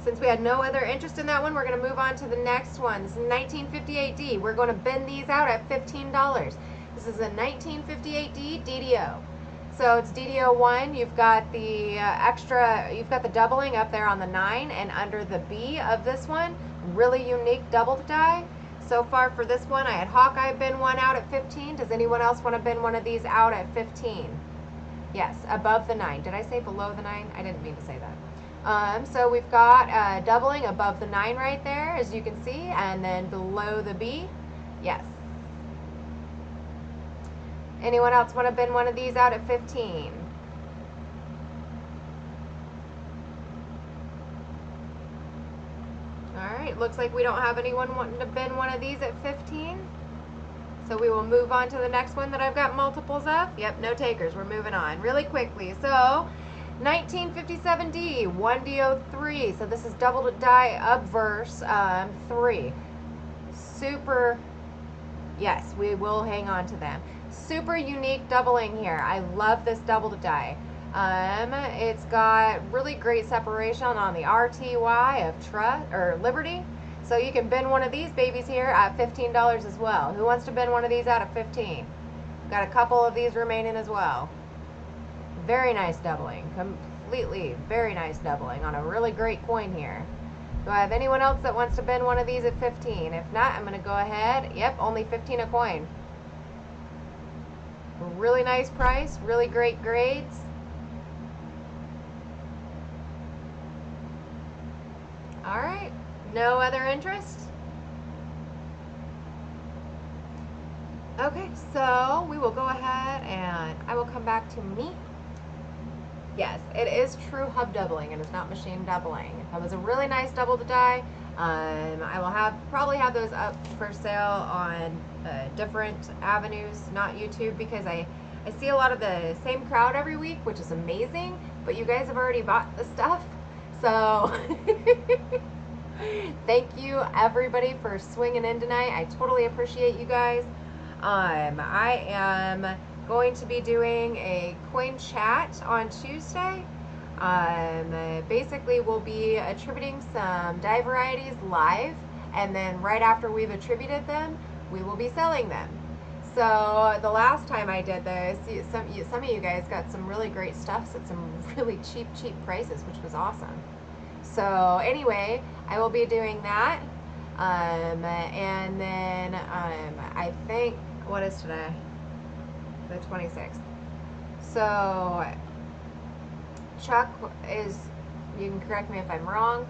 Since we had no other interest in that one, we're going to move on to the next one. This is 1958D. We're going to bend these out at $15. This is a 1958D DDO. So it's DDO 1. You've got the you've got the doubling up there on the 9, and under the B of this one, really unique double die. So far for this one, I had Hawkeye bend one out at 15. Does anyone else want to bend one of these out at 15? Yes, above the 9. Did I say below the 9? I didn't mean to say that. So we've got doubling above the 9 right there, as you can see, and then below the B. Yes. Anyone else want to bend one of these out at 15? All right, looks like we don't have anyone wanting to bend one of these at 15. So we will move on to the next one that I've got multiples of. Yep, no takers. We're moving on really quickly. So 1957D, 1DO3. So this is double die obverse 3. Super, yes, we will hang on to them. Super unique doubling here. I love this double die. It's got really great separation on the RTY of Liberty. So you can bend one of these babies here at $15 as well. Who wants to bend one of these out at 15? Got a couple of these remaining as well. Very nice doubling. Completely very nice doubling on a really great coin here. Do I have anyone else that wants to bend one of these at 15? If not, I'm going to go ahead. Yep, only 15 a coin. Really nice price, really great grades. All right, no other interest? Okay, so we will go ahead and I will come back to me. Yes, it is true hub doubling and it's not machine doubling. That was a really nice double to die. I will probably have those up for sale on different avenues, not YouTube, because I see a lot of the same crowd every week, which is amazing, but you guys have already bought the stuff. So thank you everybody for swinging in tonight. I totally appreciate you guys. I am going to be doing a coin chat on Tuesday. Basically we'll be attributing some die varieties live, and then right after we've attributed them, we will be selling them. So the last time I did this, some of you guys got some really great stuffs at some really cheap prices, which was awesome. So anyway, I will be doing that. And then I think, what is today? The 26th. So Chuck is, you can correct me if I'm wrong,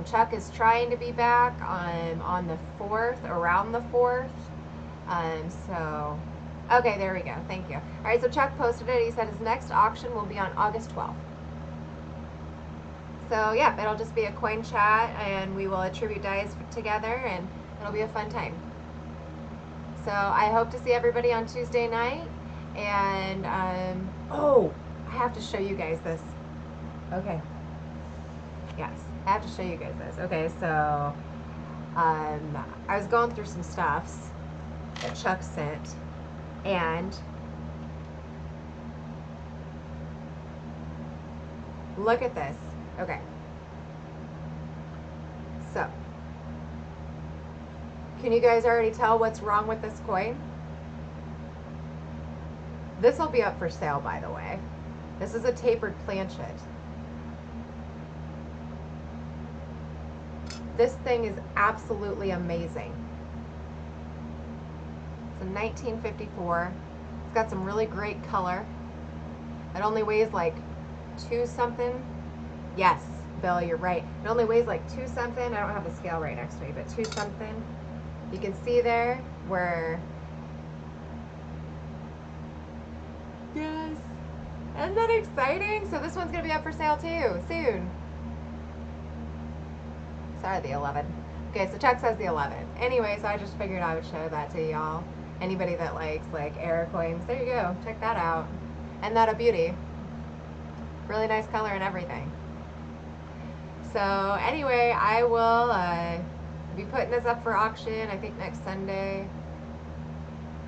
Chuck is trying to be back on the 4th, around the 4th. So, okay, there we go. Thank you. All right, so Chuck posted it. He said his next auction will be on August 12th. So, yeah, it'll just be a coin chat, and we will attribute dies together, and it'll be a fun time. So, I hope to see everybody on Tuesday night. And, oh, I have to show you guys this. Okay. Yes, I have to show you guys this. Okay, so, I was going through some stuffs that Chuck sent, and look at this. Okay, so can you guys already tell what's wrong with this coin? This will be up for sale, by the way. This is a tapered planchet. This thing is absolutely amazing. It's a 1954. It's got some really great color. It only weighs like 2 something. Yes, Bill, you're right. It only weighs like 2 something. I don't have the scale right next to me, but 2 something. You can see there where Isn't that exciting? So this one's gonna be up for sale too, soon. Sorry, the 11. Okay, so Chuck says the 11th. Anyway, so I just figured I would show that to y'all. Anybody that likes like error coins, there you go. Check that out. And that a beauty. Really nice color and everything. So anyway, I will be putting this up for auction, I think next Sunday.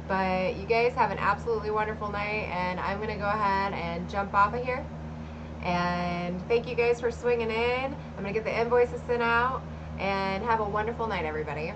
But you guys have an absolutely wonderful night, and I'm going to go ahead and jump off of here. And thank you guys for swinging in. I'm going to get the invoices sent out, and have a wonderful night, everybody.